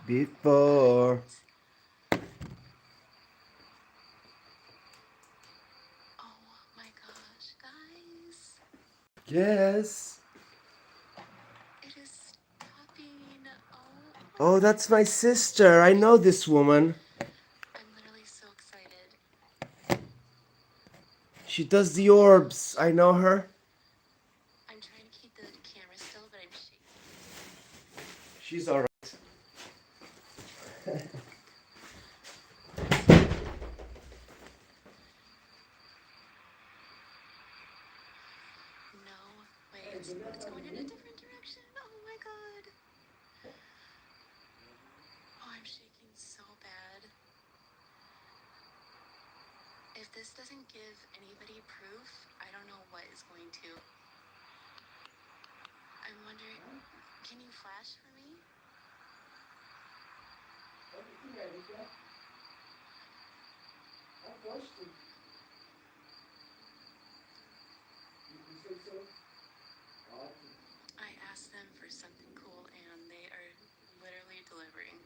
before. Oh my gosh, guys. Yes. It is stopping. Oh, that's my sister. I know this woman. I'm literally so excited. She does the orbs. I know her. I'm trying to keep the camera still, but I'm shaking. She's alright. No way. It's going in a different direction. Oh my god. Oh, I'm shaking so bad. If this doesn't give anybody proof, I don't know what is going to. I'm wondering, can you flash for me? I asked them for something cool and they are literally delivering.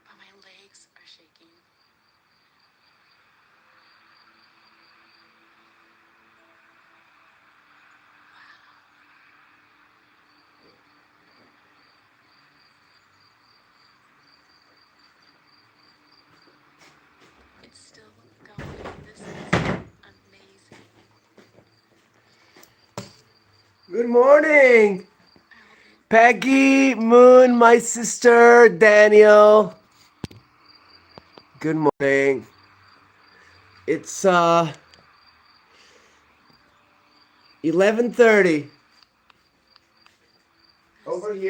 But my legs are shaking. It's still going. This is amazing. Good morning. I hope it. Peggy, Moon, my sister, Daniel. Good morning. It's 11:30. Over here. A little bit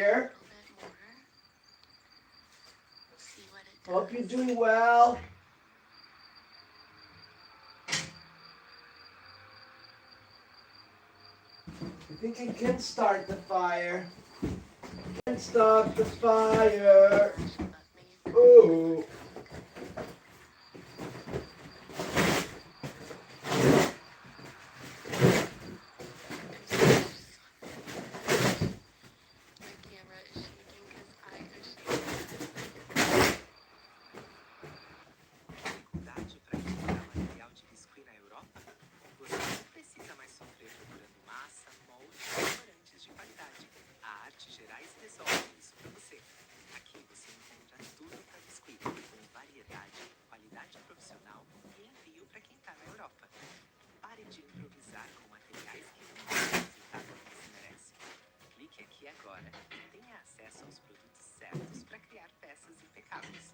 more. See what it does. Hope you're doing well. I think I can start the fire. Can't stop the fire. She love me. Oh. My camera is shaking because I am shaking. Dificuldade para encontrar material de biscuit na Europa? Você não precisa mais sofrer procurando massa, molde e corantes de qualidade. A Arte Gerais resolve isso para você. Aqui você encontra tudo para biscuit, com variedade, qualidade profissional e envio para quem está na Europa. Pare de improvisar com materiais que não dão o resultado que você merece. Clique aqui agora e tenha acesso aos produtos certos para criar peças impecáveis.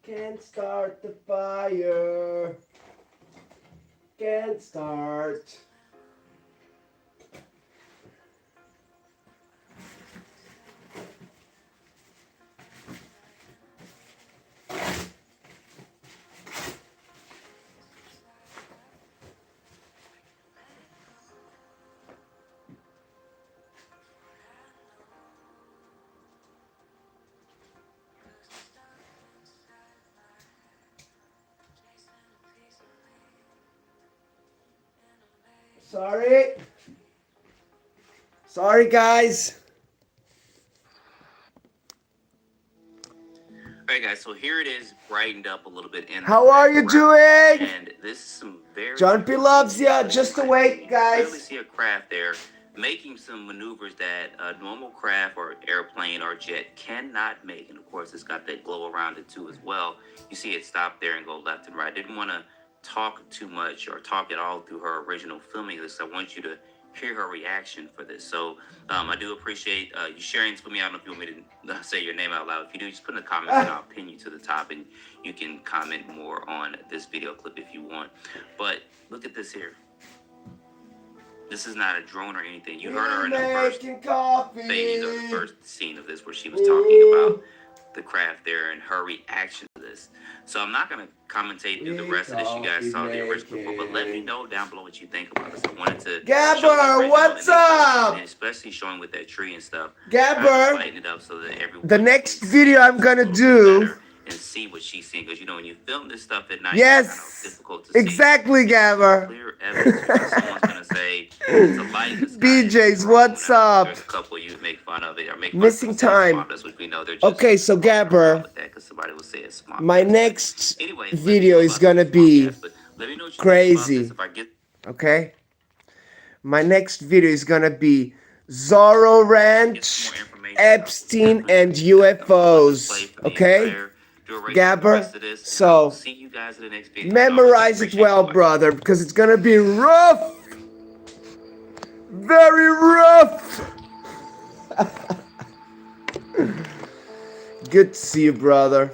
Can't start the fire. Can't start. Sorry. Sorry, guys. Alright guys, so here it is, brightened up a little bit in How are you doing? And this is some very John P. loves ya. Just awake, you guys. clearly see a craft there making some maneuvers that a normal craft or airplane or jet cannot make. And of course, it's got that glow around it too as well. You see it stop there and go left and right. I didn't want to talk too much or talk at all through her original filming this. I want you to hear her reaction for this. So I do appreciate you sharing this with me. I don't know if you want me to say your name out loud. If you do, just put in the comments and I'll pin you to the top and you can comment more on this video clip if you want. But look at this here. This is not a drone or anything. You heard her in the first phase or the first scene of this where she was talking about the craft there and her reaction to this. So I'm not going to commentate through the rest of this. You guys saw the original before, but let me know down below what you think about this. I wanted to Gabber, what's up? and especially showing with that tree and stuff. Gabber, lighten it up so that everyone the next video I'm gonna do and see what she's seeing. Because, you know, when you film this stuff at night, it's kind of Yes, difficult to see. exactly, Gabber. Clear evidence. Someone's going to say, it's a light in the sky. BJ's, what's up? There's a couple you make fun of it or make fun Missing of time. which we know they're just Okay, so Gabber, somebody will say it's smart. my next Anyway, video is gonna be crazy. Okay? My next video is gonna be Zoro Ranch, Epstein, and UFOs. Okay? Gabber? So, memorize it well, brother, because it's gonna be rough! Very rough! Good to see you, brother.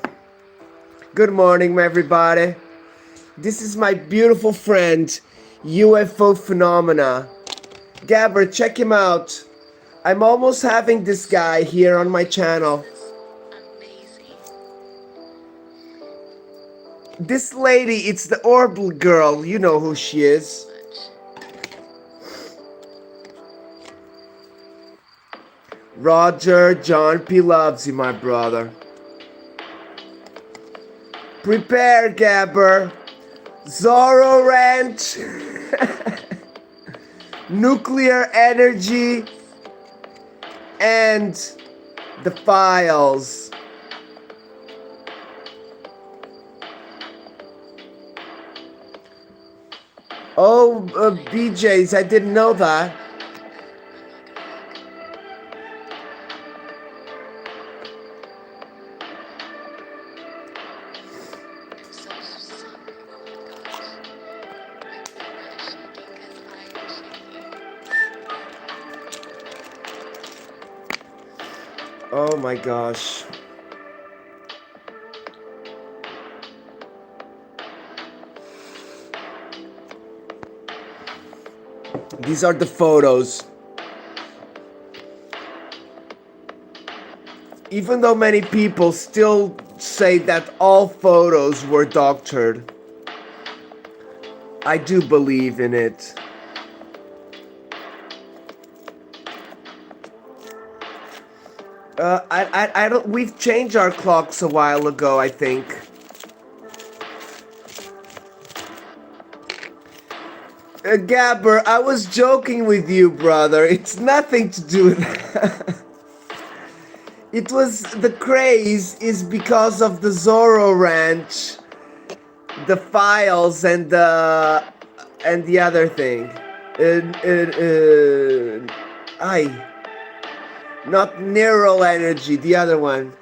Good morning, everybody. This is my beautiful friend, UFO Phenomena. Gabber, check him out. I'm almost having this guy here on my channel. Amazing. This lady, it's the Orbital girl. You know who she is. Roger, John P. loves you, my brother. Prepare, Gabber. Zoro Ranch. Nuclear energy. And the files. Oh, BJs, I didn't know that. Oh my gosh. These are the photos. Even though many people still say that all photos were doctored, I do believe in it. I don't. We've changed our clocks a while ago, I think. Gabber, I was joking with you, brother. It's nothing to do with that. It was the craze is because of the Zoro Ranch, the files, and the other thing. Not neural energy, the other one.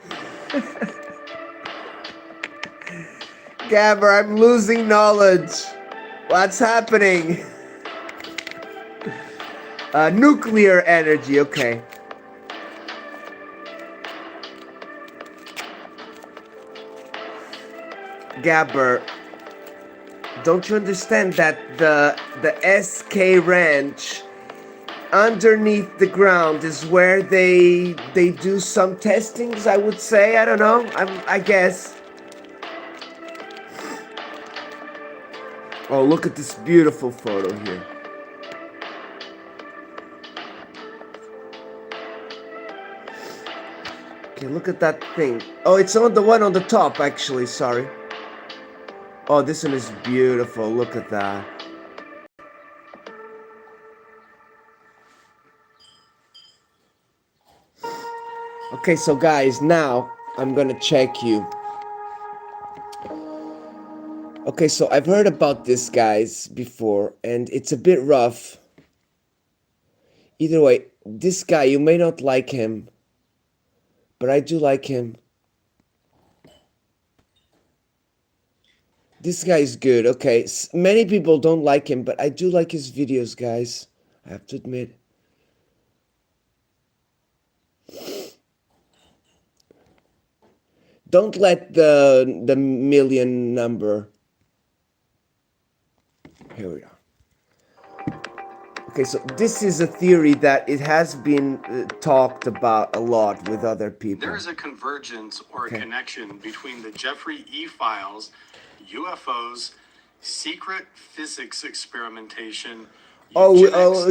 Gabber, I'm losing knowledge. What's happening? Nuclear energy, okay. Gabber, don't you understand that the SK Ranch underneath the ground is where they do some testings, I would say. I don't know. I guess. Oh, look at this beautiful photo here. Okay, look at that thing. Oh, it's on the one on the top, actually. Sorry. Oh, this one is beautiful. Look at that. Okay, so guys, now I'm gonna check you. Okay, so I've heard about this, guys, before, and it's a bit rough. Either way, this guy, you may not like him, but I do like him. This guy is good, okay. Many people don't like him, but I do like his videos, guys. I have to admit. Don't let the million number. Here we are. Okay, so this is a theory that it has been talked about a lot with other people. There is a convergence or a connection between the Jeffrey E. files, UFOs, secret physics experimentation. Oh,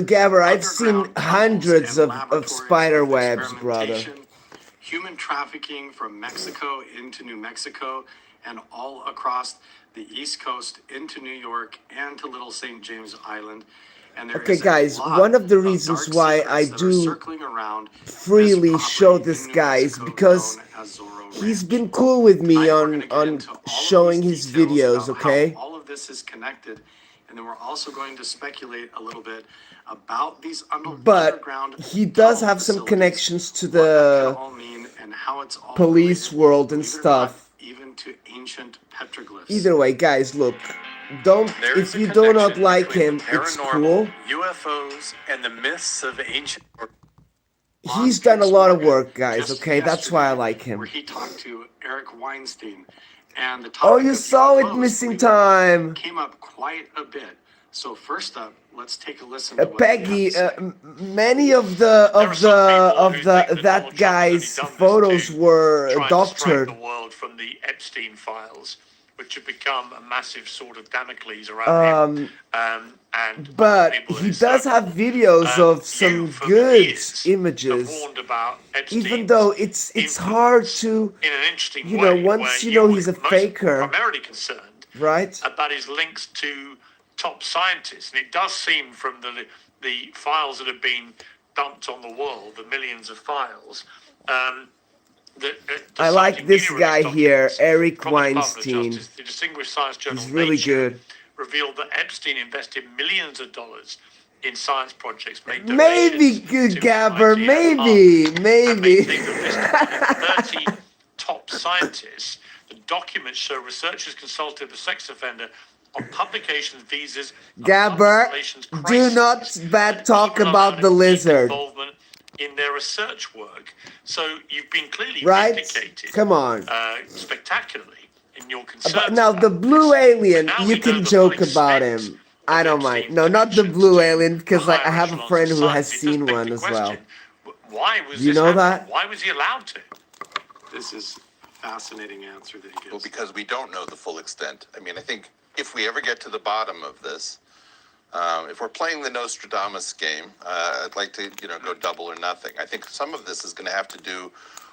Gabber, I've seen hundreds of spider webs, brother. human trafficking from Mexico into New Mexico and all across the East Coast into New York and to Little St. James Island. And there Okay, is a guys, lot one of the of reasons dark why I secrets that are do circling around freely this show property this in New guy is Mexico because known as Zoro he's Ranch. been cool with me Tonight, we're going to get on into all showing of his these details videos, about okay? how all of this is connected, and then we're also going to speculate a little bit about these But underground he does tunnel have some facilities, connections to what that could the all mean, and how it's all police related, world and believe it or not, stuff. even to ancient petroglyphs. Either way, guys, look, don't, There is if a you do not connection like between him, the it's paranormal, cool. UFOs, and the myths of ancient. He's done a lot of work, guys, okay? That's why I like Where him. he talked to Eric Weinstein, and the Oh, topic you of saw it, UFOs, Missing believe it or not, Time. came up quite a bit. So first up, let's take a listen to what he had Peggy, to say. many of that guy's photos were Try and distract the doctored. world from the Epstein files, which have become a massive sword of Damocles around him, and other But people in he his does circle. have videos of You, some for good years, have images, warned about even Epstein's though it's hard influence to, in an interesting you know, way, where once you you know were he's a most faker, primarily concerned right? about his links to top scientists. And it does seem from the files that have been dumped on the world, the millions of files, the I like citing this media guy release here, documents Eric from the Department of Weinstein. Justice, the distinguished science journal He's really Nature good. revealed that Epstein invested millions of dollars in science projects, made Maybe, donations good to Gabber, MIT and Harvard, and maybe. maintained a list of more than 30 top scientists. The documents show researchers consulted the sex offender on publications, visas, and public Gabber, relations do crises, not bad and talk even allowed about the him deep lizard, involvement in their research work. So you've been clearly right? vindicated, Come on. spectacularly in your concerns Now, the about blue this. But alien, now you we know can the full joke about extent him. of I don't mind. Epstein's No, not the connections blue to alien, the because like I higher have a echelons friend of who has science. It does seen beg one the as well. question, why was Do you this know happening? that? Why was he allowed to? This is a fascinating answer that he gives. Well, because we don't know the full extent. I mean, I think if we ever get to the bottom of this, if we're playing the Nostradamus game, I'd like to, go double or nothing. I think some of this is going to have to do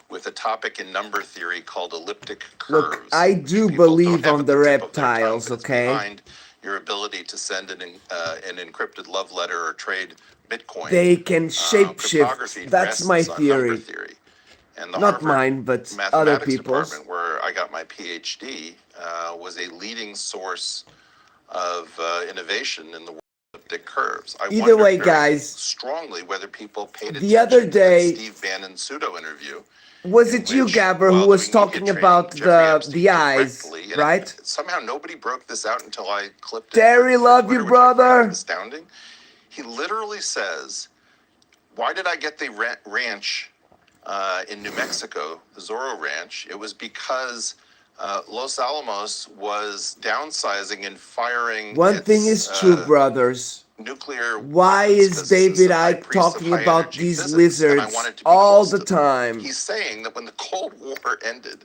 with a topic in number theory called elliptic curves. Look, I which do people don't believe have on at the tip of their tongue, reptiles, but it's okay? behind your ability to send an encrypted love letter or trade Bitcoin. They can Cryptography shapeshift. That's my rests on number theory. theory. And the Not Harvard mine, but other mathematics people's. department, where I got my PhD, was a leading source of innovation in the world of elliptic curves. I Either wondered way, very guys, strongly whether people paid the attention other to that day, Steve Bannon pseudo interview. was In it you, which, Gabber, who while was doing media talking training, about Jeffrey Epstein the eyes, directly, and right? somehow nobody broke this out until I clipped it Terry, for love Twitter, you, which I found brother. astounding. He literally says, why did I get the ranch in New Mexico, the Zoro Ranch? It was because Los Alamos was downsizing and firing. One thing is true, brothers. Nuclear. Why is David Icke talking about these lizards all the time? He's saying that when the Cold War ended,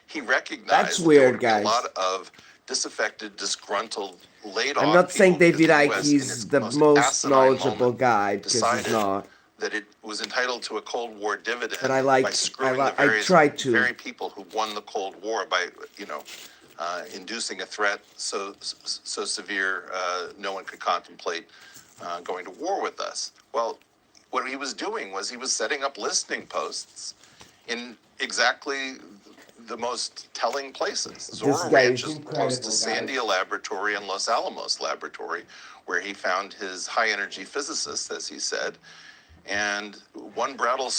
he recognized That's that there weird, would be a guys. lot of disaffected, disgruntled, laid off. I'm not saying people, David that Icke US, in is its the most most asinine knowledgeable moment, guy, because he's decided not. that it was entitled to a Cold War dividend, But I by screwing the various try to. very people who won the Cold War by, inducing a threat so severe no one could contemplate going to war with us. Well, what he was doing was he was setting up listening posts in exactly the most telling places. Zoro Ranch is close to Sandia Laboratory and Los Alamos Laboratory, where he found his high-energy physicists, as he said. And one Brattle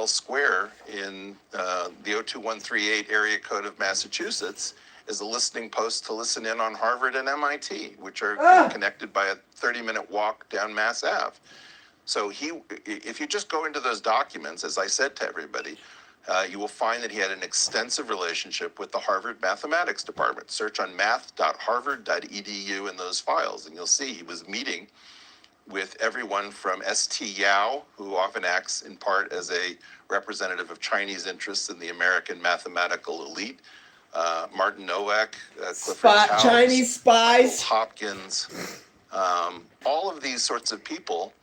Square in the 02138 area code of Massachusetts is a listening post to listen in on Harvard and MIT, which are connected by a 30-minute walk down Mass Ave. So if you just go into those documents, as I said to everybody, you will find that he had an extensive relationship with the Harvard Mathematics Department. Search on math.harvard.edu in those files, and you'll see he was meeting with everyone from S.T. Yao, who often acts in part as a representative of Chinese interests in the American mathematical elite, Martin Nowak, Clifford Towles, Chinese spies. Michael Hopkins, all of these sorts of people.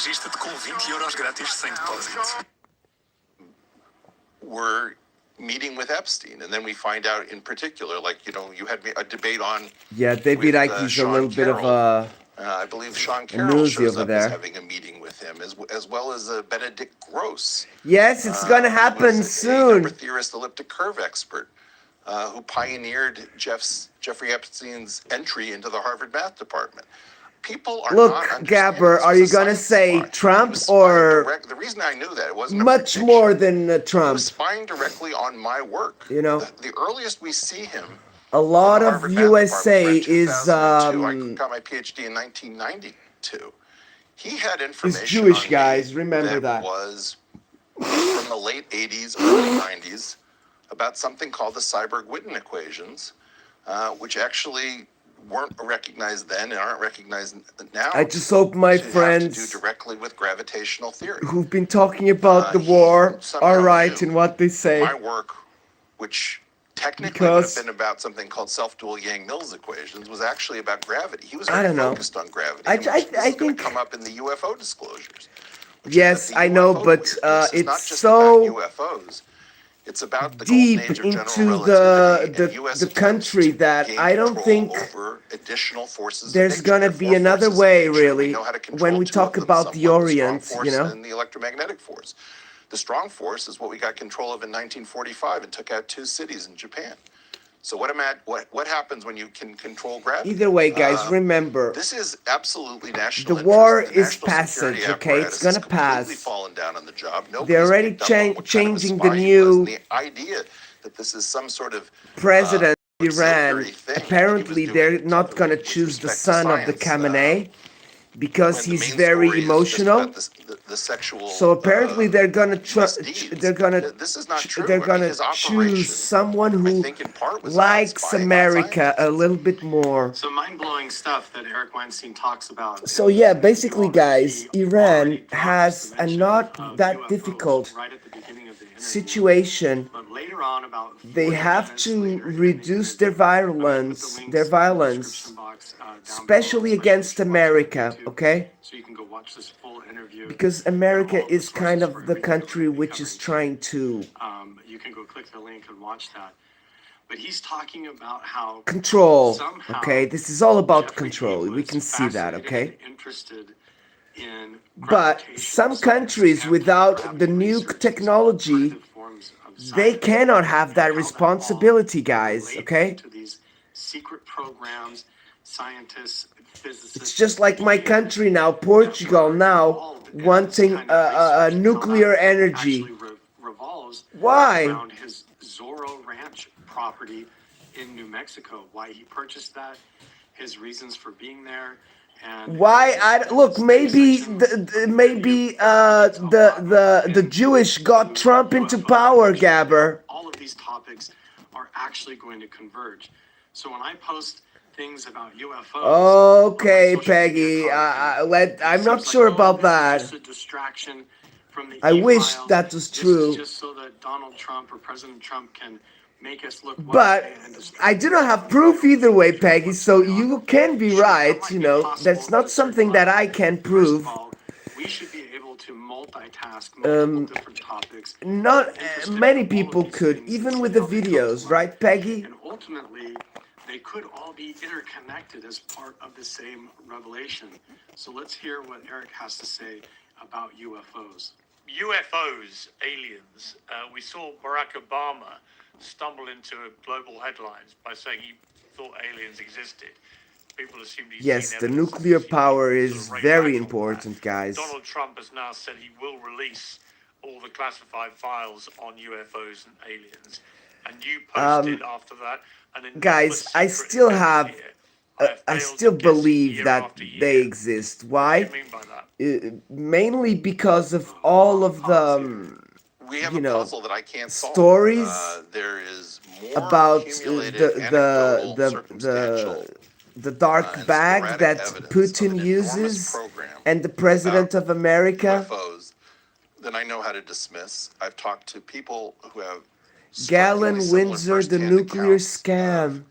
Regista-te com 20 € grátis sem depósito. Were meeting with Epstein, and then we find out in particular, like, you know, you had a debate on. Yeah, David Icke is a little bit of a I believe Sean Carroll newsie shows over up as there. having a meeting with him, as well as Benedict Gross. Yes, it's gonna who happen was soon. A number theorist, elliptic curve expert, who pioneered Jeffrey Epstein's entry into the Harvard math department. People are Look, not understanding Gabber, this are was you a gonna science say spy. Trump He was spying or the reason I knew that it wasn't a much prediction. more than He Trump? was spying directly on my work. You know, The earliest we see him a in the lot of Harvard math USA department in is 2002. I got my PhD in 1992. He had information Jewish, on guys. me Remember that. was from the late 80s, early 90s, about something called the Seiberg-Witten equations, which actually weren't recognized then and aren't recognized now. I just hope my to friends have to do directly with gravitational theory. who've been talking about the He war somehow are right knew in what they that say. my work, which technically would Because have been about something called self-dual Yang-Mills equations, was actually about gravity. He was I very don't know. focused on gravity. I and this is going think to come up in the UFO disclosures. yes, I know, but Is it's not just so about UFOs. It's about the deep golden age of into general relativity and US the attempts country to that gain I don't control think over additional forces of there's nature. gonna There are be four another forces of way, nature. We really, know how to control when we two talk of them about the somewhat, the strong Orient, force you know. and the electromagnetic force. The strong force is what we got control of in 1945 and took out 2 cities in Japan. So what happens when you can control gravity? Either way, guys, remember, This is absolutely national the war interest. The is national security passage, okay? It's apparatus gonna has completely pass. fallen down on the job. They're Nobody's already picked up on what kind of a changing the spy he was. And new the idea that this is some sort of president of Iran. auxiliary thing that he was Apparently, they're doing not gonna with choose the respect to son of the science, Khamenei because when the he's main very story is just emotional. about the sexual So apparently, they're gonna misdeeds. This is not true. they're I mean, gonna his choose operation, someone I who think, in part was about likes spying on America scientists. a little bit more. Some mind-blowing stuff that Eric Weinstein talks about. So yeah, basically, guys, Iran has a not that difficult Right at the beginning of the interview. situation. But later on, about They 40 have minutes to later, reduce their I'm gonna put the violence, links their in the violence, description box, down below, especially against description box on America, YouTube, okay? so you can go watch this full interview. Because All America of the is kind sources for of the everything that we're country gonna be which is covering trying to you can go click the link and watch that. But he's talking about how control, somehow okay? This is all about Jeffrey E. control. We was can see that, fascinated okay? and interested in But some gravitational countries science, without the anti-gravity new research, technology, primitive forms of they science, cannot have and that how all responsibility, guys, relates okay? to these secret programs, scientists, physicists. It's just like my and country now, Portugal now, involved in this wanting kind of research. And nuclear how that energy. actually revolves Why? around his Zoro Ranch property in New Mexico. Why he purchased that, his reasons for being there, and Why? Look, maybe the Jewish got Trump into power, Gabber. All of these topics are actually going to converge. So when I post things about UFOs, Okay, Peggy. I'm not sure about that. Just a distraction from the I wish E-files. that was This true. is just so that Donald Trump or President Trump can make us look But I do not have proof either way, Peggy, so you can be right, you know. That's not something that I can prove. We should be able to multitask multiple different topics. Not many people could, even with the videos, right, Peggy? And ultimately, they could all be interconnected as part of the same revelation. So let's hear what Eric has to say about UFOs. UFOs, aliens. We saw Barack Obama stumble into global headlines by saying he thought aliens existed. People assumed he's Yes, seen the evidence nuclear of, power sort is of radioactive very on important, that. guys. Donald Trump has now said he will release all the classified files on UFOs and aliens. And you posted after that an enormous Guys, I secret still event have, here. I failed still to guess believe year that after year. they exist. What Why? do you mean by that? Mainly because of all of the, We have you a know, puzzle that I can't solve. stories There is more about accumulated anecdotal, the circumstantial, the dark and bag sporadic that evidence of Putin an enormous uses program and the president about of America. UFOs than I know how to dismiss. I've talked to people who have Galen strikingly similar Windsor, the firsthand nuclear accounts scam.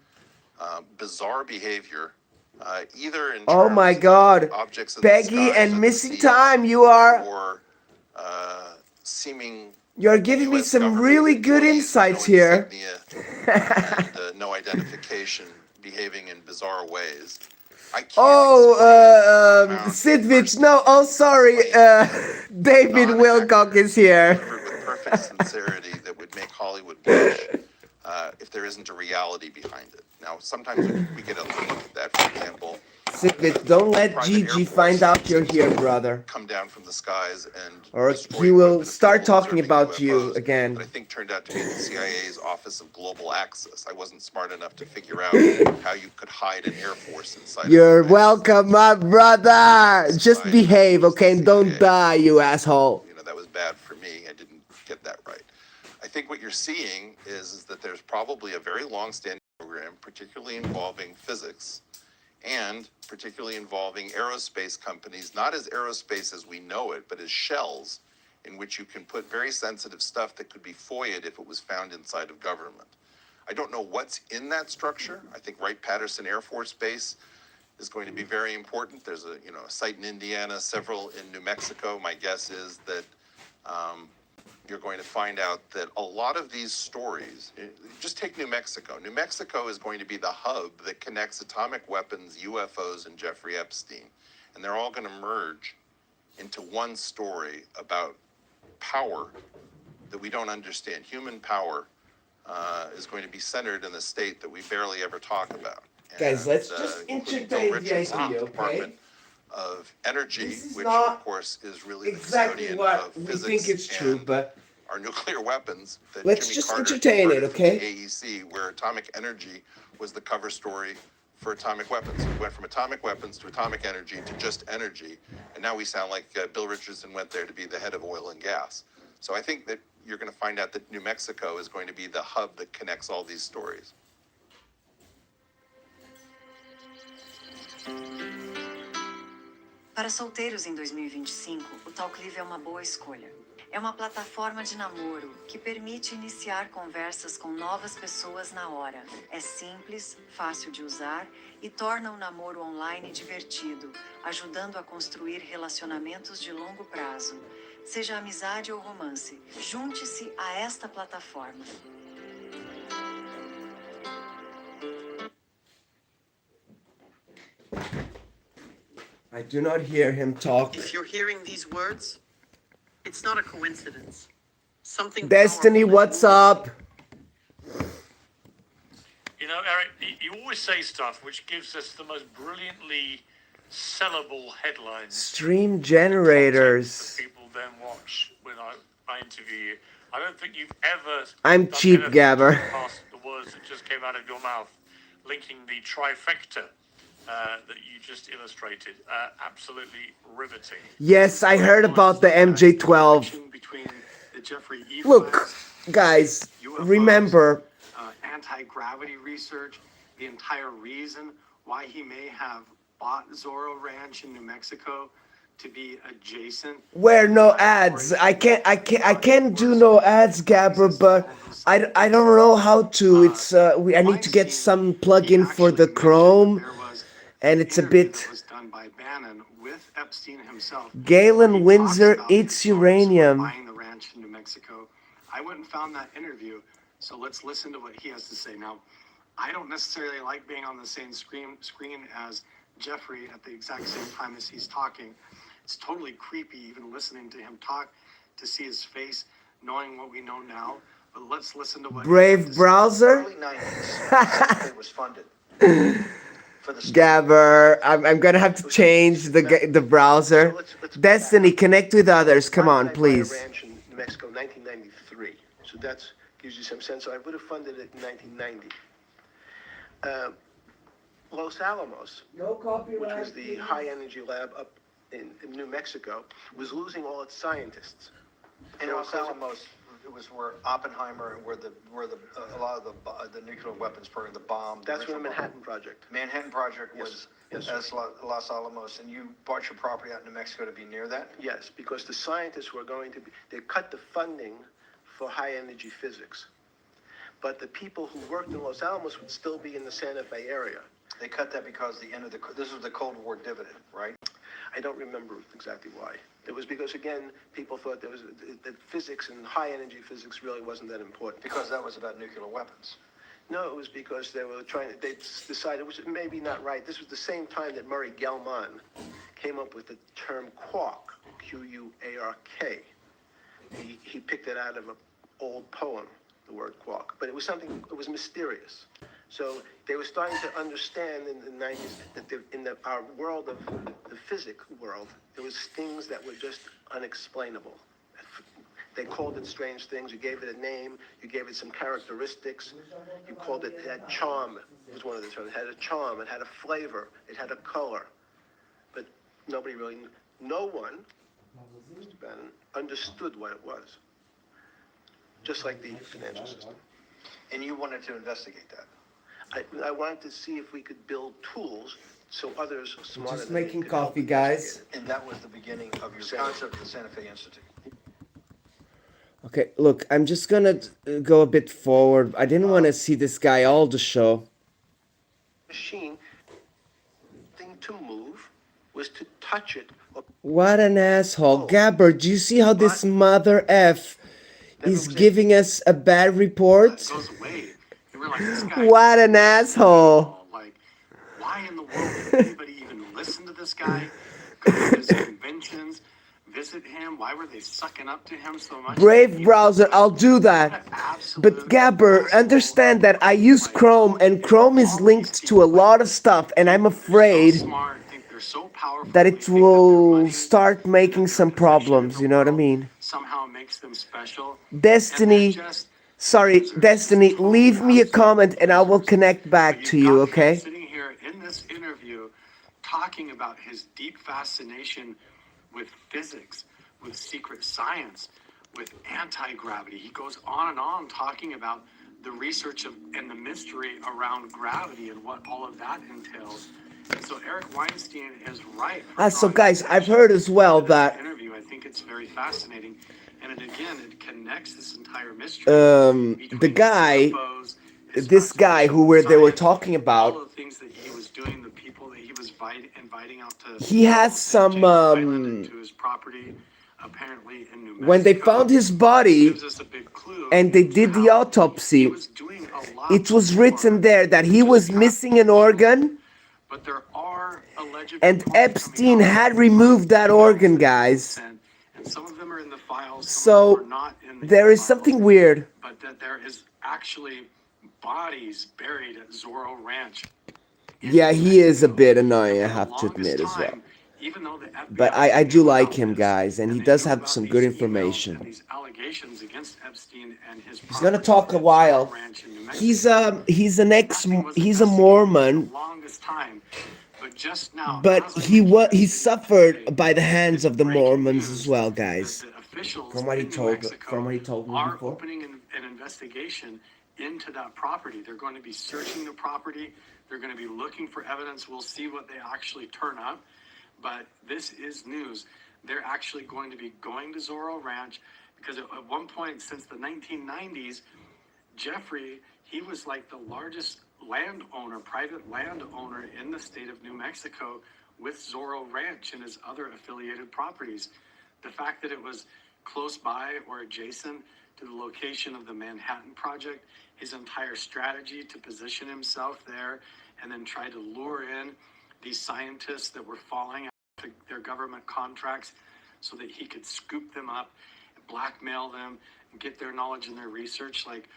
of bizarre behavior either in Oh terms my of God. objects in Peggy the skies and or the Missing seas, Time, you are or seeming you're giving me U.S. some government really good employees with insights no here. insignia and no identification, behaving in bizarre ways. I can't Oh, explain the amount of Sidvich, personal no, oh sorry, claims, David Wilcock is here. delivered with perfect sincerity that would make Hollywood blush if there isn't a reality behind it. Now, sometimes we get a look at that. For example, Sidvich, don't let private Gigi Air find Force out you're seems here, to brother. come down from the skies and Or destroy he will equipment of start people talking observing about you UFOs, again. that I think turned out to be the CIA's Office of Global Access. I wasn't smart enough to figure out how you could hide an Air Force inside You're of a U.S. welcome, my brother. Just spy behave, was the okay? And don't CIA. die, you asshole. You know, that was bad for me. I didn't get that right. I think what you're seeing is that there's probably a very long-standing program, particularly involving physics and particularly involving aerospace companies, not as aerospace as we know it, but as shells in which you can put very sensitive stuff that could be FOIA'd if it was found inside of government. I don't know what's in that structure. I think Wright-Patterson Air Force Base is going to be very important. There's a site in Indiana, several in New Mexico. My guess is that you're going to find out that a lot of these stories, just take New Mexico. New Mexico is going to be the hub that connects atomic weapons, UFOs, and Jeffrey Epstein. And they're all going to merge into one story about power that we don't understand. Human power is going to be centered in a state that we barely ever talk about. Guys, let's just including Bill entertain the Richardson's idea, okay? Department of Energy, This is which not of course is really the exactly custodian what of we physics think it's true, and but our nuclear weapons that let's Jimmy just Carter entertain it, converted from okay? the AEC, where atomic energy was the cover story for atomic weapons. We went from atomic weapons to atomic energy to just energy, and now we sound like Bill Richardson went there to be the head of oil and gas. So I think that you're going to find out that New Mexico is going to be the hub that connects all these stories. Para solteiros em 2025, o Talklive é uma boa escolha. É uma plataforma de namoro que permite iniciar conversas com novas pessoas na hora. É simples, fácil de usar e torna o namoro online divertido, ajudando a construir relacionamentos de longo prazo. Seja amizade ou romance, junte-se a esta plataforma. I do not hear him talk. If you're hearing these words, it's not a coincidence. Something Destiny, powerful is what's moving. up? You know, Eric, you always say stuff which gives us the most brilliantly sellable headlines. Stream Content generators. that people then watch when I interview you. I don't think you've ever I'm done cheap, anything Gabber. past the words that just came out of your mouth, linking the trifecta that you just illustrated. Absolutely riveting. Yes, I heard about the MJ12. Between the Jeffrey E. Look, files, guys, UFOs, remember, anti-gravity research, the entire reason why he may have bought Zoro Ranch in New Mexico to be adjacent. where no ads. I can't do no ads, Gabber, but I don't know how to. It's I need to get some plugin for the Chrome, and it's a bit. That was done by Bannon with Epstein himself. Galen He Windsor talks about eats his motives for uranium. buying the ranch in New Mexico. I went and found that interview, so let's listen to what he has to say. Now, I don't necessarily like being on the same screen as Jeffrey at the exact same time as he's talking. It's totally creepy even listening to him talk, to see his face, knowing what we know now. But let's listen to what Brave browser. Early 90s, it was funded. For the Gabber, I'm gonna have to change the browser. Destiny, connect with others. Come on, please. Ranch in New Mexico, 1993. So that gives you some sense. So I would have funded it in 1990. Los Alamos, No copyright. which was the high energy lab up in New Mexico, was losing all its scientists. In Los Alamos, it was where Oppenheimer and where a lot of the nuclear weapons program, the bomb. That's where the Manhattan Project. Manhattan Project was Yes. as Los Alamos, and you bought your property out in New Mexico to be near that? Yes, because the scientists were going to be, they cut the funding for high energy physics. But the people who worked in Los Alamos would still be in the Santa Fe area. They cut that because this was the Cold War dividend, right? I don't remember exactly why. It was because, again, people thought that physics and high-energy physics really wasn't that important. Because that was about nuclear weapons. No, it was because they decided, which maybe not right. This was the same time that Murray Gell-Mann came up with the term quark, Q-U-A-R-K. He picked it out of an old poem, the word quark. But it was mysterious. So they were starting to understand in the 90s that our world of the physics world, there was things that were just unexplainable. They called it strange things. You gave it a name. You gave it some characteristics. You called it had charm. It was one of the terms. It had a charm. It had a flavor. It had a color. But no one, Mr. Bannon, understood what it was. Just like the financial system. And you wanted to investigate that. I wanted to see if we could build tools so others smarter Just than me making could help coffee, guys. investigate it. And that was the beginning of your concept of the Santa Fe Institute. Okay, look, I'm just gonna go a bit forward. I didn't want to see this guy all the show. Machine thing to move was to touch it. What an asshole. Gabber, do you see how this mother F is giving us a bad report? Goes away. And we're like, this guy, What an asshole. like, why in the world did anybody even listen to this guy? Go to his conventions, visit him. Why were they sucking up to him so much? Brave browser, I'll do that. But Gabber, understand that I use Chrome, and Chrome is linked to a lot of stuff, and I'm afraid that it will start making some problems, you know what I mean? Somehow makes them special. Destiny, sorry, Destiny, leave me a comment and I will connect back to you, okay? Sitting here in this interview talking about his deep fascination with physics, with secret science, with anti-gravity. He goes on and on talking about the research and the mystery around gravity and what all of that entails. And so Eric Weinstein is right. So guys, I've heard as well that interview. I think it's very fascinating, and it connects this entire mystery. The guy, this guy they were talking about, all the things that he was doing, the people that he was inviting out to. He has some to his property, apparently in New Mexico. When they found his body and they did the autopsy, it was written there that he was missing an organ. But there are and Epstein had removed that organ, guys. And some of them are in the files, so there is something weird. But that there is actually bodies buried at Zoro Ranch. Yeah, he is a bit annoying, I have to admit as well. But I do like him, guys, and he does have some good information. He's gonna talk a while. He's a Mormon. But he suffered by the hands of the Mormons as well, guys. From what he told me are before. Opening an investigation into that property. They're going to be searching the property. They're going to be looking for evidence. We'll see what they actually turn up. But this is news. They're actually going to be going to Zoro Ranch because at one point since the 1990s, Jeffrey, he was like the largest private landowner in the state of New Mexico with Zoro Ranch and his other affiliated properties. The fact that it was close by or adjacent to the location of the Manhattan Project, his entire strategy to position himself there and then try to lure in these scientists that were falling out of their government contracts so that he could scoop them up, blackmail them, and get their knowledge and their research. Like,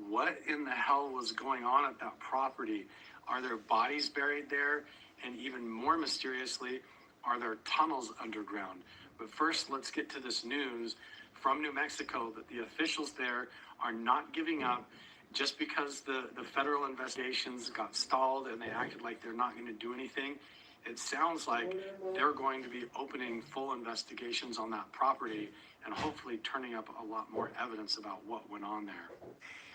what in the hell was going on at that property? Are there bodies buried there? And even more mysteriously, are there tunnels underground? But first, let's get to this news from New Mexico that the officials there are not giving up just because the federal investigations got stalled and they acted like they're not going to do anything. It sounds like they're going to be opening full investigations on that property and hopefully turning up a lot more evidence about what went on there.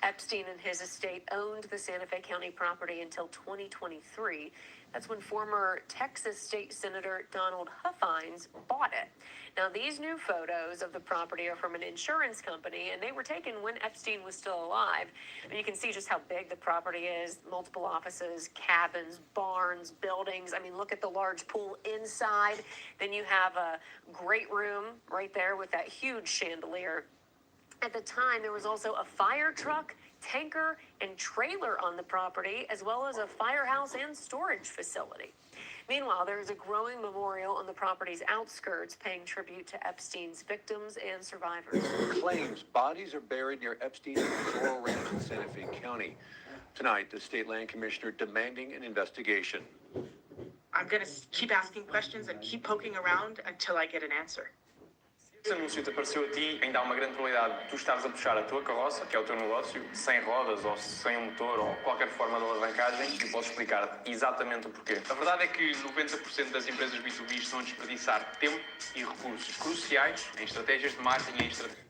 Epstein and his estate owned the Santa Fe County property until 2023. That's when former Texas State Senator Donald Huffines bought it. Now, these new photos of the property are from an insurance company, and they were taken when Epstein was still alive. And you can see just how big the property is. Multiple offices, cabins, barns, buildings. I mean, look at the large pool inside. Then you have a great room right there with that huge chandelier. At the time, there was also a fire truck, tanker, and trailer on the property, as well as a firehouse and storage facility. Meanwhile, there is a growing memorial on the property's outskirts paying tribute to Epstein's victims and survivors. Claims bodies are buried near Epstein and Zoro Ranch in Santa Fe County. Tonight, the state land commissioner demanding an investigation. I'm going to keep asking questions and keep poking around until I get an answer. Esse anúncio te apareceu a ti, ainda há uma grande probabilidade de tu estares a puxar a tua carroça, que é o teu negócio, sem rodas ou sem um motor ou qualquer forma de alavancagem, e posso explicar exatamente o porquê. A verdade é que 90% das empresas B2B estão a desperdiçar tempo e recursos cruciais em estratégias de marketing e em estratégias...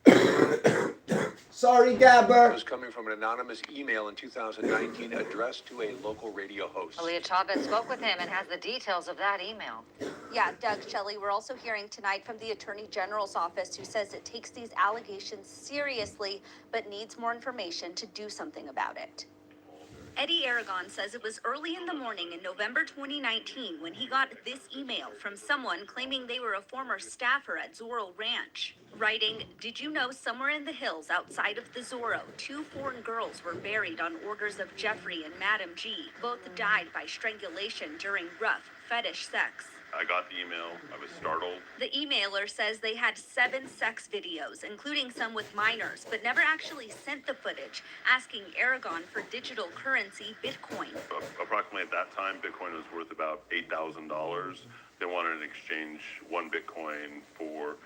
Sorry, Gabber. It was coming from an anonymous email in 2019 addressed to a local radio host. Aaliyah Chavez spoke with him and has the details of that email. Yeah, Doug, Shelley, we're also hearing tonight from the Attorney General's office, who says it takes these allegations seriously, but needs more information to do something about it. Eddie Aragon says it was early in the morning in November 2019 when he got this email from someone claiming they were a former staffer at Zoro Ranch. Writing, "Did you know somewhere in the hills outside of the Zoro, 2 foreign girls were buried on orders of Jeffrey and Madam G. Both died by strangulation during rough fetish sex." I got the email. I was startled. The emailer says they had 7 sex videos, including some with minors, but never actually sent the footage, asking Aragon for digital currency Bitcoin. Approximately at that time, Bitcoin was worth about $8,000. They wanted in exchange 1 Bitcoin for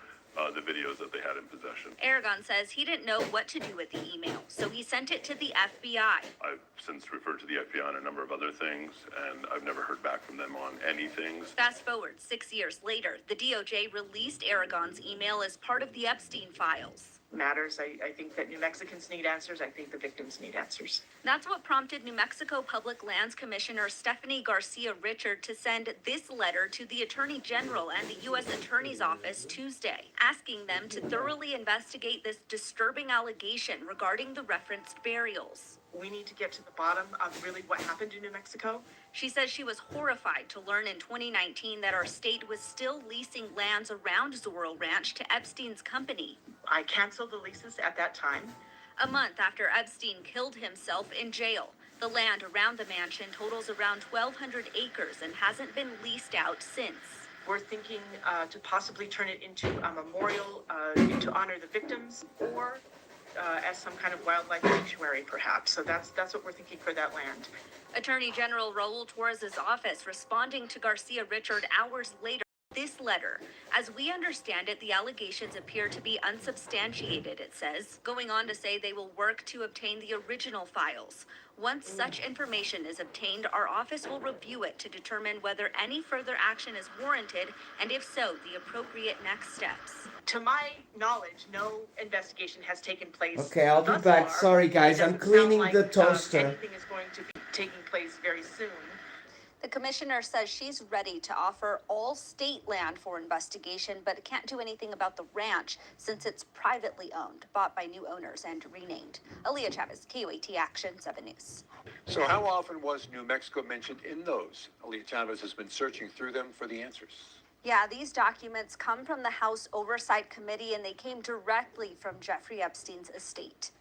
the videos that they had in possession. Aragon says he didn't know what to do with the email, so he sent it to the FBI. I've since referred to the FBI on a number of other things, and I've never heard back from them on anything. Fast forward 6 years later, the DOJ released Aragon's email as part of the Epstein files. Matters. I think that New Mexicans need answers. I think the victims need answers. That's what prompted New Mexico Public Lands Commissioner Stephanie Garcia Richard to send this letter to the Attorney General and the U.S. Attorney's Office Tuesday, asking them to thoroughly investigate this disturbing allegation regarding the referenced burials. We need to get to the bottom of really what happened in New Mexico. She says she was horrified to learn in 2019 that our state was still leasing lands around Zoro Ranch to Epstein's company. I canceled the leases at that time. A month after Epstein killed himself in jail, the land around the mansion totals around 1,200 acres and hasn't been leased out since. We're thinking to possibly turn it into a memorial to honor the victims, or as some kind of wildlife sanctuary, perhaps. So that's what we're thinking for that land. Attorney General Raul Torres' office responding to Garcia Richard hours later. This letter, as we understand it, the allegations appear to be unsubstantiated, it says, going on to say they will work to obtain the original files. Once such information is obtained, our office will review it to determine whether any further action is warranted, and if so, the appropriate next steps. To my knowledge, no investigation has taken place. Okay, I'll be back. Sorry, guys, I'm cleaning the toaster. Anything is going to be taking place very soon. The commissioner says she's ready to offer all state land for investigation, but can't do anything about the ranch since it's privately owned, bought by new owners and renamed. Aaliyah Chavez, KOAT Action 7 News. So how often was New Mexico mentioned in those? Aaliyah Chavez has been searching through them for the answers. Yeah, these documents come from the House Oversight Committee, and they came directly from Jeffrey Epstein's estate.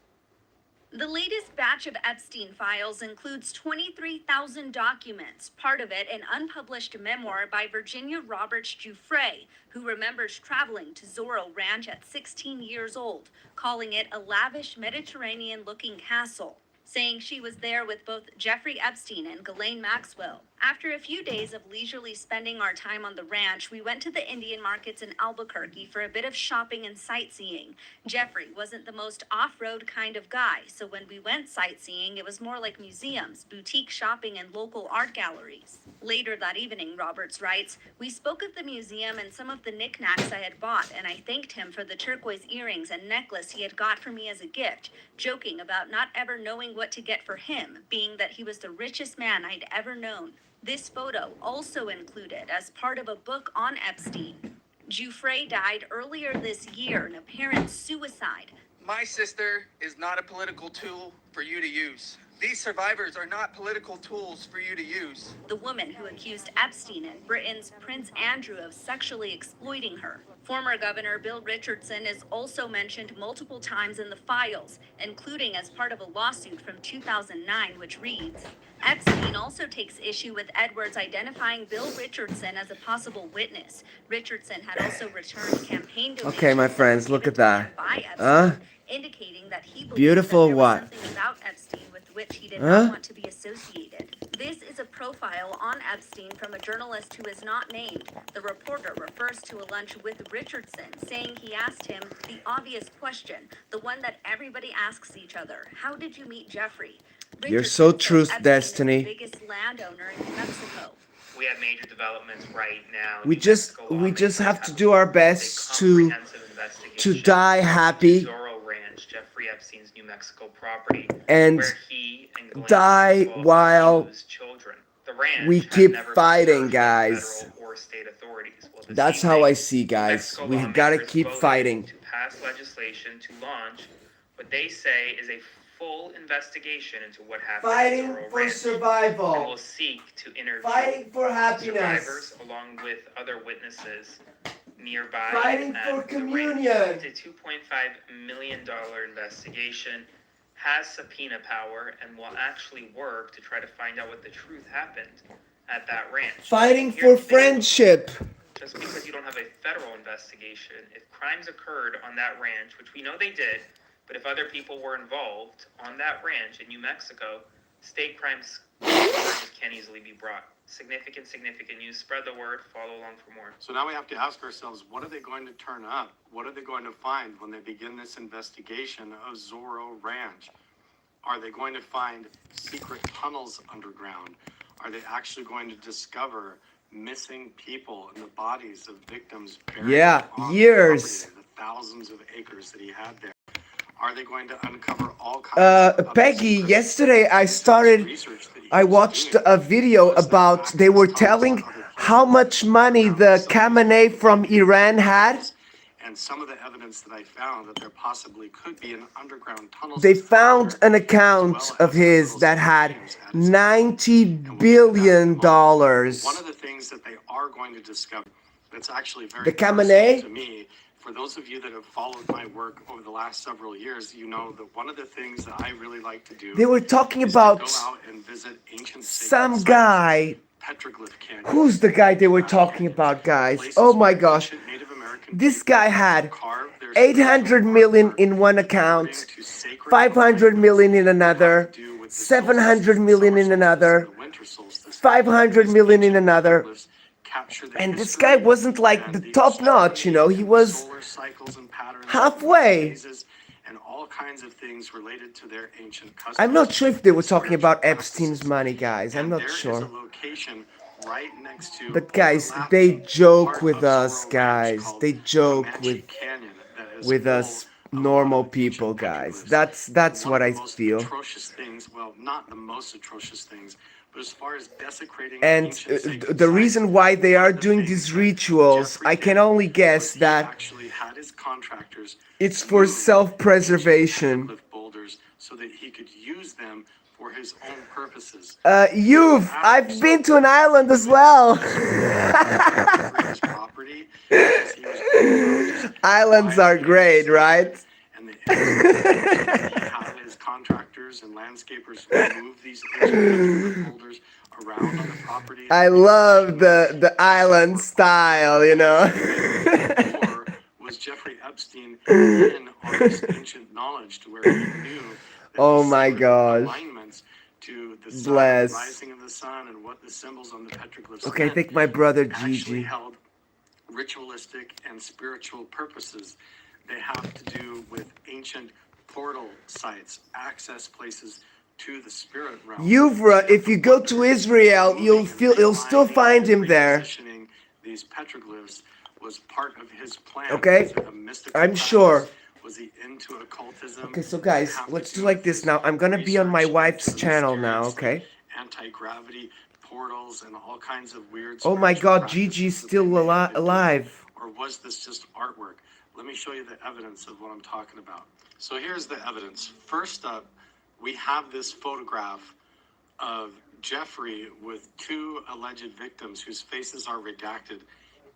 The latest batch of Epstein files includes 23,000 documents, part of it an unpublished memoir by Virginia Roberts Giuffre, who remembers traveling to Zoro Ranch at 16 years old, calling it a lavish Mediterranean-looking castle, saying she was there with both Jeffrey Epstein and Ghislaine Maxwell. After a few days of leisurely spending our time on the ranch, we went to the Indian markets in Albuquerque for a bit of shopping and sightseeing. Jeffrey wasn't the most off-road kind of guy, so when we went sightseeing, it was more like museums, boutique shopping, and local art galleries. Later that evening, Roberts writes, we spoke of the museum and some of the knickknacks I had bought, and I thanked him for the turquoise earrings and necklace he had got for me as a gift, joking about not ever knowing what to get for him, being that he was the richest man I'd ever known. This photo also included as part of a book on Epstein. Giuffre died earlier this year in apparent suicide. My sister is not a political tool for you to use. These survivors are not political tools for you to use. The woman who accused Epstein and Britain's Prince Andrew of sexually exploiting her. Former Governor Bill Richardson is also mentioned multiple times in the files, including as part of a lawsuit from 2009, which reads, Epstein also takes issue with Edwards identifying Bill Richardson as a possible witness. Richardson had also returned campaign donations. Okay, my friends, look at that. By Epstein, indicating that he believed Beautiful that there what? was something about Epstein with which he did not want to be associated. This is a profile on Epstein from a journalist who is not named. The reporter refers to a lunch with Richardson, saying he asked him the obvious question, the one that everybody asks each other. How did you meet Jeffrey? You're so Richardson true, says Epstein Destiny. is the biggest landowner in New Mexico. We have major developments right now. We just have to do our best to die happy Zoro Ranch, Jeffrey Epstein's New Mexico property, and where he and Glenn die while abused children. The ranch we has keep never fighting, served guys. federal or state authorities. Well, this That's how evening, I see, guys. Mexico We have got to lawmakers keep voted fighting. to pass legislation to launch what they say is a full investigation into what happened Fighting at Zoro for Ranch, survival. and will seek to interview Fighting for happiness. survivors along with other witnesses nearby. Fighting at for the communion. ranch. The $2.5 million investigation has subpoena power and will actually work to try to find out what the truth happened at that ranch. Fighting Here's for the thing. friendship. Just because you don't have a federal investigation, if crimes occurred on that ranch, which we know they did, but if other people were involved on that ranch in New Mexico, state crimes can't easily be brought. Significant news. Spread the word. Follow along for more. So now we have to ask ourselves, what are they going to turn up? What are they going to find when they begin this investigation of Zoro Ranch? Are they going to find secret tunnels underground? Are they actually going to discover missing people and the bodies of victims buried on years. the property, the thousands of acres that he had there? Are they going to uncover all kinds of Peggy, yesterday I watched a video about, they were telling how much money the Khamenei from Iran had. And some of the evidence that I found that there possibly could be an underground tunnel. They found an account of his that had $90 billion. One of the things that they are going to discover that's actually very The Khamenei? to me, for those of you that have followed my work over the last several years, you know that one of the things that I really like to do They were talking is about to go out and visit ancient some sites, guy. petroglyph canyon. Who's the guy they were talking about, guys? Oh my gosh. This guy had 800 million in one account, 500 million in another, 700 million in another, 500 million in another. And this guy wasn't like the top notch, you know, he was halfway. And all kinds of things related to their ancient customs. I'm not sure if they were talking about Epstein's money, guys. I'm not sure. Right next to But guys, they joke with us, guys. They joke with us normal people, guys. That's what I feel. Atrocious things, well, not the most atrocious things, but as far as desecrating And the reason why they are doing these rituals, I can only guess that it's for self-preservation. So that he could use them for his own purposes. I've been to an island as well. Islands are great, right? And his contractors and landscapers remove these boulders around on the property. I love the island style, you know. Or was Jeffrey Epstein in on this ancient knowledge to where he knew oh my gosh. alignments to the sun, bless. rising of the sun, and what the symbols on the petroglyphs Okay, I meant think my brother actually Gigi. held ritualistic and spiritual purposes. They have to do with ancient portal sites, access places to the spirit realm. If you go to Israel, you'll still find him there. Repositioning these petroglyphs was part of his plan. Okay, Was it a mystical I'm practice? sure. Was he into occultism? Okay, so Did it guys, have to let's do do like with this his now. I'm gonna be on my research wife's into channel now, mysterious, okay? anti-gravity portals and all kinds of weird Oh my spiritual God, practices Gigi's that still they may have been doing? alive. Or was this just artwork? Let me show you the evidence of what I'm talking about. So here's the evidence. First up, we have this photograph of Jeffrey with two alleged victims whose faces are redacted,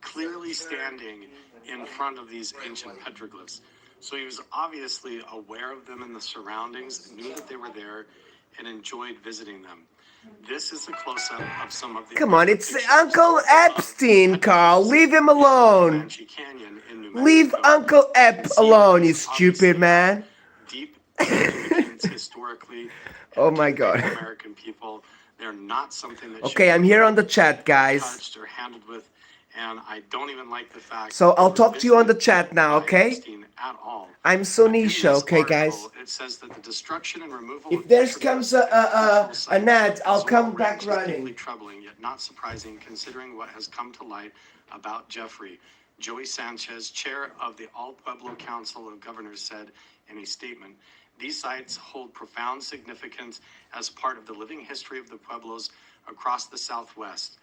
clearly standing in front of these ancient petroglyphs. So he was obviously aware of them and the surroundings, knew that they were there, and enjoyed visiting them. This is a close-up of some of the Come on, it's Uncle Epstein, Carl. Leave him alone. Leave Uncle Ep alone, you stupid man. Deep significance historically. Oh my God. American people, they're not something that Okay, I'm here on the chat, guys. touched or handled with, and I don't even like the fact. So I'll talk to you on the chat now, okay? At all. I'm Sonisha, okay, guys? It says that the destruction and removal If there comes an ad, I'll come back running. Deeply troubling, yet not surprising, considering what has come to light about Jeffrey. Joey Sanchez, chair of the All Pueblo Council of Governors, said in a statement, "These sites hold profound significance as part of the living history of the Pueblos across the Southwest."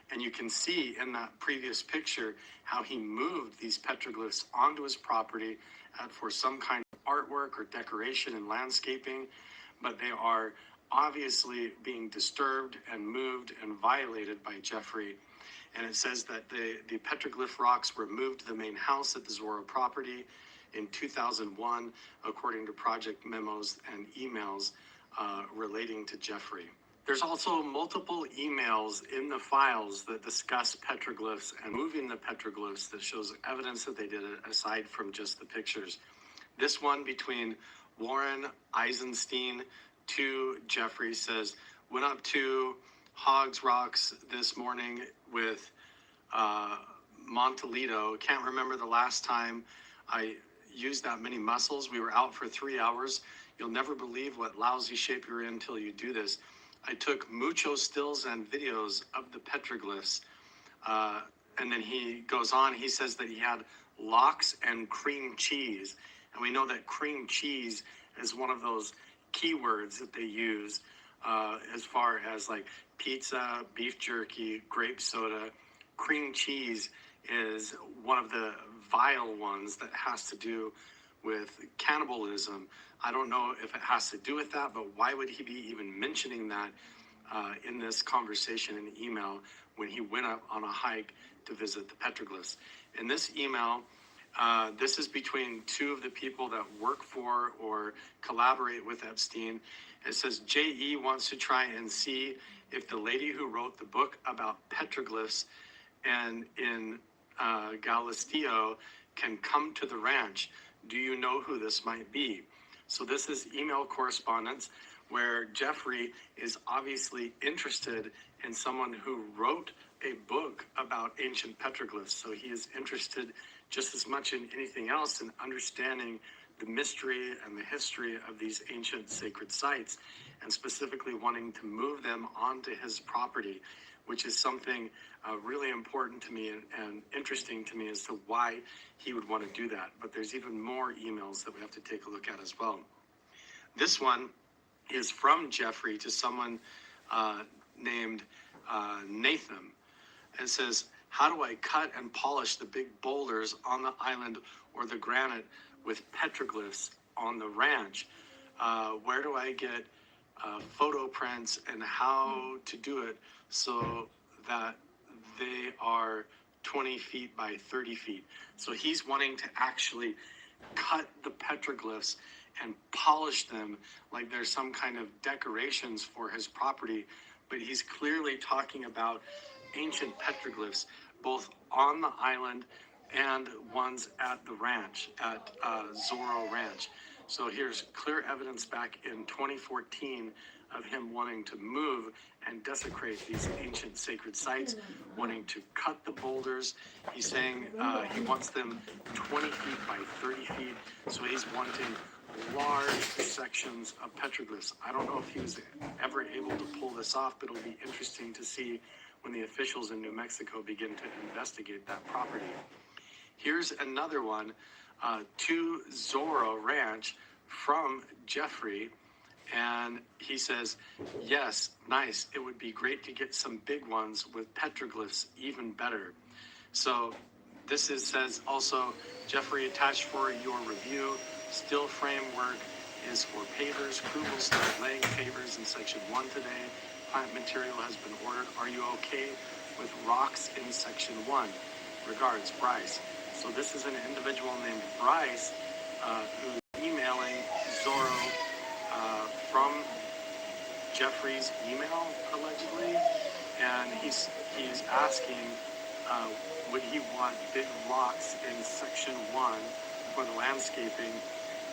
And you can see in that previous picture how he moved these petroglyphs onto his property for some kind of artwork or decoration and landscaping, but they are obviously being disturbed and moved and violated by Jeffrey. And it says that the petroglyph rocks were moved to the main house at the Zoro property in 2001, according to project memos and emails relating to Jeffrey. There's also multiple emails in the files that discuss petroglyphs and moving the petroglyphs that shows evidence that they did it aside from just the pictures. This one between Warren Eisenstein to Jeffrey says, "Went up to Hogs Rocks this morning with Montalito. Can't remember the last time I used that many muscles. We were out for 3 hours. You'll never believe what lousy shape you're in until you do this. I took mucho stills and videos of the petroglyphs." And then he goes on, he says that he had lox and cream cheese. And we know that cream cheese is one of those keywords that they use as far as like pizza, beef jerky, grape soda. Cream cheese is one of the vile ones that has to do with cannibalism. I don't know if it has to do with that, but why would he be even mentioning that in this conversation in the email when he went up on a hike to visit the petroglyphs? In this email, this is between two of the people that work for or collaborate with Epstein. It says, "J.E. wants to try and see if the lady who wrote the book about petroglyphs and in Galisteo can come to the ranch. Do you know who this might be?" So this is email correspondence where Jeffrey is obviously interested in someone who wrote a book about ancient petroglyphs. So he is interested just as much in anything else in understanding the mystery and the history of these ancient sacred sites, and specifically wanting to move them onto his property, which is something really important to me and interesting to me as to why he would want to do that. But there's even more emails that we have to take a look at as well. This one is from Jeffrey to someone named Nathan. It says, "How do I cut and polish the big boulders on the island or the granite with petroglyphs on the ranch? Where do I get photo prints and how to do it so that they are 20 feet by 30 feet. So he's wanting to actually cut the petroglyphs and polish them like there's some kind of decorations for his property. But he's clearly talking about ancient petroglyphs, both on the island and ones at the ranch, at Zoro Ranch. So here's clear evidence back in 2014 of him wanting to move and desecrate these ancient sacred sites, wanting to cut the boulders. He's saying he wants them 20 feet by 30 feet, so he's wanting large sections of petroglyphs. I don't know if he was ever able to pull this off, but it'll be interesting to see when the officials in New Mexico begin to investigate that property. Here's another one to Zoro Ranch from Jeffrey. And he says, yes, nice. It would be great to get some big ones with petroglyphs, even better. So this says also, Jeffrey, attached for your review, still framework is for pavers. Crew will start laying pavers in section 1 today. Plant material has been ordered. Are you okay with rocks in section 1? Regards, Bryce. So this is an individual named Bryce who's emailing Zoro from Jeffrey's email, allegedly, and he's asking would he want big rocks in section 1 for the landscaping,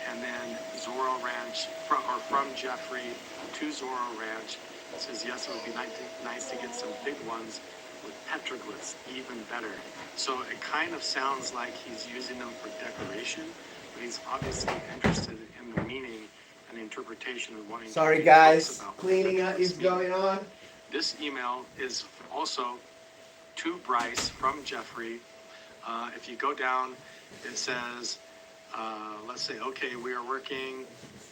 and then Zoro Ranch from Jeffrey to Zoro Ranch says yes, it would be nice to get some big ones with petroglyphs, even better. So it kind of sounds like he's using them for decoration, but he's obviously interested in the meaning and the interpretation of wanting. Sorry guys, cleaning up is going on. This email is also to Bryce from Jeffrey. If you go down, it says, let's say, okay, we are working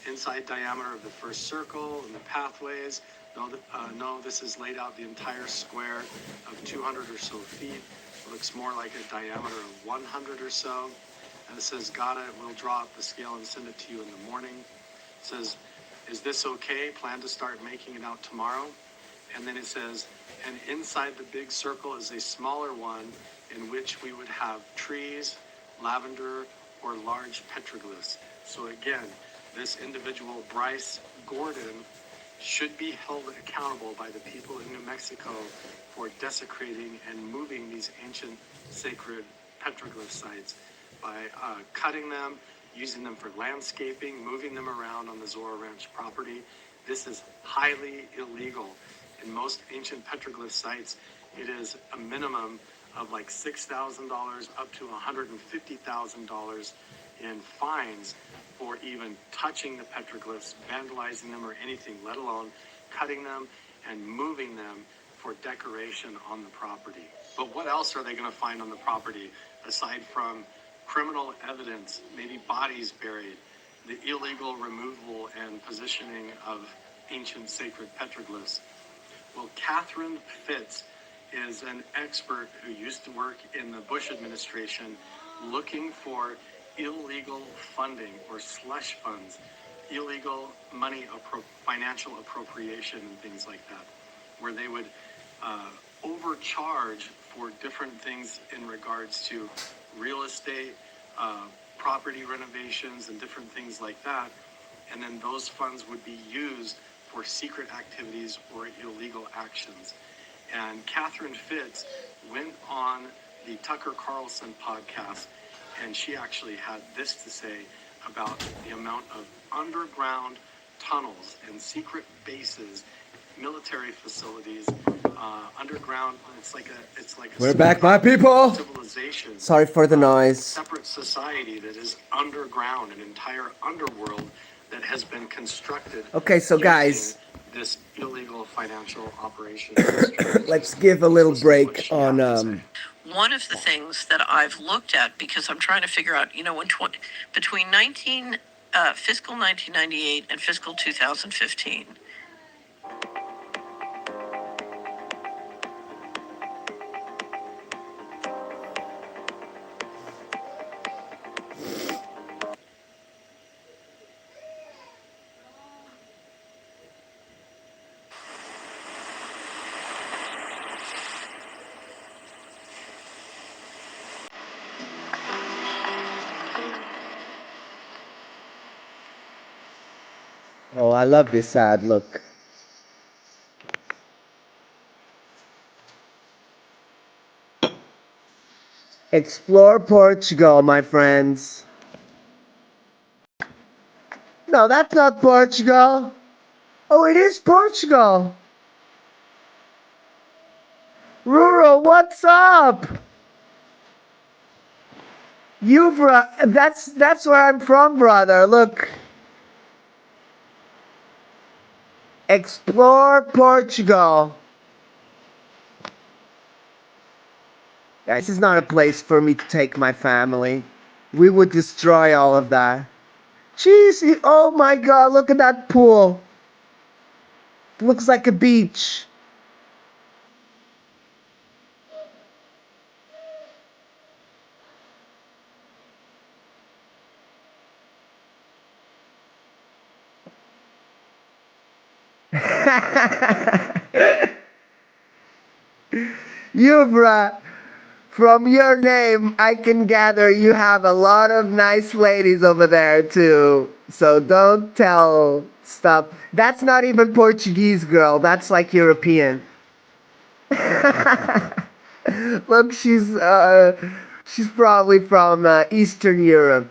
inside diameter of the first circle and the pathways. No, this is laid out the entire square of 200 or so feet. It looks more like a diameter of 100 or so. And it says, got it, we'll draw up the scale and send it to you in the morning. It says, is this okay? Plan to start making it out tomorrow. And then it says, and inside the big circle is a smaller one in which we would have trees, lavender, or large petroglyphs. So again, this individual, Bryce Gordon, should be held accountable by the people in New Mexico for desecrating and moving these ancient sacred petroglyph sites by cutting them, using them for landscaping, moving them around on the Zoro Ranch property. This is highly illegal. In most ancient petroglyph sites, it is a minimum of like $6,000 up to $150,000 in fines for even touching the petroglyphs, vandalizing them, or anything, let alone cutting them and moving them for decoration on the property. But what else are they going to find on the property aside from criminal evidence, maybe bodies buried, the illegal removal and positioning of ancient sacred petroglyphs? Well, Catherine Fitz is an expert who used to work in the Bush administration looking for illegal funding or slush funds, illegal money, financial appropriation and things like that, where they would overcharge for different things in regards to real estate, property renovations and different things like that. And then those funds would be used for secret activities or illegal actions. And Catherine Fitz went on the Tucker Carlson podcast, and she actually had this to say about the amount of underground tunnels and secret bases, military facilities, underground. It's like a We're back, my people. Civilization. Sorry for the noise. Separate society that is underground, an entire underworld that has been constructed. Okay, so guys, this illegal financial operation. let's give a little break on One of the things that I've looked at, because I'm trying to figure out, between fiscal 1998 and fiscal 2015, oh, I love this ad, look. Explore Portugal, my friends. No, that's not Portugal. Oh, it is Portugal. Rural, what's up? Yuvra, that's where I'm from, brother. Look. Explore Portugal. Guys, this is not a place for me to take my family. We would destroy all of that. Jeez, oh my god, look at that pool. It looks like a beach. Yubra, from your name, I can gather you have a lot of nice ladies over there too. So don't tell stuff. That's not even Portuguese, girl. That's like European. Look, she's probably from Eastern Europe.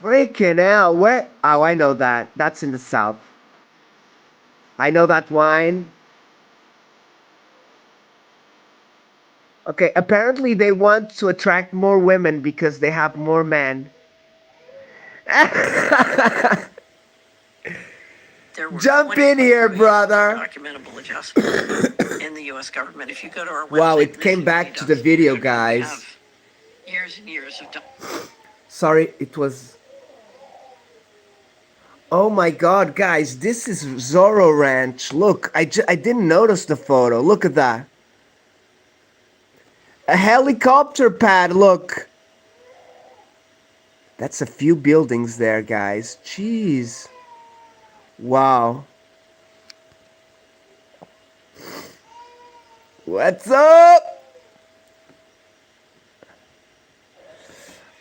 Freaking hell, where? Oh, I know that. That's in the south. I know that wine. Okay, apparently they want to attract more women because they have more men. There were Jump in here, 23 brother. documentable adjustments in the U.S. government. If you go to our website, Wow, it came back to the video, guys. years and years of. Sorry, it was. Oh my god, guys, this is Zoro Ranch. Look, I didn't notice the photo. Look at that. A helicopter pad, look. That's a few buildings there, guys. Jeez. Wow. What's up?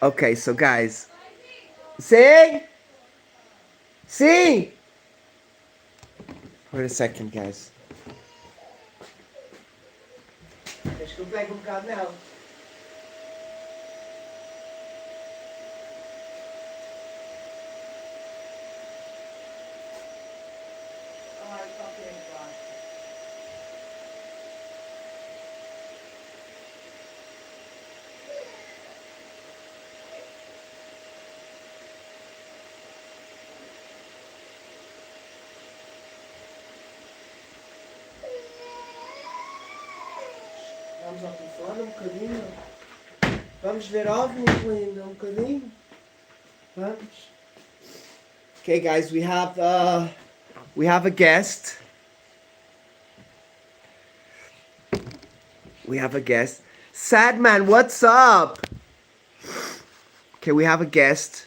Okay, so guys. Sing! Sing! Wait a second, guys. Acho que eu pego bocado nela. Vamos ao telefone um bocadinho. Vamos ver OVNIs, linda, um bocadinho. Vamos. Okay, guys, we have a guest. We have a guest. Sadman, what's up? Okay, we have a guest.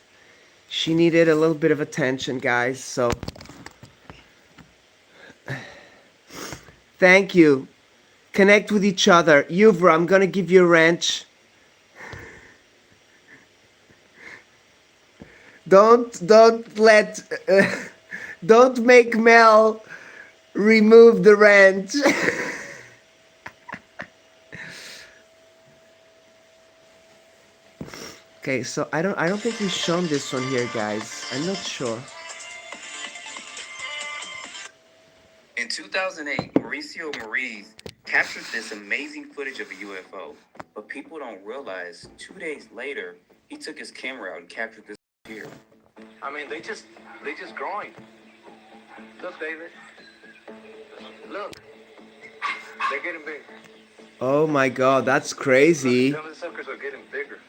She needed a little bit of attention, guys, so thank you. Connect with each other. Yuvra, I'm gonna give you a wrench. Don't make Mel remove the wrench. Okay, so I don't think we've shown this one here, guys. I'm not sure. In 2008, Mauricio Moriz captured this amazing footage of a UFO, but people don't realize 2 days later, he took his camera out and captured this here. I mean, they just growing. Look, David. Look. They're getting big. Oh my god, that's crazy. Some of the suckers are getting bigger.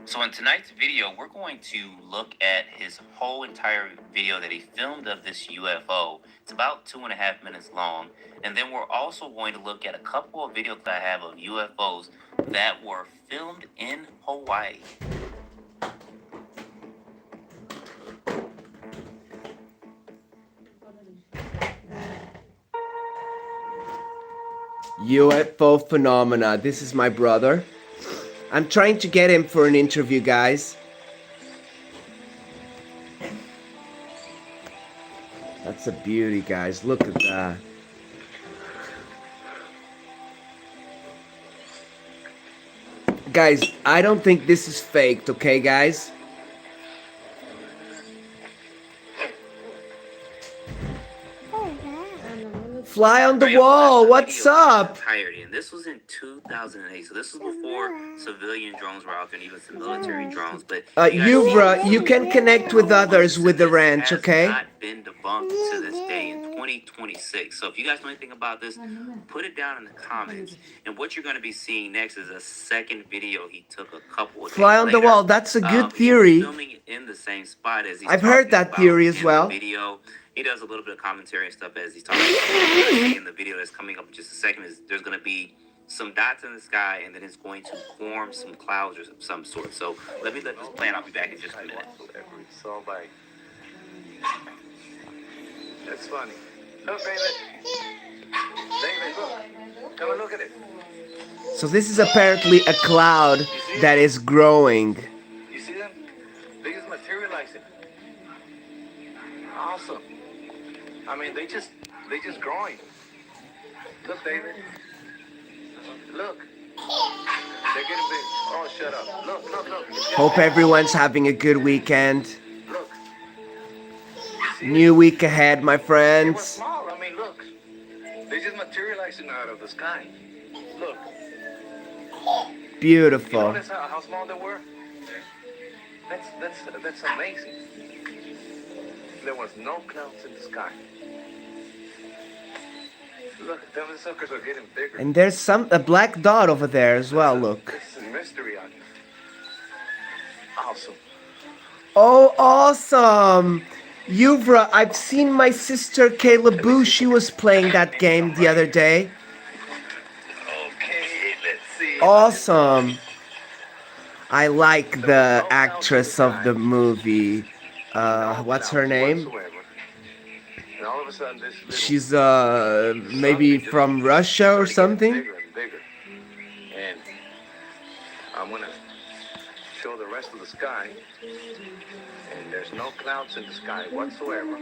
So in tonight's video, we're going to look at his whole entire video that he filmed of this UFO. It's about 2.5 minutes long. And then we're also going to look at a couple of videos that I have of UFOs that were filmed in Hawaii. UFO phenomena. This is my brother. I'm trying to get him for an interview, guys. That's a beauty, guys. Look at that. Guys, I don't think this is faked, okay, guys? Fly on the Right, well, wall. that's the What's video in its up? entirety, and this was in 2008. So this was before civilian drones were out there, and even some military drones. But you guys see Yuvra, this you can connect with others and with the this ranch, has okay? not been debunked to this day in 2026. So if you guys know anything about this, put it down in the comments. And what you're going to be seeing next is a second video he took a couple of Fly days on the later. wall. That's a good He was theory. filming it in the same spot as he's I've heard talking that about theory as in well. the video. He does a little bit of commentary and stuff as he's talking. What you're gonna see in the video that's coming up in just a second is there's going to be some dots in the sky, and then it's going to form some clouds or some sort. So let this play, and I'll be back in just a minute. It's all by. That's funny. Look, David. David, look. Come and look at it. So this is apparently a cloud that is growing. You see them? They just materializing. Awesome. I mean, they just growing. Look, David. Look. They're getting big. Oh, shut up. Look. Hope everyone's having a good weekend. Look. New week ahead, my They were friends. small. I mean, look. They just materializing out of the sky. Look. You Beautiful. notice how small they were? That's amazing. There was no clouds in the sky. Look, them suckers are getting bigger. And there's a black dot over there as well, look. This is mystery on you. Awesome. Oh, awesome! Yuvra, I've seen my sister Kayla Boo. She was playing that game the other day. Okay, let's see. Awesome. I like the actress of the movie. What's her name? And all of a sudden, this little She's maybe from Russia or something. bigger and bigger. And I'm gonna show the rest of the sky. And there's no clouds in the sky whatsoever.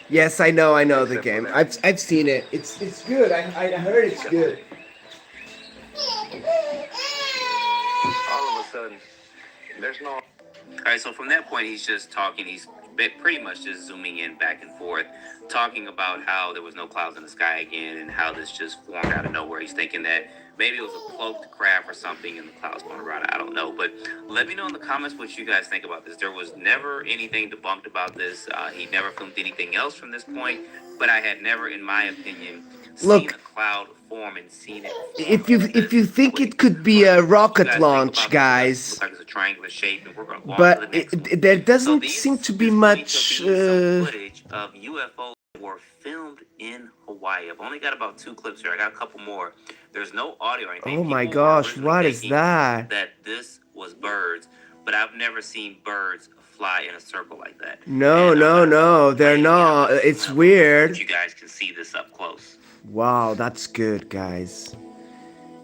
Yes, I know the game. I've seen it. It's good. I heard it's good. All of a sudden, there's no. All right, so from that point, he's just talking. He's pretty much just zooming in back and forth, talking about how there was no clouds in the sky again and how this just formed out of nowhere. He's thinking that maybe it was a cloaked craft or something and the clouds going around. I don't know. But let me know in the comments what you guys think about this. There was never anything debunked about this. He never filmed anything else from this point. But I had never, in my opinion, seen a cloud form and seen it. If you think it could be a rocket launch, guys, looks like it's a triangular shape, and we're going to go on to but the next one. there doesn't seem to be much. Footage of UFOs that were filmed in Hawaii. I've only got about 2 clips here. I got a couple more. There's no audio or anything. Oh my People were gosh, originally what is thinking that? That this was birds, but I've never seen birds fly in a circle like that. No, they're not. It's weird. You guys can see this up close. Wow, that's good, guys.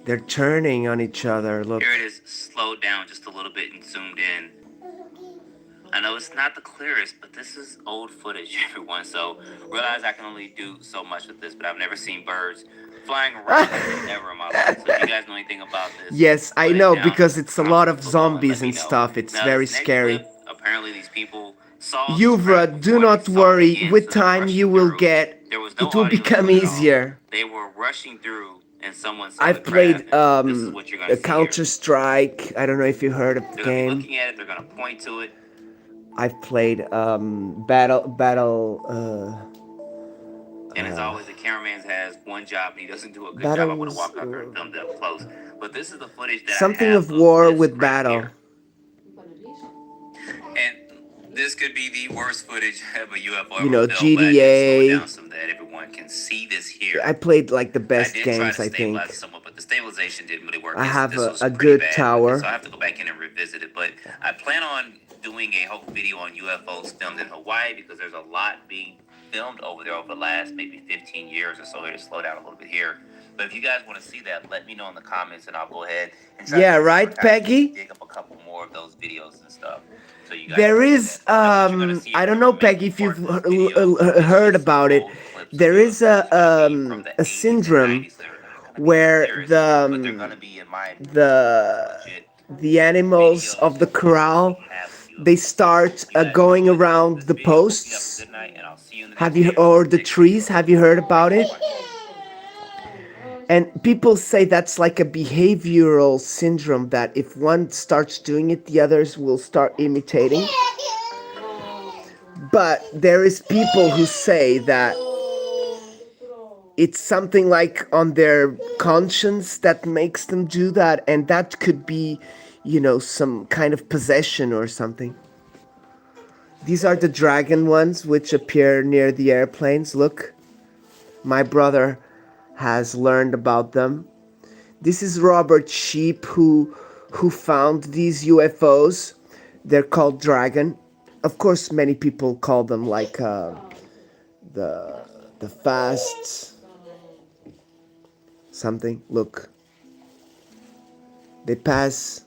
They're turning on each other. Look. Here it is, slowed down just a little bit and zoomed in. I know it's not the clearest, but this is old footage, everyone. So realize I can only do so much with this, but I've never seen birds flying around ever in my life. So if you guys know anything about this, Yes, I know, because it's a lot of zombies and stuff. It's now, very this next scary. clip, apparently these people saw Yuvra, do not worry. With time, you will get. It will become easier. They were rushing through, and someone saw I've the played craft. This is what you're gonna see here. Counter-Strike. I don't know if you heard of the They're gonna be game. looking at it. They're gonna point to it. I've played battle. And as always, the cameraman has one job, and he doesn't do a good job. I would have walked out there and filmed it up close. But this is the footage that Something I have of war this with right battle. here. And this could be the worst footage of a UFO. You know, ever filmed, but I did slow it GTA. down so that everyone can see this here. I played like the I best did try games, to I think. stabilize it somewhat, but the stabilization didn't really work. I have This was a pretty good bad, tower. so I have to go back in and revisit it. But I plan on doing a whole video on UFOs filmed in Hawaii because there's a lot being filmed over there over the last maybe 15 years or so. Here to slow down a little bit here. But if you guys want to see that, let me know in the comments, and I'll go ahead and try Yeah, to right, Peggy? dig up a couple more of those videos and stuff. So you guys There can see is, that. That's what you're gonna see I don't know, Peggy, if you've heard about it. There is a syndrome where the animals of the corral, they start going around the posts. Or the trees? Have you heard about it? And people say that's like a behavioral syndrome, that if one starts doing it, the others will start imitating. But there is people who say that it's something like on their conscience that makes them do that, and that could be, you know, some kind of possession or something. These are the dragon ones which appear near the airplanes. Look, my brother has learned about them. This is Robert Sheep who found these UFOs. They're called dragon. Of course, many people call them like the fast something. Look, they pass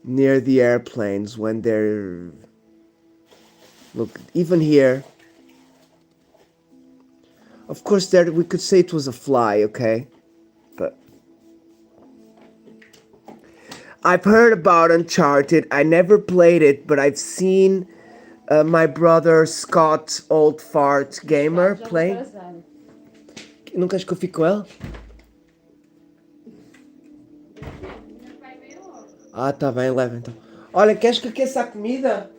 near the airplanes when they're, look, even here. Of course, there we could say it was a fly, okay, but I've heard about Uncharted. I never played it, but I've seen my brother Scott, old fart gamer, play. Não queres que eu fique com ela? Ah, tá bem, leva então. Olha, queres que aqueça a comida?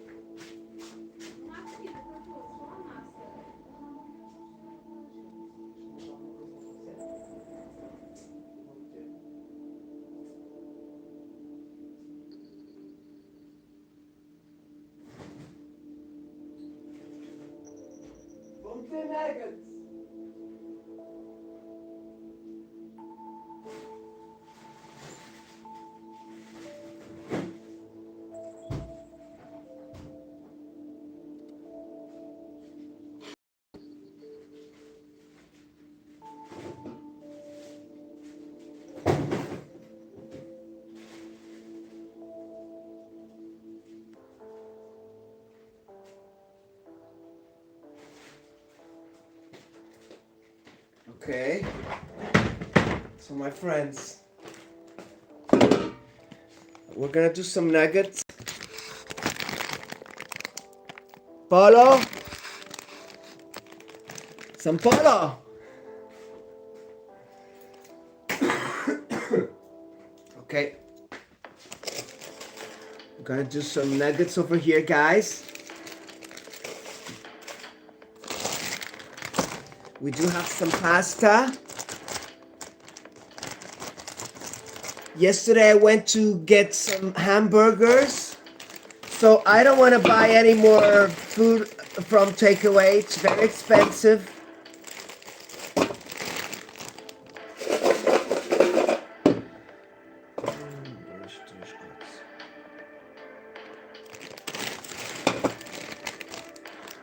Vamos ter nuggets. Okay, so my friends, we're gonna do some nuggets. Polo? Some polo? Okay, we're gonna do some nuggets over here, guys. We do have some pasta. Yesterday I went to get some hamburgers, so I don't want to buy any more food from takeaway. It's very expensive.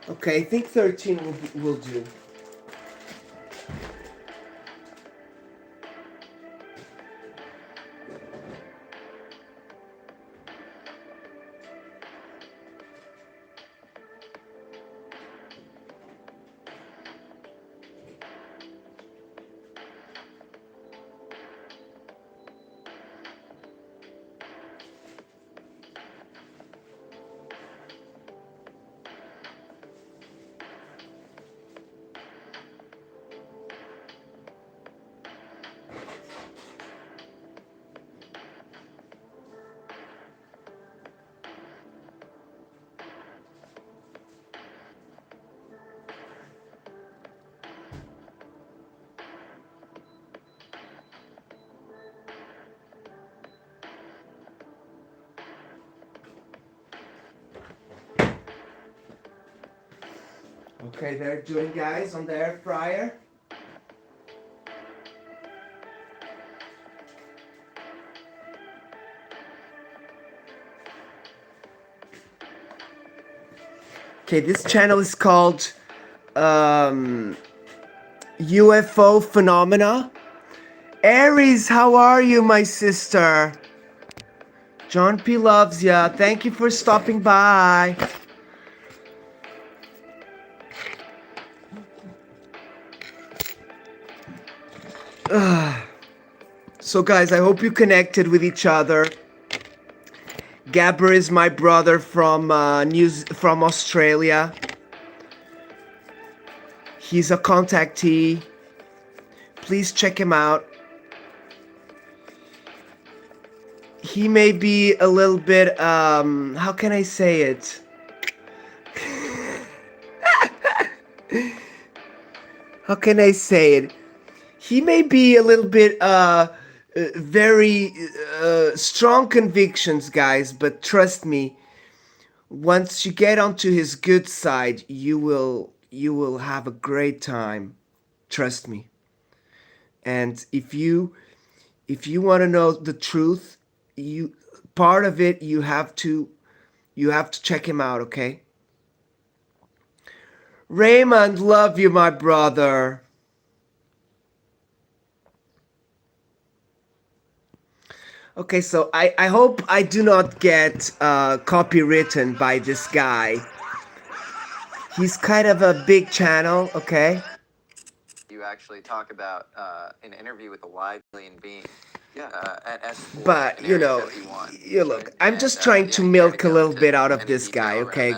Okay, I think 13 will do. Okay, they're doing, guys, on the air fryer. Okay, this channel is called UFO Phenomena. Aries, how are you, my sister? John P loves ya. Thank you for stopping by. So guys, I hope you connected with each other. Gabber is my brother from Australia. He's a contactee. Please check him out. He may be a little bit, how can I say it? How can I say it? He may be a little bit, very strong convictions, guys, but trust me, once you get onto his good side, you will have a great time. Trust me. And if you want to know the truth, you part of it you have to check him out, okay? Raymond, love you, my brother. Okay, so I hope I do not get copywritten by this guy. He's kind of a big channel, okay? You actually talk about an interview with a live alien being. Yeah. At S4 But in you Area know, 51. you look, I'm just trying to milk a little bit out of this guy, okay?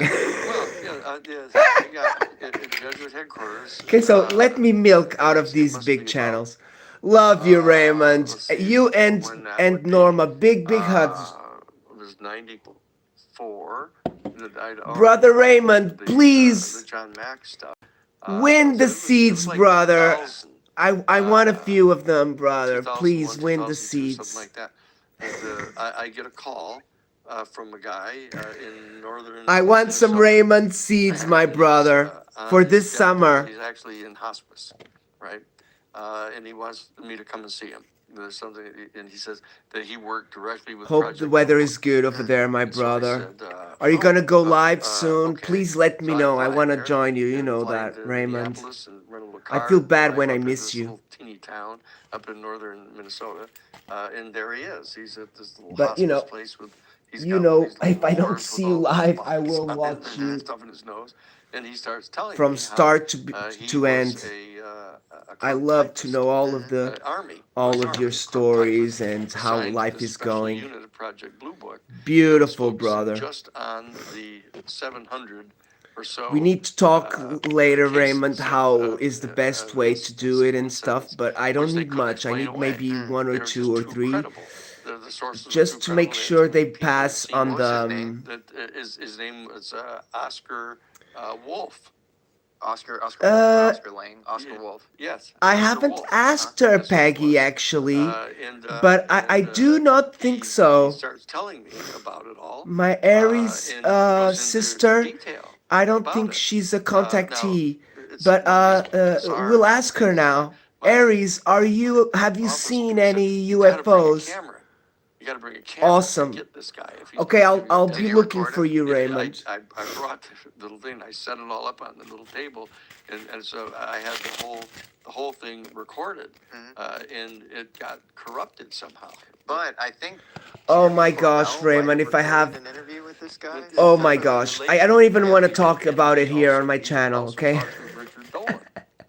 Jesuit headquarters. Okay, so let me milk out of these big channels. Love you, Raymond. You and Norma, big hugs. It was 94. Brother Raymond, please The John Mack stuff. win the seeds, brother. I want a few of them, brother. 2001, Please win the 2002, seeds. something like that. And I get a call from a guy in northern. I want some Raymond seeds, my brother, for this summer. He's actually in hospice, right? And he wants me to come and see him. There's something, and he says that he worked directly with. Hope the weather is good over there, my brother. Are you gonna go live soon? Please let me know. I want to join you. You know that, Raymond. I feel bad when I miss you. Teeny town up in northern Minnesota, and there he is. He's at this little But you know, place with. If I don't see you live, I will watch you Stuff in his nose, and he starts telling from me start how, to end. I love to know all of your stories and how life is going. Beautiful, brother. Just on the 700 or so. We need to talk later, Raymond, how is the best way to do it and stuff, but I don't need much. I need maybe one or two or three. Just to make sure they pass on the. His name was Oscar Wolf. Oscar Lane, Oscar Wolf. Yes. I haven't asked her, Peggy, actually, but I do not think so. He starts telling me about it all. My Aries sister, I don't think she's a contactee, but we'll ask her now. Aries, have you seen any UFOs? You got to bring a camera awesome. To get this guy. Okay, I'll be looking for you, Raymond. I brought the little thing. I set it all up on the little table, and so I had the whole thing recorded, and it got corrupted somehow. But I think. Oh my gosh, Raymond! If I have an interview with this guy. Oh my gosh! I don't even want to talk about it here on my channel. Okay.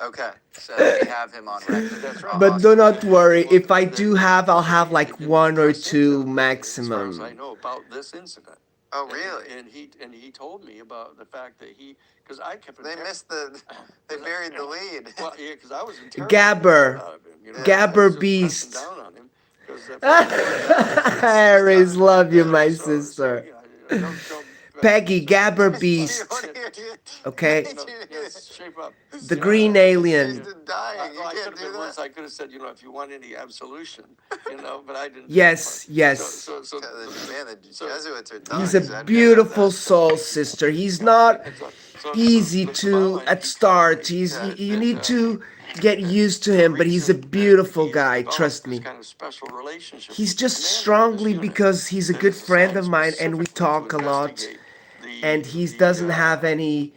Okay, so we have him on record. But do not worry. If I do have, I'll have like one or two maximum. As far as I know about this incident. Oh, really? And he told me about the fact that because I kept. They buried the lead. Well, yeah, because I was in Gabber Beast. Aries, love you, my sister. Peggy, Gabber Beast. Okay? The green alien. I could have said, if you want any absolution, but I didn't. Yes. The Jesuits are He's a beautiful soul, sister. He's not easy at start. You need to get used to him, but he's a beautiful guy, trust me. He's just strongly because he's a good friend of mine and we talk a lot. And he doesn't have any.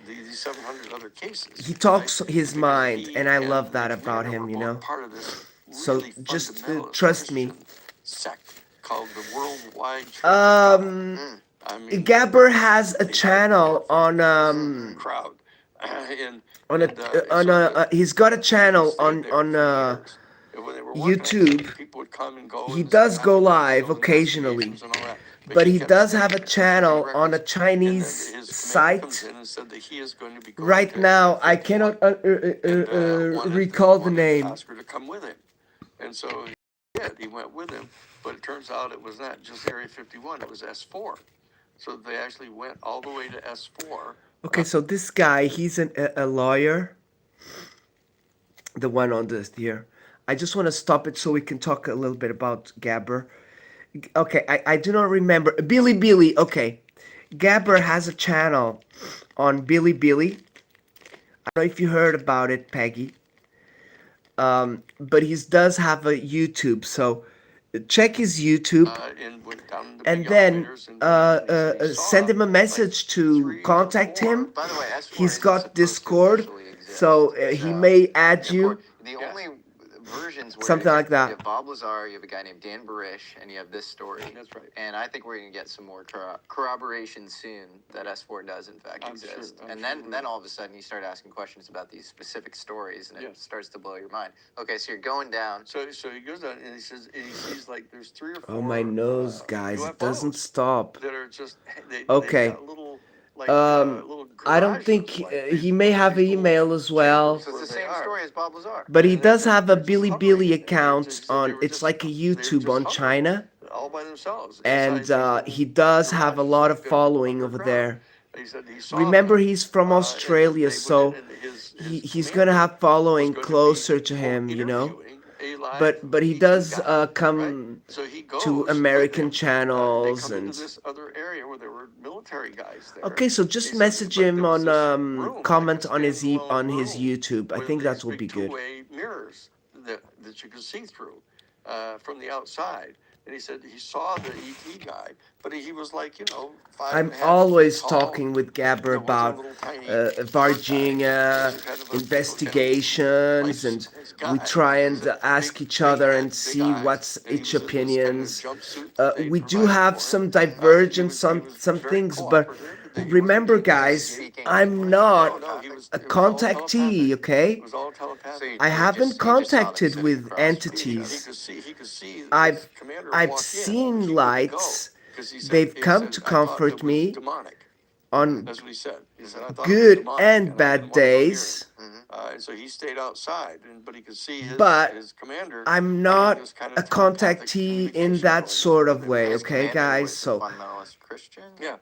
He talks his mind, and I love that about him, So just trust me. Gabber has a channel on he's got a channel on YouTube. He does go live occasionally. but he does have a channel on a Chinese site. Right now, I cannot recall the name. Ask her to come with him, and so he went with him. But it turns out it was not just Area 51; it was S4. So they actually went all the way to S4. Okay, so this guy, he's a lawyer. The one on this here. I just want to stop it so we can talk a little bit about Gabber. Okay, I do not remember. Billy. Okay. Gabber has a channel on Billy. I don't know if you heard about it, Peggy. But he does have a YouTube, so check his YouTube. And then send him a message to contact him. He's got Discord, so he may add you. The only versions where Something like that. You have Bob Lazar, you have a guy named Dan Barish, and you have this story. That's right. And I think we're going to get some more corroboration soon that S4 does in fact exist. Sure, and then all of a sudden you start asking questions about these specific stories, and it starts to blow your mind. Okay, so you're going down. So he goes down and he says, and he sees like there's 3 or 4. Oh, my nose, guys! It doesn't stop. That are just Okay. got little, I don't think he may have email as well. So it's the same story as Bob Lazar. But he does have a Billy account on. It's like a YouTube on China. All by themselves. And he does have a lot of following over there. Remember, he's from Australia, so he's gonna have following closer to him, you know. But he does come to American channels and. This other area where there were military guys there. Okay, so just message him on comment on his YouTube. I think that will be good. Two-way mirrors that you can see through from the outside. And he said he saw the ET guy, but he was like, you know, 5.5 I'm feet always tall. talking with Gabber about Virginia investigations, and we try and ask each other and see what's each opinions. We do have some divergence on some things, but remember, guys, I'm not a contactee, okay? I haven't contacted with entities. I've seen lights. They've come to comfort me on good and bad days. And so he stayed outside, but he could see his commander. I'm not a contactee in that sort of way, okay, guys? So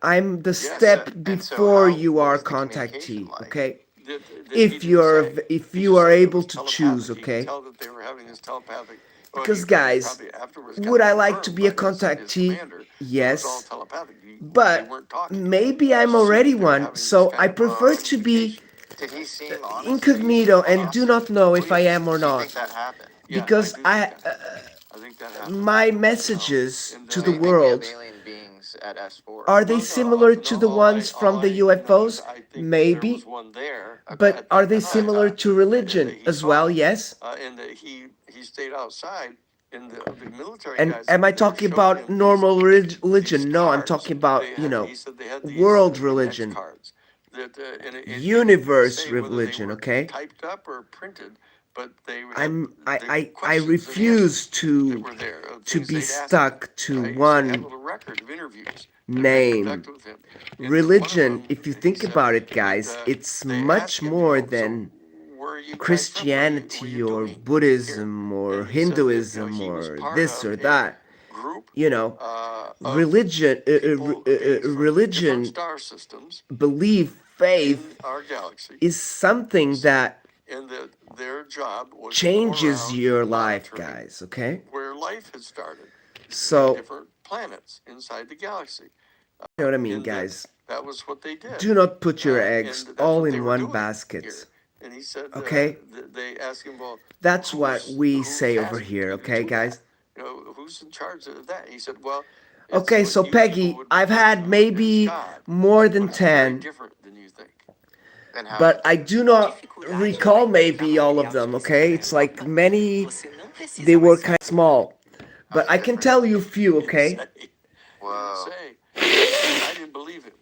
I'm the step before you are contactee, okay? If you are able to choose, okay? Because, guys, would I like to be a contactee? Yes. But maybe I'm already one, so I prefer to be incognito and do not know if I am or not. Because my messages to the world, are they similar to the ones from the UFOs? Maybe. But are they similar to religion as well? Yes. And he stayed outside. The military and guys, am I talking about normal religion? No, I'm talking about, world religion. Universe religion, okay? Typed up or printed, but I refuse to be stuck to one name. Religion, if you think about it, guys, it's much more than Christianity or Buddhism or Hinduism or this or that. Religion, belief, faith is something that changes your life, guys, okay? Where life had started. So, different planets inside the galaxy. You know what I mean, guys? That was what they did. Do not put your eggs all in one basket. And he said, okay? They asked him, well, that's what we say over here, okay, guys? Who's in charge of that? He said, well, okay, so Peggy, I've had maybe more than 10. Different than you think. But I do not recall maybe all of them, okay? It's like many, they were kind of small. But I can tell you a few, okay? Wow. I didn't believe him.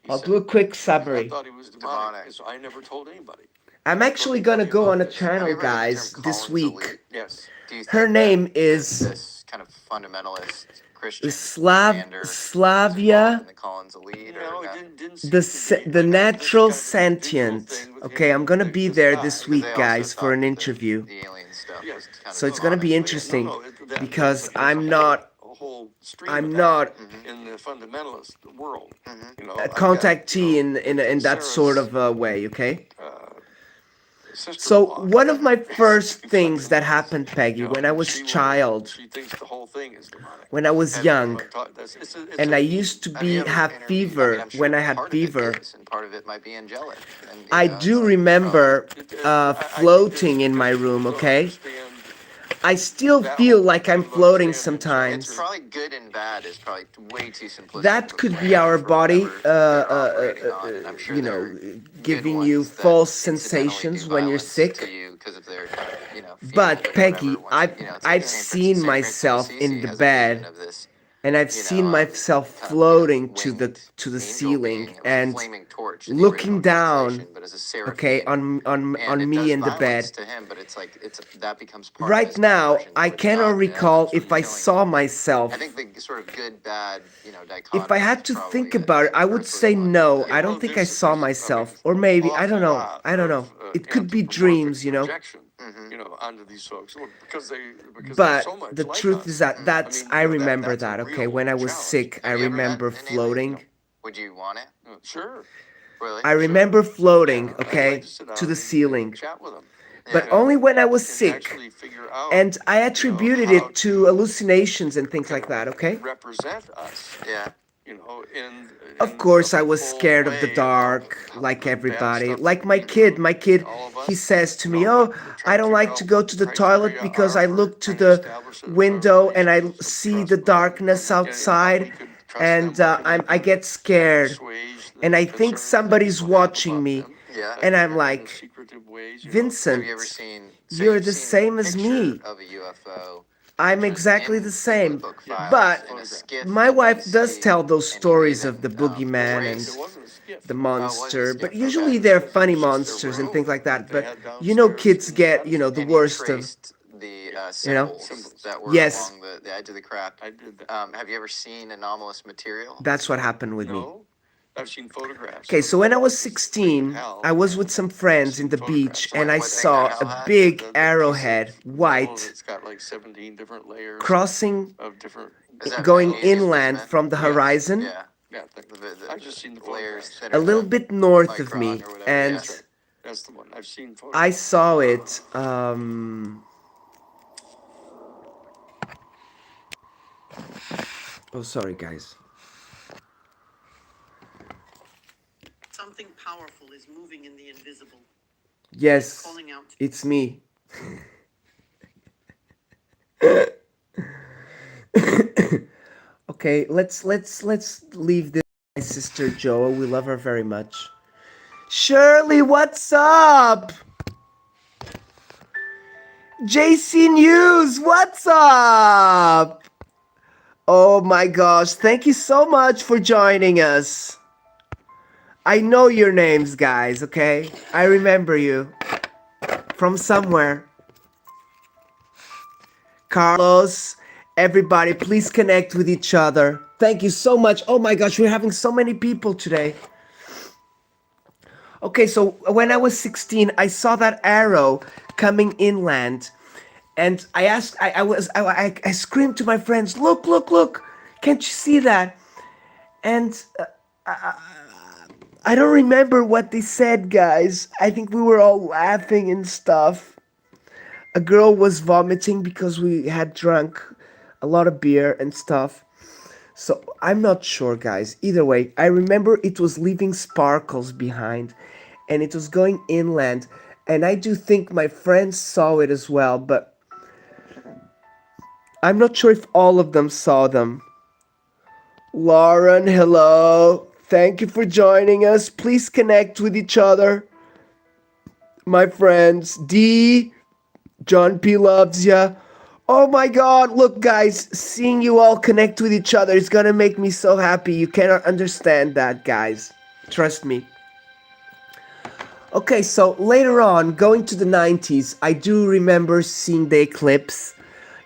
I'll do a quick summary. I thought he was demonic, so I never told anybody. I'm actually going to go on a channel, guys, this week. Yes. Her name is kind of fundamentalist Christian Slavia, and the Collins elite. No, it didn't seem the to be, the but natural this kind of visual sentient. thing with Okay, him I'm gonna and be this there guy. this Because week, they also guys, for thought an that interview. the alien stuff Yes. was kind So of it's gonna be demonic. interesting That because there's I'm not a whole stream I'm of that not in the fundamentalist world. You know, a I've got, contactee you know, in that sort Sarah's, of way. Okay. So sister-in-law. one of my first things that happened, Peggy, when I was She child, she thinks the whole thing is demonic. when I was young, It's and a I theme. used to Have you ever have interviewed? I fever mean, I'm sure when I had part fever. of it is, and part of it might be angelic. And I do remember floating in my room. Okay. I still feel like I'm floating It's sometimes. probably good and bad is probably way too simplistic. That could be our body, operating on, and I'm sure you know, there are giving good you ones that false incidentally sensations do when you're violence sick. to you because of their kind of, you know, But feeling or Peggy, whatever, when, you know, it's like I've seen myself in the has a vision bed, of this, and I've you seen know, myself kind of, you know, floating to winged the angel ceiling being. It was a and flaming torch in the original looking down. translation, but as a seraphim. Okay, And on it me does in the violence bed. to him, but it's like that becomes part of Right his now, conversion I towards cannot God, and it ends recall up if I killing saw him. myself. I think the sort of good bad, you know, If I dichotomy had is to probably think about it, I would say no. I don't think I saw myself, or maybe I don't know. I don't know. It could be dreams, you know. Projection, you know, onto these folks because they're But so much the like truth us. is that I I mean, remember that's a that. Okay, real when I was challenge. sick, I Have you ever met remember an alien? floating. Would you want it? Sure. Really? I remember floating, Yeah, I'd okay, like to sit to down the and ceiling, chat with them. but Yeah. only when I was And sick. actually figure out, And I you know, attributed how it to hallucinations and things like that, okay? represent us. Yeah. You know, in Of course, a I was full scared of the way dark, how like the bad everybody. stuff Like that my we kid, do, all of he us, says to you me, know, "Oh, but I try to don't figure like out to what go the to the toilet criteria because are I for look to trying the establish a window and I relationship of see trust the with them, darkness and how outside, we could trust them, and what can we I do get to scared, assuage the and I think concerns that somebody's people have watching about me, them, Yeah. and I'm in like, secretive ways, you know. Vincent, Have you ever seen? So you're you've the seen same a as picture me. of a UFO. I'm Pictures exactly in the same. Blue Book files, But in a skiff my in wife does DC, tell those and stories even of the boogeyman and Grace. the Oh, it was a monster, skiff. but usually Okay. they're funny monsters and things like that. But you know, kids get, you know, the And you worst of, traced the you know. symbols that were Yes, along the edge of the craft. I did that. Have you ever seen anomalous material? that's what happened with me. No, I've seen photographs. Okay, of so when I was this 16, hell. I was with some friends in the beach and I What thing saw the hell a had? big piece arrowhead, of metal white, that's got like 17 different layers crossing, of different. Is that going magnesium inland bismuth? from the horizon, Yeah. Yeah, I've just seen the layers photographs. that a are little the bit north of micron me, or whatever. and That's right. That's the one I've seen photographs. I saw it. Oh, sorry, guys. Something powerful is moving in the invisible. Yes, Calling out. it's me. Okay, let's leave this. My sister Joa, we love her very much. Shirley, what's up? JC News, what's up? Oh my gosh, thank you so much for joining us. I know your names, guys, okay? I remember you from somewhere. Carlos, everybody, please connect with each other. Thank you so much. Oh my gosh, we're having so many people today. Okay, so when I was 16, I saw that arrow coming inland, and I asked, I screamed to my friends, look, look, look, can't you see that? And I don't remember what they said, guys. I think we were all laughing and stuff. A girl was vomiting because we had drunk a lot of beer and stuff. So I'm not sure, guys. Either way, I remember it was leaving sparkles behind and it was going inland. And I do think my friends saw it as well, but I'm not sure if all of them saw them. Lauren, hello. Thank you for joining us. Please connect with each other. My friends, D, John P loves ya. Oh my god, look guys, seeing you all connect with each other is gonna make me so happy. You cannot understand that, guys. Trust me. Okay, so later on, going to the 90s, I do remember seeing the eclipse.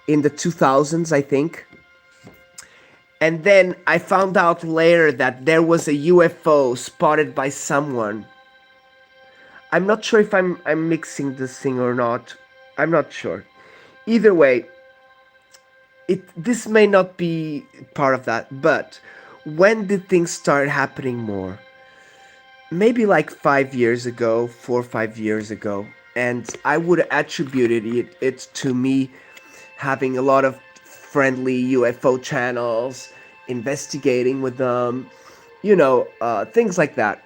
in the 2000s, I think. And then I found out later that there was a UFO spotted by someone. I'm not sure if I'm mixing this thing or not. I'm not sure. Either way, this may not be part of that, but when did things start happening more? Maybe like 5 years ago, 4 or 5 years ago, and I would attribute it to me having a lot of friendly UFO channels, investigating with them, things like that.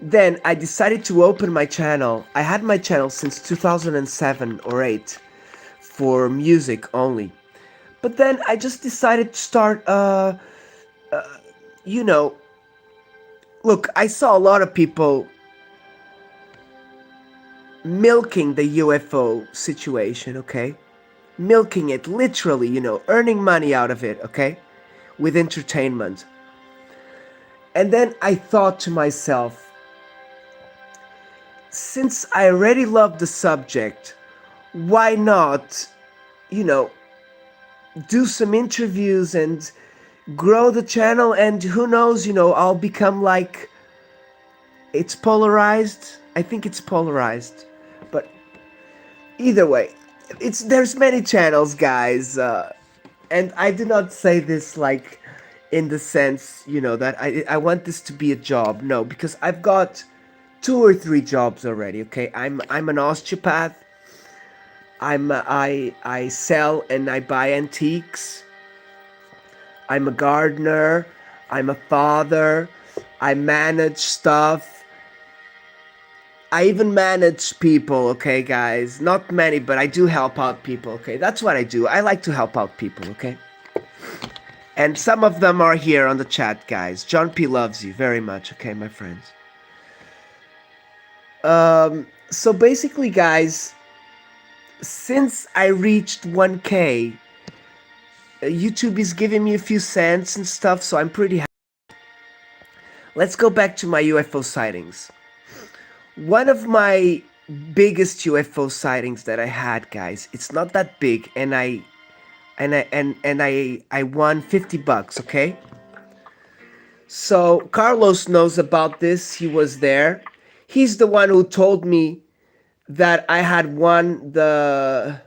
Then I decided to open my channel. I had my channel since 2007 or 8 for music only. But then I just decided to start, you know, look, I saw a lot of people milking the UFO situation, okay? Milking it, literally, earning money out of it, okay? With entertainment. And then I thought to myself, since I already love the subject, why not, you know, do some interviews and grow the channel, and who knows, I'll become like, it's polarized. I think it's polarized. But either way, there's many channels, guys, and I do not say this like in the sense, that I want this to be a job. No, because I've got 2 or 3 jobs already. Okay, I'm an osteopath. I sell and I buy antiques. I'm a gardener. I'm a father. I manage stuff. I even manage people, okay, guys? Not many, but I do help out people, okay? That's what I do. I like to help out people, okay? And some of them are here on the chat, guys. John P loves you very much, okay, my friends? So basically, guys, since I reached 1K, YouTube is giving me a few cents and stuff, so I'm pretty happy. Let's go back to my UFO sightings. One of my biggest UFO sightings that I had, guys, it's not that big, and I won $50, okay? So Carlos knows about this. He was there. He's the one who told me that I had won the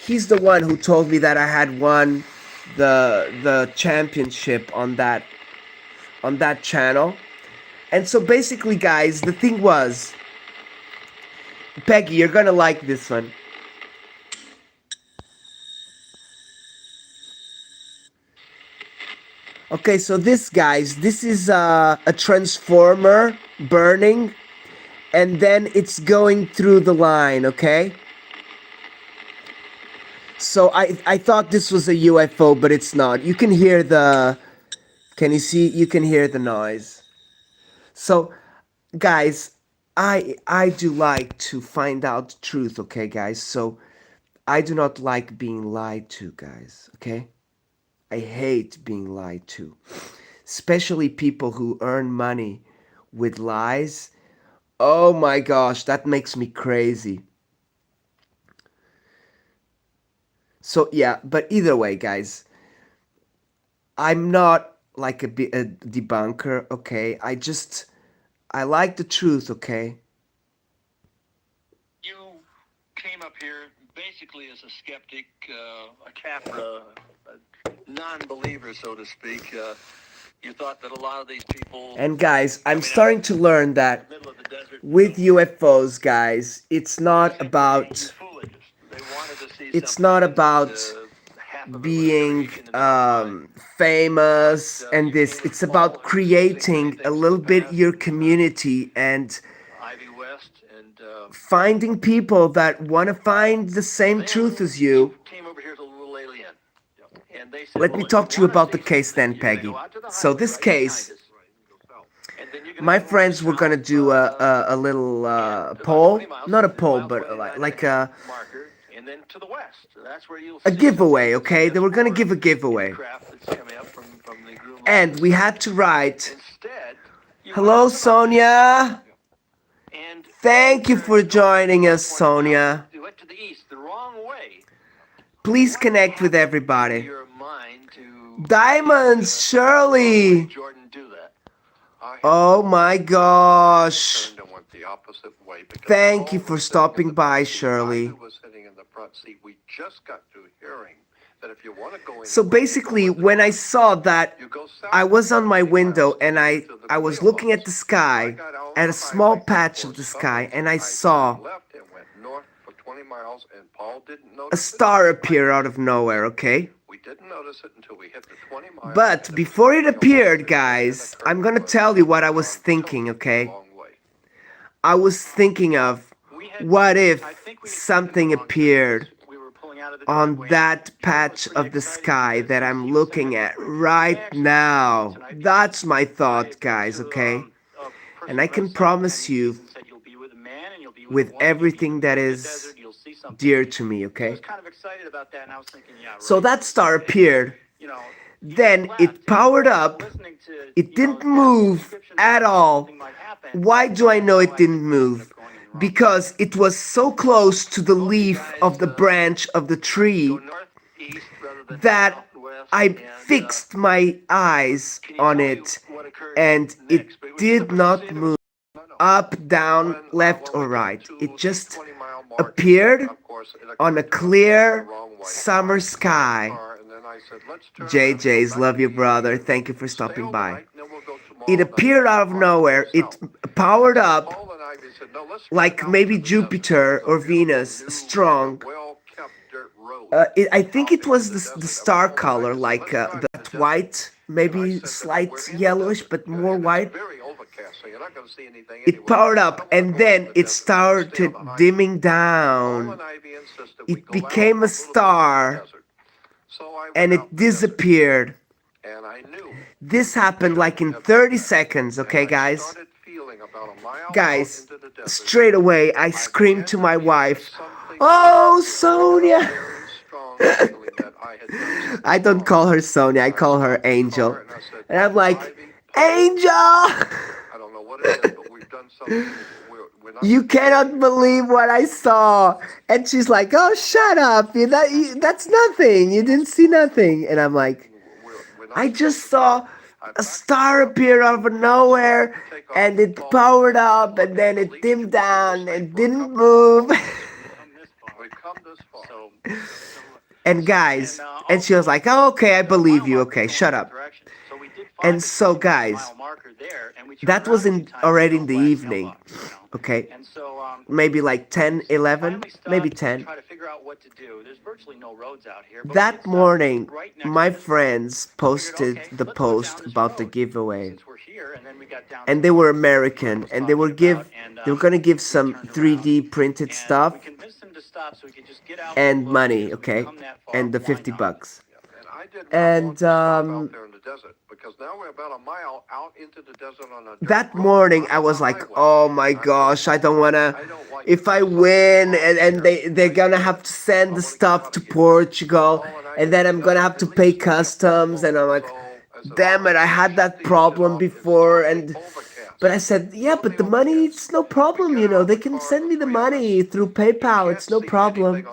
He's the one who told me that I had won the championship on that channel. And so basically, guys, the thing was, Peggy, you're gonna like this one. Okay, so this is a transformer burning, and then it's going through the line, okay? So I thought this was a UFO, but it's not. You can hear can you see? You can hear the noise. So, guys, I do like to find out the truth, okay, guys? So, I do not like being lied to, guys, okay? I hate being lied to. Especially people who earn money with lies. Oh my gosh, that makes me crazy. So, yeah, but either way, guys, I'm not like a debunker, okay? I like the truth, okay? You came up here basically as a skeptic, a Capra, a non-believer, so to speak. You thought that a lot of these people... And guys, I'm starting to learn that with UFOs, guys, it's not about being famous and this. It's about creating a little bit your community and finding people that want to find the same truth as you. Let me talk to you about the case then, Peggy. So this case, my friends were gonna do a little poll, not a poll, but like a giveaway, okay? They were gonna give a giveaway. And we had to write, hello, Sonia. Thank you for joining us, Sonia. the east the wrong way. Please connect with everybody. Your mind to Diamonds, Shirley. Jordan do that. Oh my gosh. And went the opposite way because Thank you Paul for was sitting in stopping the by, front seat. Shirley. Isaac was sitting in the front seat. We just got through hearing that if you want to go So anywhere, basically, when I saw that, I was on my window and I was looking at the sky, at a small patch of the sky, and I saw left and went north for 20 miles, and Paul didn't a notice star appear out of nowhere, okay? We didn't notice it until we hit the 20 miles. But before it appeared, guys, I'm gonna tell you what I was thinking, okay? I was thinking of, what if something appeared on that patch of the sky that I'm looking at right now? That's my thought, guys, okay? And I can promise you, with everything that is dear to me, okay? So that star appeared, then it powered up, it didn't move at all. Why do I know it didn't move? Because it was so close to the leaf of the branch of the tree that I fixed my eyes on it and it did not move up, down, left or right. It just appeared on a clear summer sky. JJ's, love you, brother. Thank you for stopping by. It appeared out of nowhere. It powered up like maybe Jupiter or Venus, strong. I think it was the star color, like that white, maybe slight yellowish, but more white. It powered up and then it started dimming down. It became a star and it disappeared. This happened like in 30 seconds, okay, guys? Guys, straight away I screamed to my wife, "Oh, Sonia!" I don't call her Sonia, I call her Angel. And I'm like, "Angel! You cannot believe what I saw." And she's like, "Oh, shut up. That's nothing. You didn't see nothing." And I'm like, "I just saw a star appear out of nowhere and it powered up and then it dimmed down and didn't move." And guys, and she was like, "Oh, okay, I believe you. Okay, shut up." And so, guys, that was already in the evening, okay? Maybe like 10, 11, maybe 10. That morning, my friends posted the post about the giveaway. And they were American, and they were gonna give some 3D printed stuff and money, okay? And the $50. And that morning I was like, "Oh my gosh, I don't wanna, if I win and they're gonna have to send the stuff to Portugal and then I'm gonna have to pay customs." And I'm like, damn it, I had that problem before. But I said, "Yeah, but the money, it's no problem, you know, they can send me the money through PayPal, it's no problem."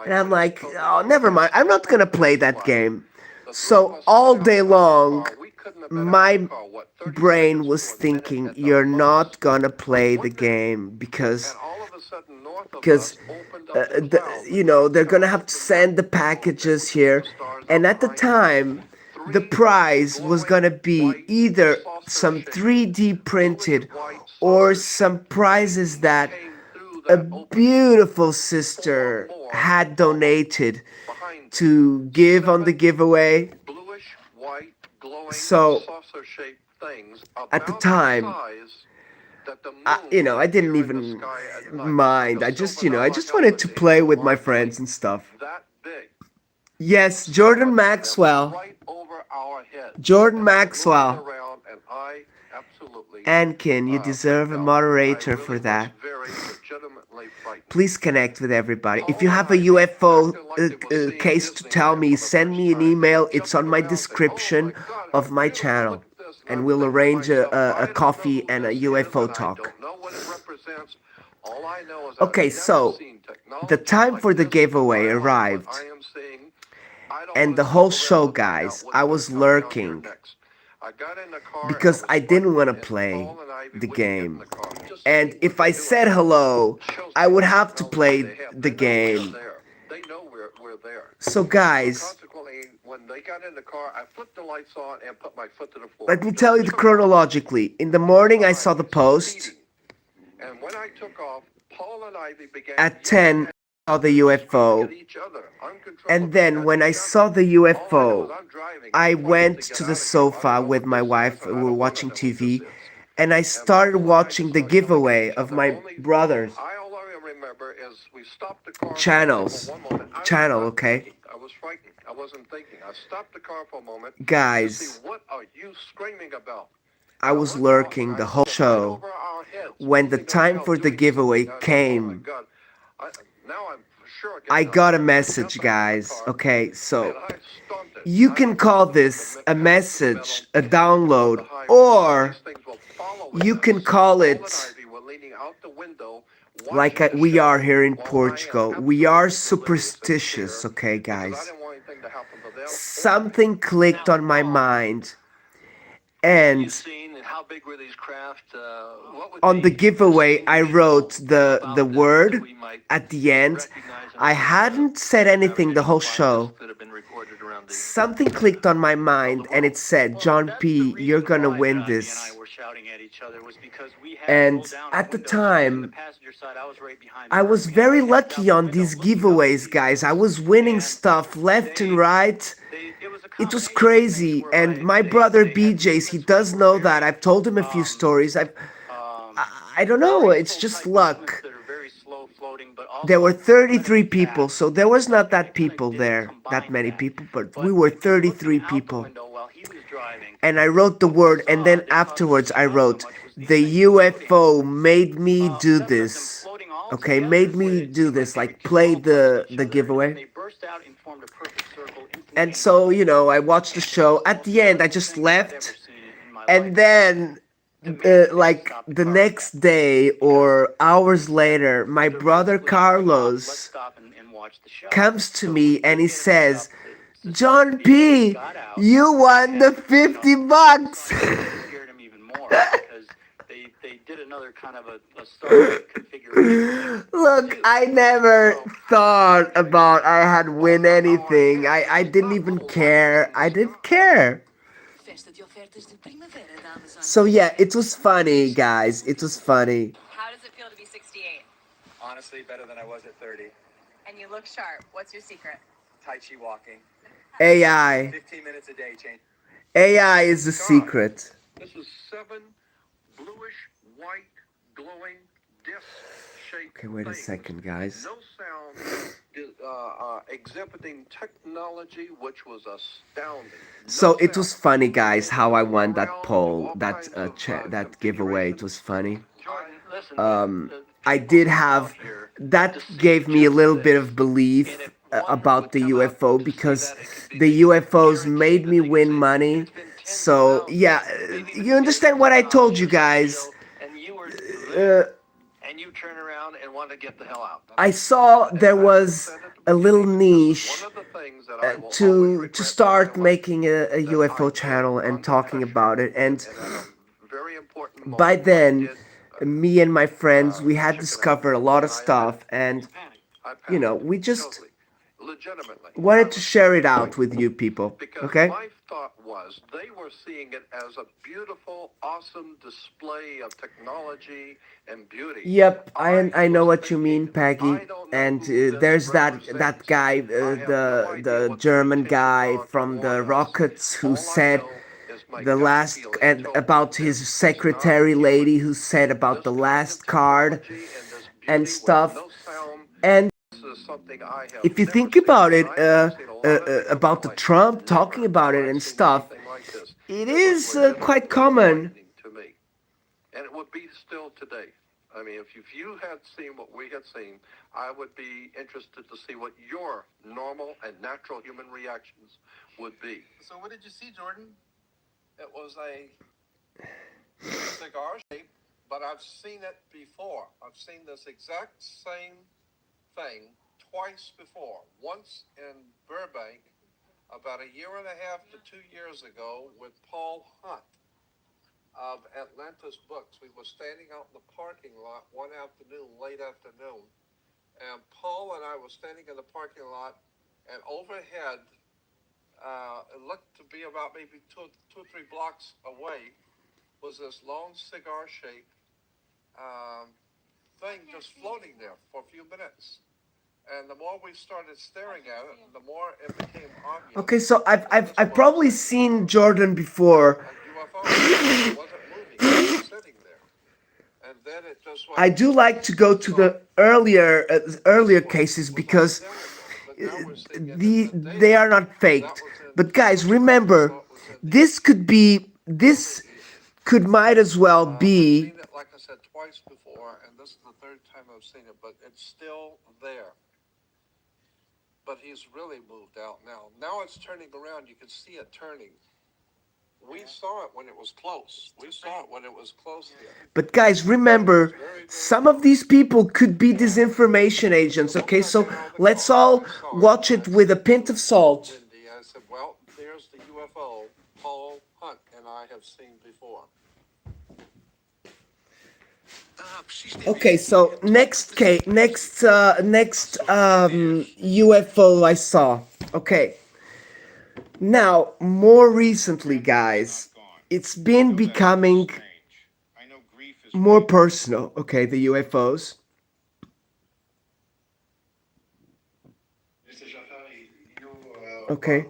And I'm like, "Oh, never mind, I'm not gonna play that game." So all day long, my brain was thinking, "You're not gonna play the game because you know, they're gonna have to send the packages here." And at the time, the prize was gonna be either some 3D printed or some prizes that a beautiful sister had donated to give on the giveaway. So at the time, you know, I didn't even mind. I just wanted to play with my friends and stuff. Yes, Jordan Maxwell. Jordan Maxwell. Ankin, you deserve a moderator for that. Please connect with everybody. If you have a UFO case to tell me, send me an email. It's on my description of my channel. And we'll arrange a coffee and a UFO talk. All I know is Okay, so the time for the giveaway arrived, and the whole show, guys, I was lurking because I didn't want to play the game. And if I said hello, I would have to play the game. They know we're there. So guys, Consequently, when they got in the car, I flipped the lights on and put my foot to the floor. let me tell you chronologically. In the morning, I saw the post. And when I took off, Paul and Ivy began At 10, I saw the UFO. And then when I saw the UFO, I went to the sofa with my wife. We were watching TV. And I started watching the giveaway of my brother's channel, okay? I was frightened. I wasn't thinking. I stopped the car for a moment. Guys, what are you screaming about? I was lurking the whole show. When the time for the giveaway came, I got a message, guys. Okay, so you can call this a message, a download, or you can call it like we are here in Portugal. We are superstitious, okay, guys? Something clicked on my mind, and on the giveaway, I wrote the word at the end. I hadn't said anything the whole show. Something clicked on my mind, and it said, "John P., you're gonna win this." And at the time, I was very lucky on these giveaways, guys. I was winning stuff left and right. It was crazy. And my brother BJ's, he does know that. I've told him a few stories. I don't know. It's just luck. There were 33 people, so there was not that many people, but we were 33 people. And I wrote the word, and then afterwards I wrote, "The UFO made me do this." Okay, made me do this, like play the giveaway. And so, I watched the show. At the end, I just left. And then, like the next day or hours later, my brother Carlos comes to me and he says, "John P., you won the $50." Look, I never thought about I had win anything. I didn't even care. I didn't care. So yeah, it was funny, guys. It was funny. How does it feel to be 68? Honestly, better than I was at 30. And you look sharp. What's your secret? Tai Chi walking. AI. 15 minutes a day change. AI is the secret. This is 7 bluish, white, glowing, disc-shaped Okay, wait a second, guys. No sound, exhibiting technology which was astounding. So it was funny, guys, how I won that poll, that giveaway. It was funny. I did have, that gave me a little bit of belief about the UFO, because the UFOs made me win money. So yeah, you understand what I told you guys. And you turn around and want to get the hell out. I saw there was a little niche to start making a UFO channel and talking about it, and by then me and my friends, we had discovered a lot of stuff, and we just wanted to share it out with you people. Okay, my thought was they were seeing it as a beautiful, awesome display of technology and beauty. Yep, I know what you mean, Peggy. And there's that guy, the German guy from the Rockets, who said the last, and about his secretary lady who said about the last card and stuff. And if you think about it, about the Trump talking about it and stuff, it is quite common. And it would be still today. I mean, if you had seen what we had seen, I would be interested to see what your normal and natural human reactions would be. So what did you see, Jordan? It was a cigar shape but I've seen it before. I've seen this exact same thing twice before. Once in Burbank about a year and a half to 2 years ago with Paul Hunt of Atlantis Books. We were standing out in the parking lot one afternoon, late afternoon, and Paul and I were standing in the parking lot, and overhead, it looked to be about maybe two or three blocks away, was this long cigar-shaped thing just floating there for a few minutes. And the more we started staring at it, the more it became obvious. Okay, so I've probably seen Jordan before. I do like to go to the earlier cases because they are not faked. But guys, remember, this could might as well be. I've seen it, like I said, twice before, and this is the third time I've seen it, but it's still there. But he's really moved out now. Now it's turning around. You can see it turning. We saw it when it was close. We saw it when it was close here. But guys, remember, some of these people could be disinformation agents, okay? So let's all watch it with a pinch of salt. I said, well, there's the UFO Paul Hunt and I have seen before. Okay, so next UFO I saw. Okay. Now, more recently, guys, it's been becoming more personal, okay, the UFOs. Okay.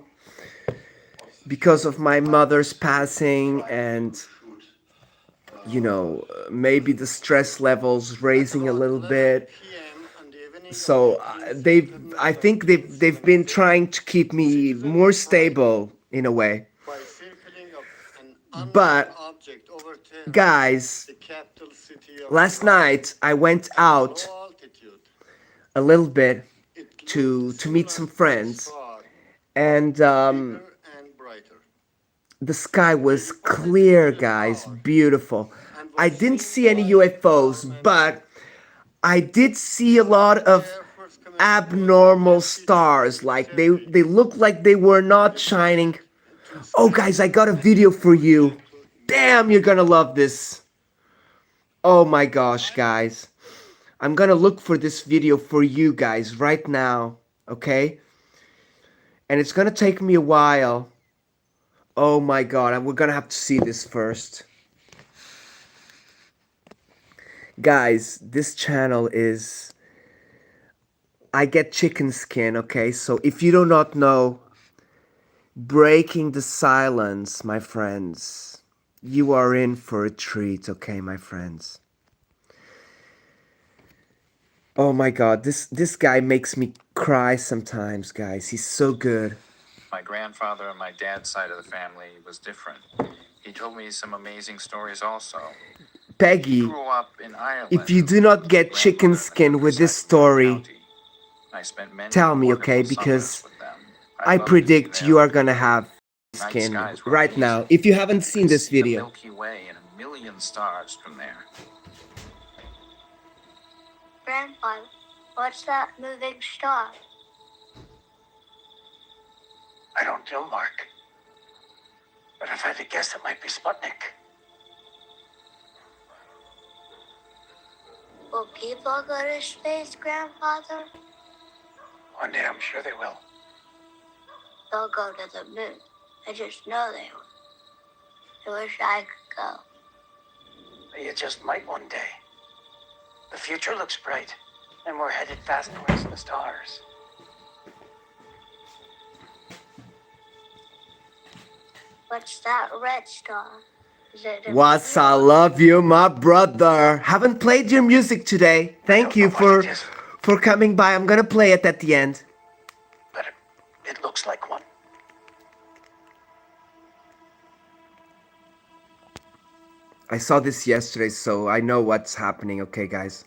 Because of my mother's passing and, you know, maybe the stress levels raising a little bit. So I think they've been trying to keep me more stable in a way. But guys, last night I went out a little bit to meet some friends, and the sky was clear, guys, beautiful. I didn't see any UFOs, but I did see a lot of abnormal stars. Like they looked like they were not shining. Oh guys, I got a video for you. Damn, you're gonna love this. Oh my gosh, guys. I'm gonna look for this video for you guys right now, okay? And it's gonna take me a while. Oh my god, we're gonna have to see this first. Guys, this channel is... I get chicken skin, okay? So if you do not know, breaking the silence, my friends, you are in for a treat, okay, my friends? Oh my god, this guy makes me cry sometimes, guys. He's so good. My grandfather on my dad's side of the family was different. He told me some amazing stories also. Peggy, He grew up in Ireland. if you do not get chicken skin with this story, tell me, okay? Because I predict you are gonna have skin right now, if you haven't seen this The video. Milky Way and a million stars from there. Grandpa, what's that moving star? I don't know, Mark. But if I had to guess, it might be Sputnik. Will people go to space, Grandfather? One day I'm sure they will. They'll go to the moon. I just know they will. I wish I could go. You just might one day. The future looks bright, and we're headed fast towards the stars. What's that red star? Is it a What's I love you, my brother. Haven't played your music today. Thank you for coming by. I'm gonna play it at the end. It looks like one. I saw this yesterday, so I know what's happening, okay, guys?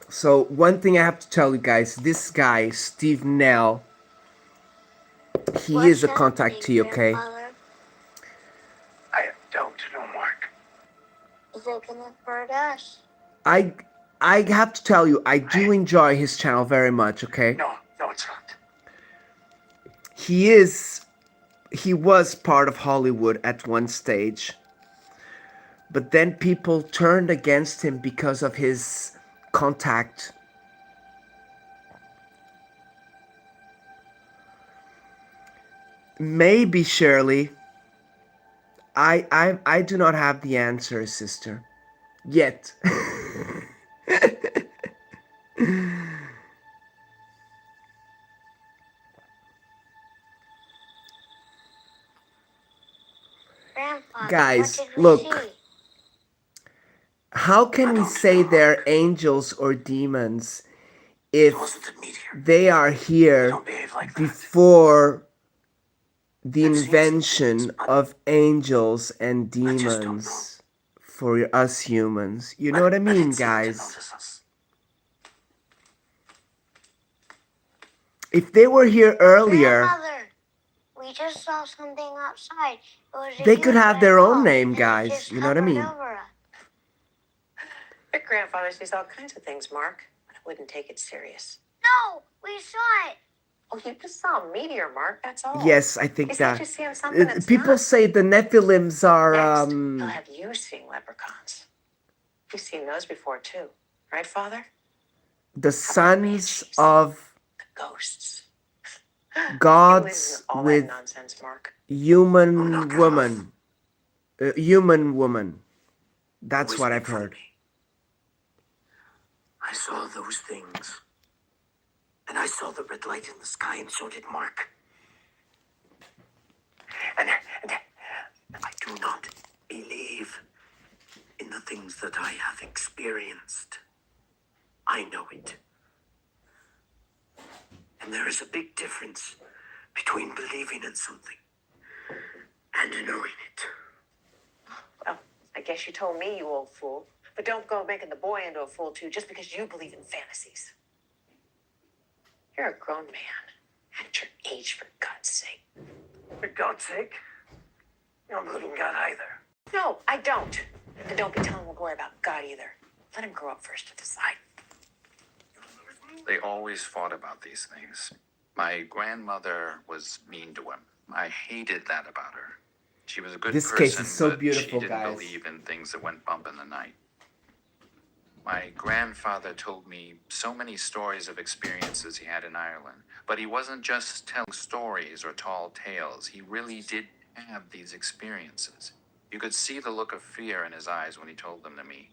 So one thing I have to tell you guys, this guy, Steve Nell, he is a contactee, okay? I don't know, Mark. Is it gonna hurt us? I have to tell you, I do enjoy his channel very much, okay? No, it's not. He was part of Hollywood at one stage, but then people turned against him because of his contact. Maybe, Shirley. I do not have the answer, sister. Yet. Guys, look. How can we say they're angels or demons if they are here before the invention of angels and demons for us humans? You know what I mean, guys? If they were here earlier, Grandmother, we just saw something outside. they could have their own name, guys. You know what I mean? Your grandfather sees all kinds of things, Mark. I wouldn't take it serious. No, we saw it. Oh, you just saw a meteor, Mark. That's all. Yes, I think He's not that. just seeing something that's People not. say the Nephilims are. Next, he'll have you seeing leprechauns. You've seen those before too, right, Father? The sons of Ghosts. gods All with that nonsense, Mark. human woman. Human woman. That's what I've heard. I saw those things. And I saw the red light in the sky, and so did Mark. And I do not believe in the things that I have experienced. I know it. And there is a big difference between believing in something and knowing it. Well, I guess you told me, you old fool. But don't go making the boy into a fool too, just because you believe in fantasies. You're a grown man. At your age, for God's sake. For God's sake, you don't believe in God either. No, I don't. And don't be telling McGlory about God either. Let him grow up first to decide. They always fought about these things. My grandmother was mean to him. I hated that about her. She was a good This person, case is so but beautiful, she didn't guys. believe in things that went bump in the night. My grandfather told me so many stories of experiences he had in Ireland, but he wasn't just telling stories or tall tales. He really did have these experiences. You could see the look of fear in his eyes when he told them to me.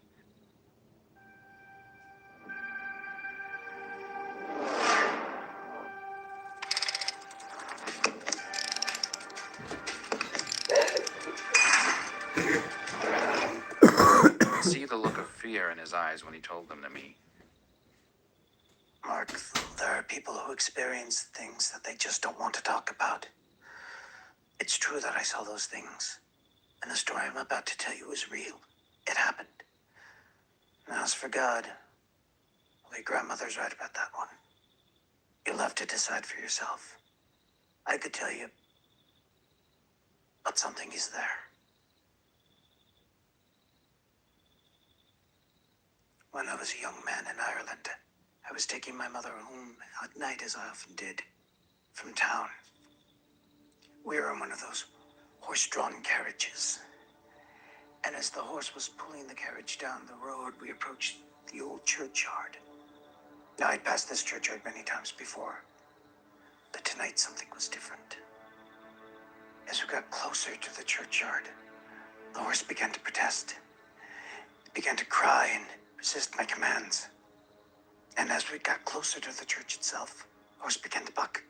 See the look of fear in his eyes when he told them to me. Mark, there are people who experience things that they just don't want to talk about. It's true that I saw those things. And the story I'm about to tell you is real. It happened. And as for God, well, your grandmother's right about that one. You'll have to decide for yourself. I could tell you, but something is there. When I was a young man in Ireland, I was taking my mother home at night, as I often did, from town. We were in one of those horse-drawn carriages. And as the horse was pulling the carriage down the road, we approached the old churchyard. Now, I'd passed this churchyard many times before, but tonight something was different. As we got closer to the churchyard, the horse began to protest. It began to cry and resist my commands. And as we got closer to the church itself, the horse began to buck.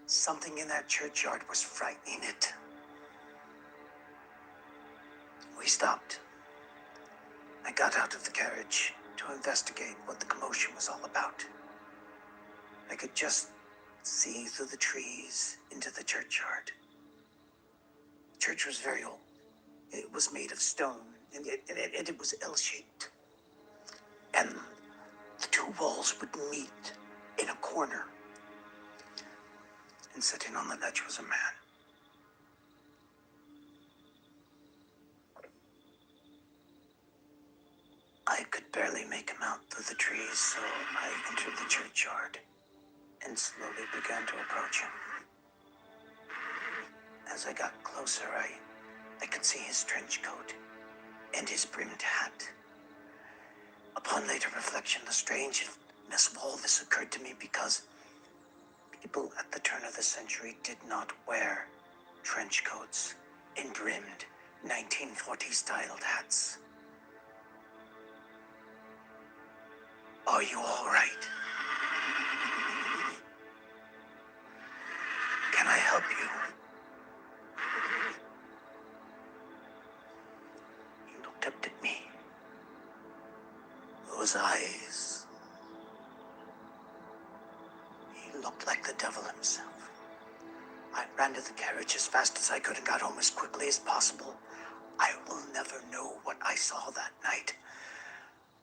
Something in that churchyard was frightening it. We stopped. I got out of the carriage to investigate what the commotion was all about. I could just see through the trees into the churchyard. The church was very old. It was made of stone, and it was L-shaped. and the two walls would meet in a corner. And sitting on the ledge was a man. I could barely make him out through the trees, so I entered the churchyard and slowly began to approach him. As I got closer, I could see his trench coat and his brimmed hat. Upon later reflection, the strangeness of all this occurred to me because people at the turn of the century did not wear trench coats and brimmed 1940s-styled hats. Are you all right? Can I help you? He looked up at me. Those eyes. He looked like the devil himself. I ran to the carriage as fast as I could and got home as quickly as possible. I will never know what I saw that night.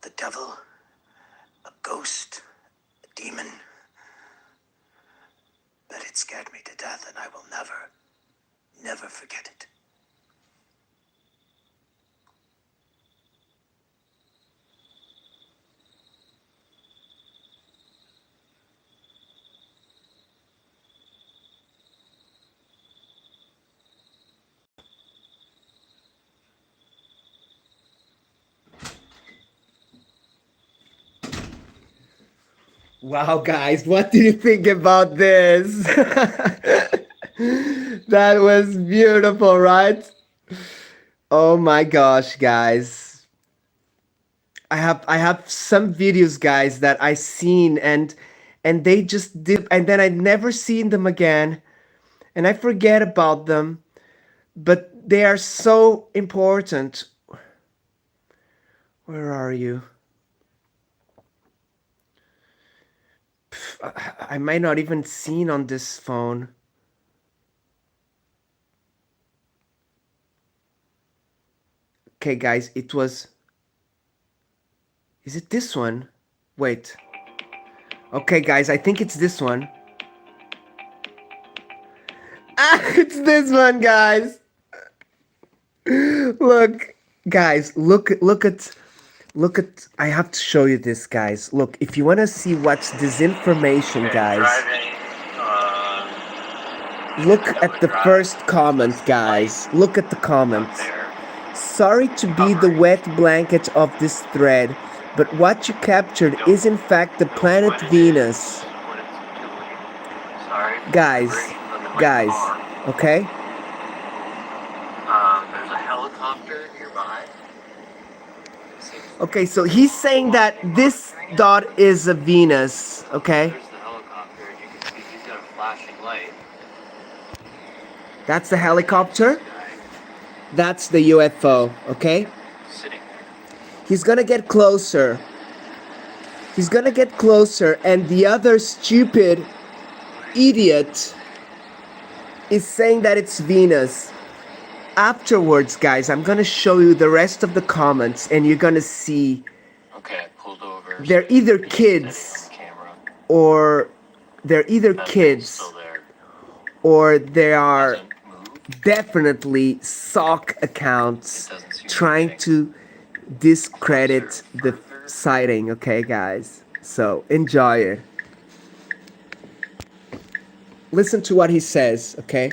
The devil, a ghost, a demon. But it scared me to death, and I will never forget it. Wow, guys, what do you think about this? That was beautiful, right? Oh my gosh, guys. I have some videos, guys, that I seen and they just dip and then I never seen them again and I forget about them, but they are so important. Where are you? I might not even seen on this phone. Okay, guys, it was... Is it this one? Wait. Okay, guys, I think it's this one. Ah, it's this one, guys. Look, guys, look at... I have to show you this, guys. Look, if you want to see what's disinformation, guys, look at the first comment, guys. Look at the comment. Sorry to be the wet blanket of this thread, but what you captured is in fact the planet Venus. Guys, okay? There's a helicopter nearby. Okay, so he's saying that this dot is a Venus, okay? There's the helicopter, and you can see he's got a flashing light. That's the helicopter. That's the UFO, okay? Sitting. He's gonna get closer. He's gonna get closer, and the other stupid idiot is saying that it's Venus. Afterwards, guys, I'm gonna show you the rest of the comments, and you're gonna see Okay, I pulled over. they're either kids or or they are definitely sock accounts trying to discredit the sighting, okay, guys? So enjoy it. Listen to what he says, okay?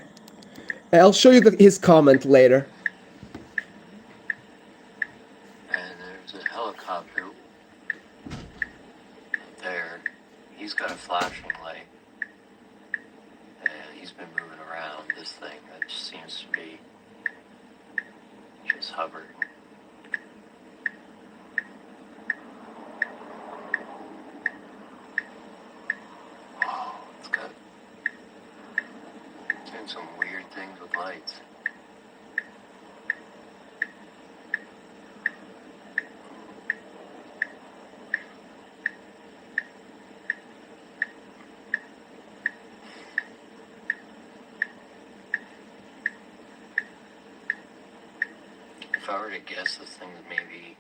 I'll show you his comment later. And there's a helicopter there. He's got a flashing light. And he's been moving around this thing that just seems to be just hovering. Oh, it's got doing some weird things with lights. If I were to guess, this thing's maybe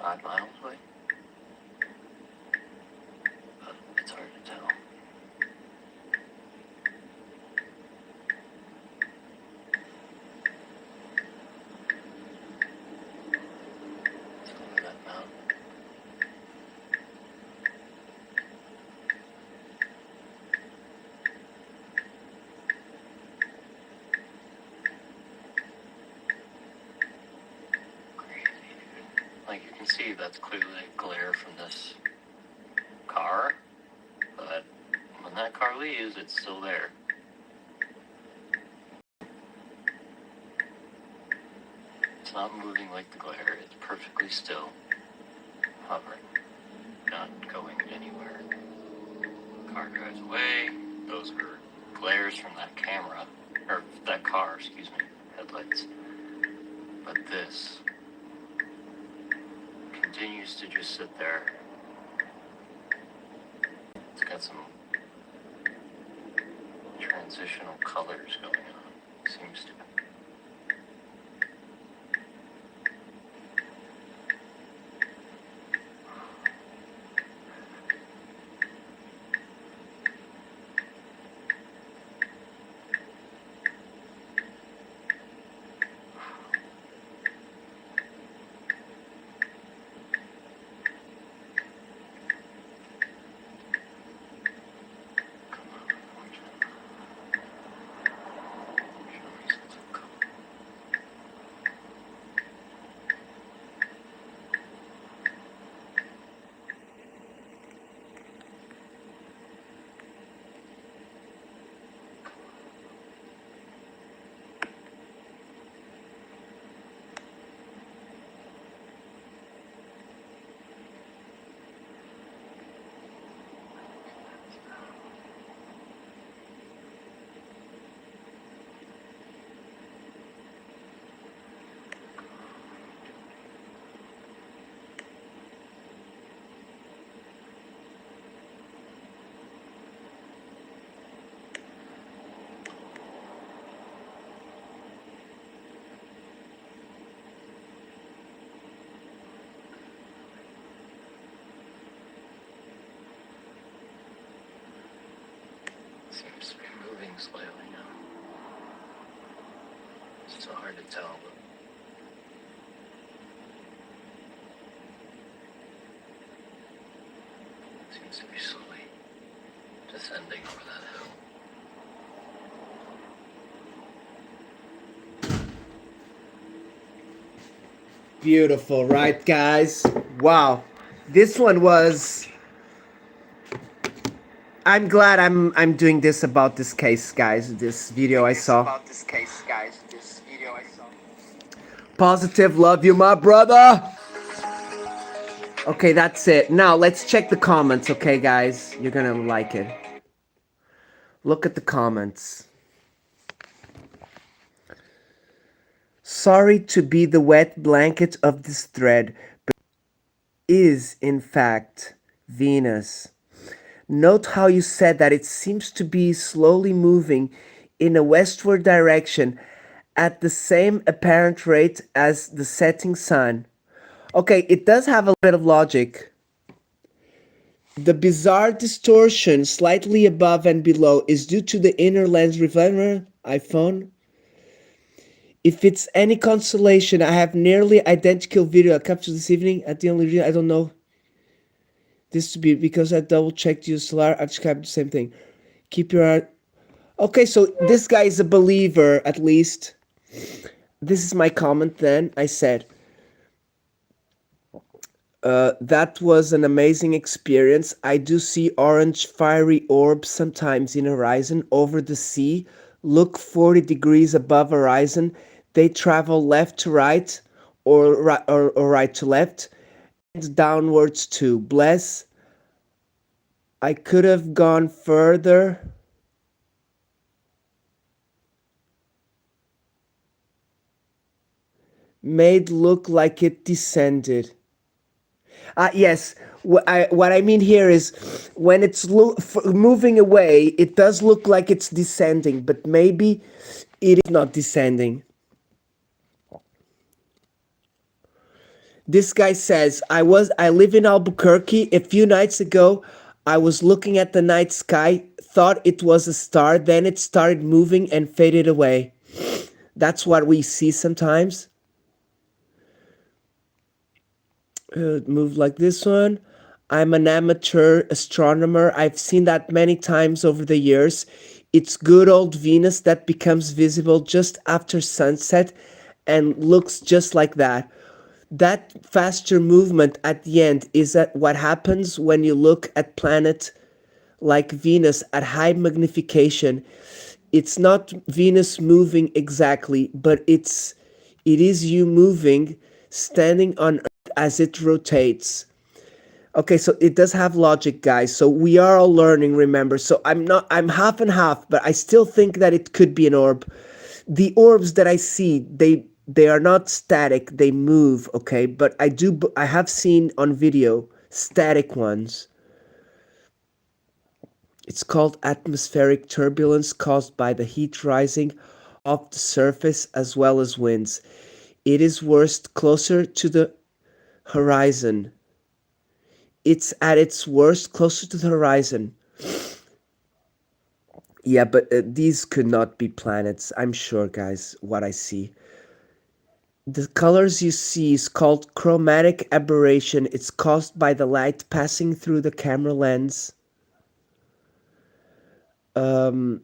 5 miles away. But it's hard to tell. It's over that mountain. Like you can see, that's clearly a glare from this car, but when that car leaves, it's still there. It's not moving like the glare, it's perfectly still, hovering, not going anywhere. Car drives away, those were glares from that camera, or that car, excuse me, headlights. But this continues to just sit there. It's got some transitional colors going on, seems to. Seems to be moving slightly now. It's still hard to tell, but seems to be slowly descending over that hill. Beautiful, right, guys? Wow. This one was... I'm glad I'm doing this about this case, guys. This video I saw. Positive, love you, my brother. Okay, that's it. Now let's check the comments, okay, guys? You're gonna like it. Look at the comments. Sorry to be the wet blanket of this thread, but is in fact Venus. Note how you said that it seems to be slowly moving in a westward direction at the same apparent rate as the setting sun. Okay, it does have a bit of logic. The bizarre distortion slightly above and below is due to the inner lens reflector iPhone. If it's any consolation, I have nearly identical video I captured this evening. At the only reason I don't know this to be because I double checked your solar. I've described the same thing. Keep your eye. Okay, so this guy is a believer, at least. This is my comment then. I said, that was an amazing experience. I do see orange fiery orbs sometimes in horizon over the sea. Look 40 degrees above horizon. They travel left to right or right to left and downwards too. Bless. I could have gone further. Made look like it descended. Yes, what I mean here is when it's moving away, it does look like it's descending, but maybe it is not descending. This guy says, I live in Albuquerque. A few nights ago, I was looking at the night sky, thought it was a star, then it started moving and faded away. That's what we see sometimes. Move like this one. I'm an amateur astronomer. I've seen that many times over the years. It's good old Venus that becomes visible just after sunset and looks just like that. That faster movement at the end is that what happens when you look at planet like Venus at high magnification. It's not Venus moving exactly, but it is you moving, standing on Earth as it rotates. Okay, so it does have logic, guys. So we are all learning, remember. So I'm half and half, but I still think that it could be an orb. The orbs that I see, they are not static, they move, okay? But I have seen on video static ones. It's called atmospheric turbulence caused by the heat rising off the surface as well as winds. It is worst closer to the horizon. It's at its worst closer to the horizon. Yeah, but these could not be planets, I'm sure, guys, what I see. The colors you see is called chromatic aberration. It's caused by the light passing through the camera lens. In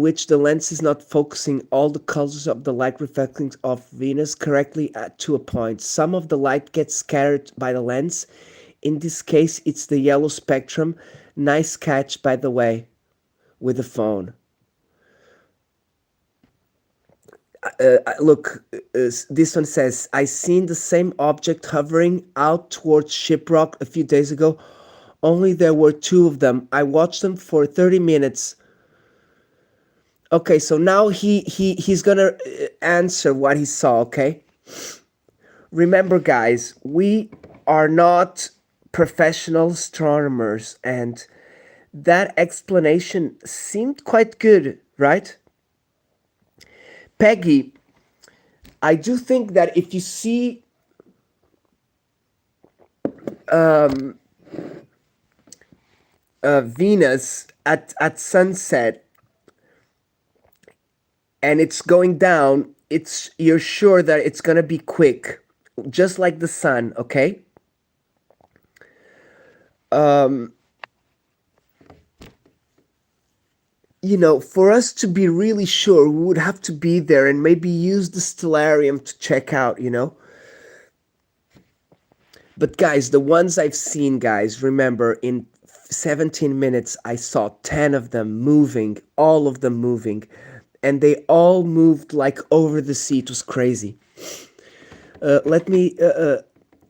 which the lens is not focusing all the colors of the light reflecting off Venus correctly to a point. Some of the light gets scattered by the lens. In this case, it's the yellow spectrum. Nice catch, by the way, with the phone. Look, this one says, I seen the same object hovering out towards Shiprock a few days ago. Only there were two of them. I watched them for 30 minutes. Okay, so now he's gonna answer what he saw, okay? Remember, guys, we are not professional astronomers, and that explanation seemed quite good, right? Peggy, I do think that if you see Venus at sunset, and it's going down, you're sure that it's gonna be quick, just like the sun, okay? You know, for us to be really sure, we would have to be there and maybe use the stellarium to check out, you know? But guys, the ones I've seen, guys, remember, in 17 minutes, I saw 10 of them moving, all of them moving. And they all moved like over the sea. It was crazy.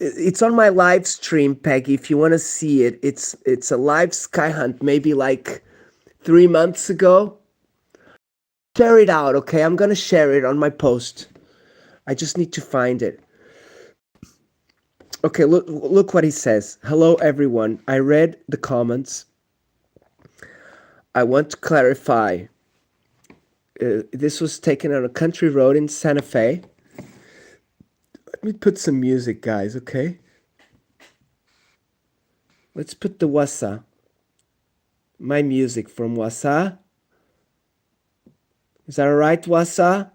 It's on my live stream, Peggy, if you want to see it. It's a live sky hunt, maybe like 3 months ago. Share it out, okay? I'm gonna share it on my post. I just need to find it. Okay, look what he says. Hello, everyone. I read the comments. I want to clarify. This was taken on a country road in Santa Fe. Let me put some music, guys, okay? Let's put the Wasa. My music from Wasa. Is that alright, Wasa?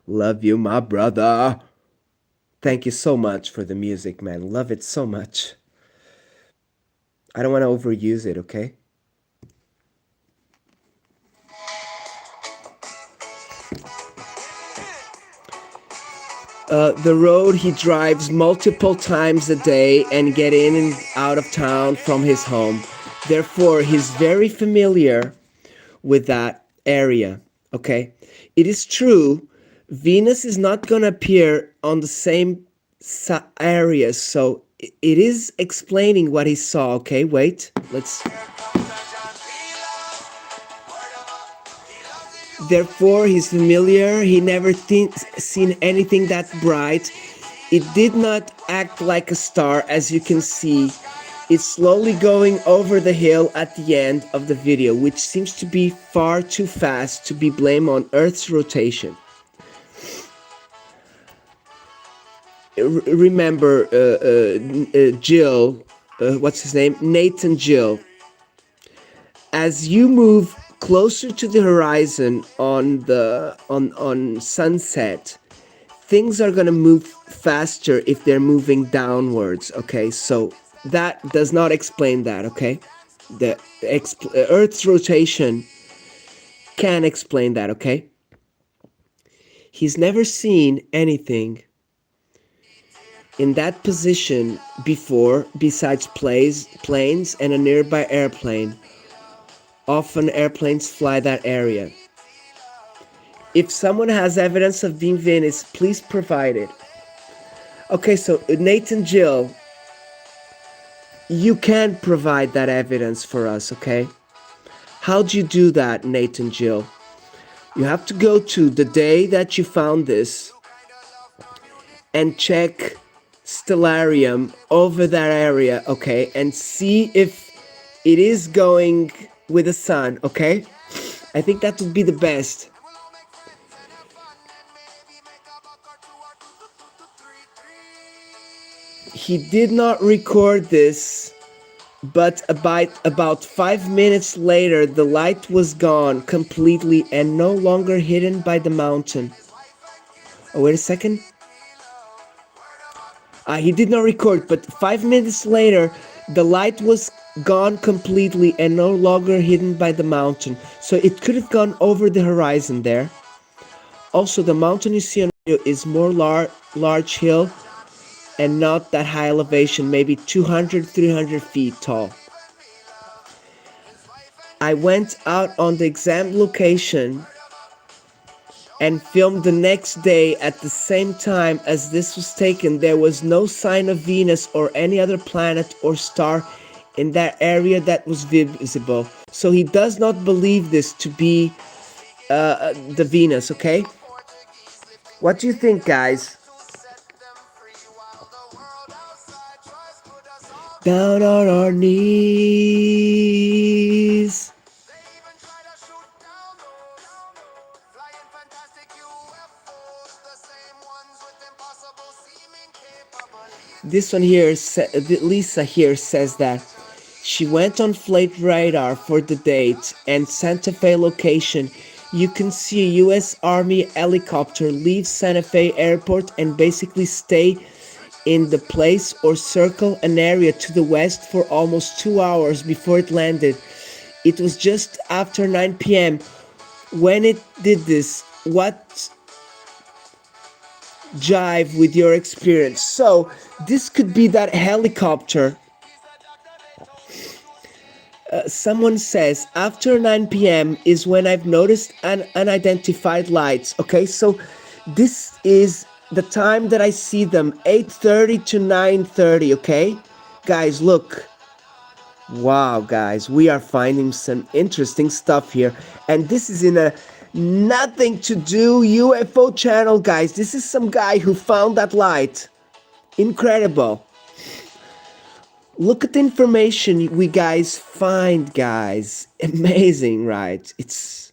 Love you, my brother. Thank you so much for the music, man. Love it so much. I don't want to overuse it, okay? The road he drives multiple times a day and get in and out of town from his home. Therefore, he's very familiar with that area, okay? It is true, Venus is not going to appear on the same areas, so it is explaining what he saw, okay? Wait, let's... Therefore, he's familiar. He never seen anything that bright. It did not act like a star, as you can see. It's slowly going over the hill at the end of the video, which seems to be far too fast to be blamed on Earth's rotation. remember Jill, what's his name? Nathan Jill. As you move closer to the horizon on sunset, things are gonna move faster if they're moving downwards. Okay, so that does not explain that. Okay, the Earth's rotation can explain that. Okay, he's never seen anything in that position before besides planes and a nearby airplane. Often airplanes fly that area. If someone has evidence of being Venice, please provide it. Okay, so Nathan Jill, you can provide that evidence for us, okay? How do you do that, Nathan Jill? You have to go to the day that you found this and check stellarium over that area, okay? And see if it is going with the sun, okay? I think that would be the best. He did not record this, but about 5 minutes later, the light was gone completely and no longer hidden by the mountain. Oh, wait a second. He did not record, but 5 minutes later, the light was gone completely and no longer hidden by the mountain. So it could have gone over the horizon there. Also, the mountain you see on video is more large hill and not that high elevation, maybe 200, 300 feet tall. I went out on the exam location and filmed the next day at the same time as this was taken. There was no sign of Venus or any other planet or star in that area that was visible. So he does not believe this to be the Venus, okay? What do you think, guys? Down on our knees. This one here, Lisa here says that she went on flight radar for the date and Santa Fe location. You can see a US Army helicopter leave Santa Fe airport and basically stay in the place or circle an area to the west for almost 2 hours before it landed. It was just after 9 p.m. when it did this. What jive with your experience? So this could be that helicopter. Someone says after 9 p.m. is when I've noticed unidentified lights. Okay, so this is the time that I see them, 8:30 to 9:30. Okay, guys, look. Wow, guys, we are finding some interesting stuff here, and this is in a nothing to do UFO channel, guys. This is some guy who found that light. Incredible. Look at the information we guys find, guys. Amazing, right? It's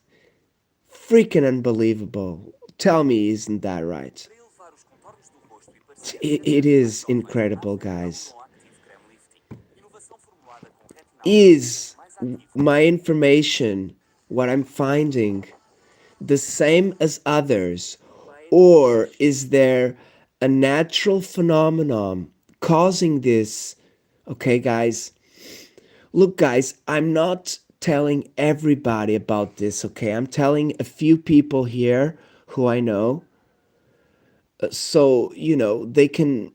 freaking unbelievable. Tell me, isn't that right? It is incredible, guys. Is my information, what I'm finding, the same as others? Or is there a natural phenomenon causing this? Okay, guys. Look, guys, I'm not telling everybody about this, okay? I'm telling a few people here who I know. So, they can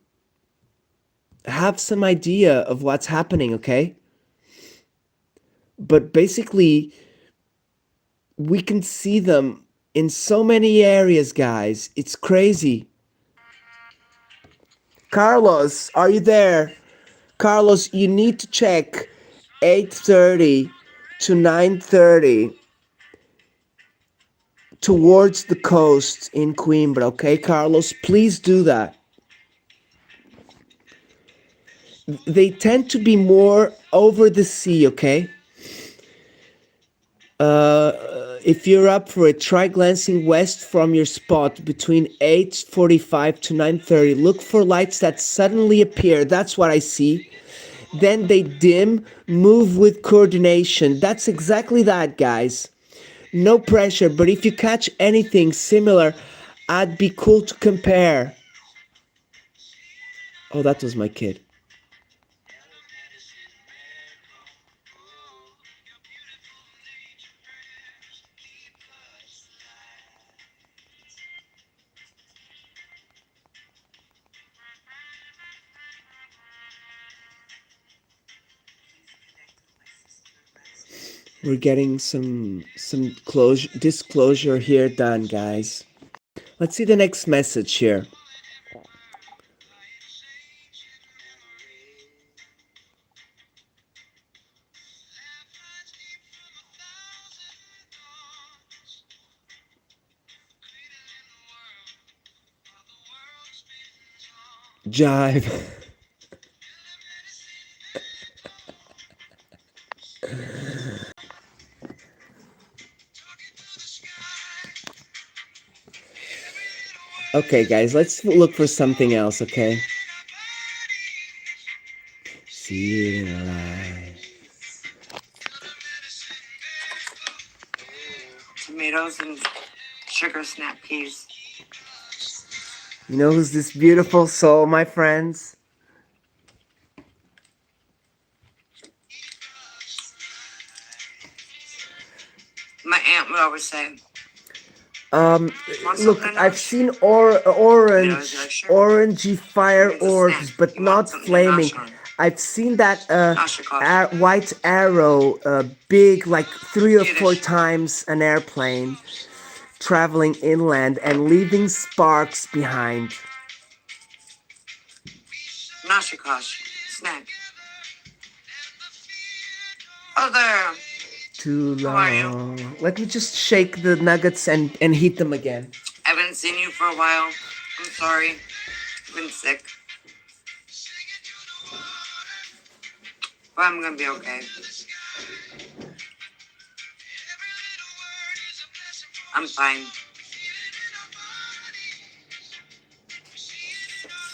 have some idea of what's happening, okay? But basically, we can see them in so many areas, guys. It's crazy. Carlos, are you there? Carlos, you need to check 8:30 to 9:30 towards the coast in Coimbra, okay, Carlos? Please do that. They tend to be more over the sea, okay? If you're up for it, try glancing west from your spot between 8:45 to 9:30. Look for lights that suddenly appear. That's what I see. Then they dim, move with coordination. That's exactly that, guys. No pressure, but if you catch anything similar, I'd be cool to compare. Oh, that was my kid. We're getting some disclosure here done, guys. Let's see the next message here. Jive. Okay, guys, let's look for something else, okay? See it alive. Tomatoes and sugar snap peas. You know who's this beautiful soul, my friends? My aunt would always say, Look, I've seen orangey fire orbs, but not flaming. I've seen that white arrow, big, like 3 or 4 times an airplane, traveling inland and leaving sparks behind. Nashikosh, snack. Oh, there. Too long. Let me just shake the nuggets and heat them again. I haven't seen you for a while. I'm sorry. I've been sick. But I'm gonna be okay. I'm fine.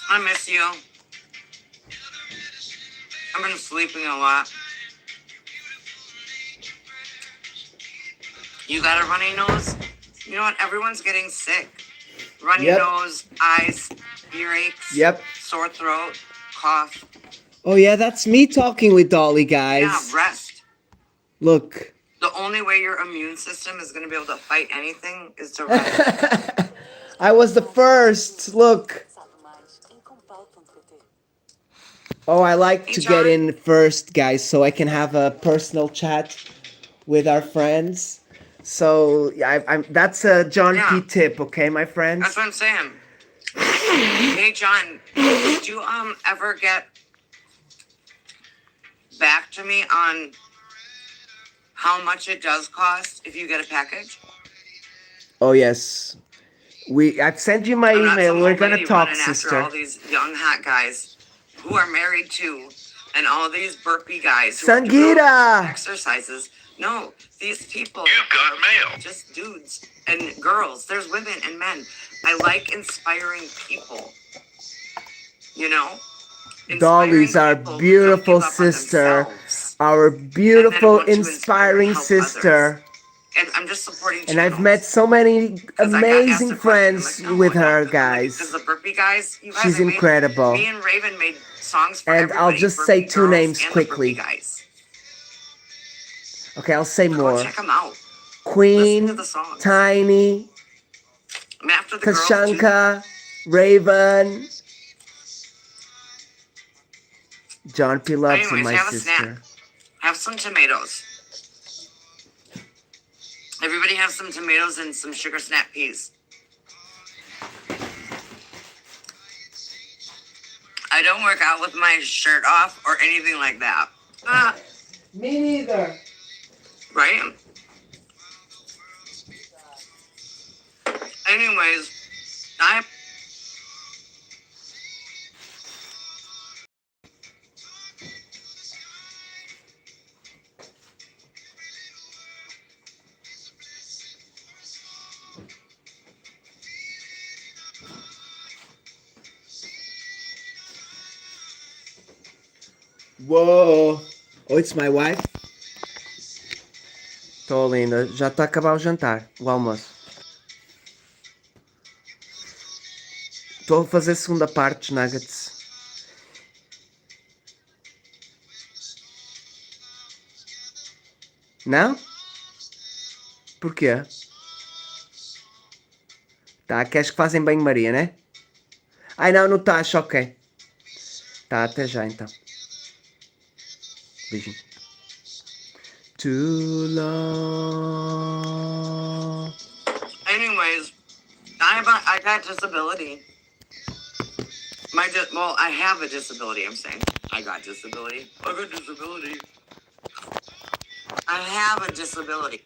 I miss you. I've been sleeping a lot. You got a runny nose? You know what? Everyone's getting sick. Runny nose, eyes, earaches, sore throat, cough. Oh yeah, that's me talking with Dolly, guys. Yeah, rest. Look. The only way your immune system is going to be able to fight anything is to rest. I was the first. Look. Oh, I like to get in first, guys, so I can have a personal chat with our friends. So I'm that's a John P. tip, okay, my friends? That's what I'm saying. Hey, John, did you ever get back to me on how much it does cost if you get a package? Oh yes, I've sent you my email. We're gonna talk, sister. After all these young hot guys who are married too, and all these burpee guys who Sangeeta! are doing exercises. No, these people are just dudes and girls. There's women and men. I like inspiring people. You know? Dolly's our beautiful sister. Our beautiful, inspiring sister. And I'm just supporting And I've met so many amazing friends with her, guys. Because the burpee guys, you guys, she's incredible. Me and Raven made songs for and I'll just say 2 names quickly. Okay, I'll say more. Check them out. Queen, Tiny, Kashanka, Raven, John P. loves and my have sister. A snack. Have some tomatoes. Everybody have some tomatoes and some sugar snap peas. I don't work out with my shirt off or anything like that. Me neither. Right? Anyways, Whoa. Oh, it's my wife? Tô linda. Já está a acabar o jantar, o almoço. Estou a fazer a segunda parte dos nuggets. Não? Porquê? Tá, queres que fazem banho-maria, né? Ai não, não estás, ok. Tá, até já então. Beijinho. Too long. Anyways, I got disability. Well, I have a disability, I'm saying. I got disability. I got disability. I have a disability.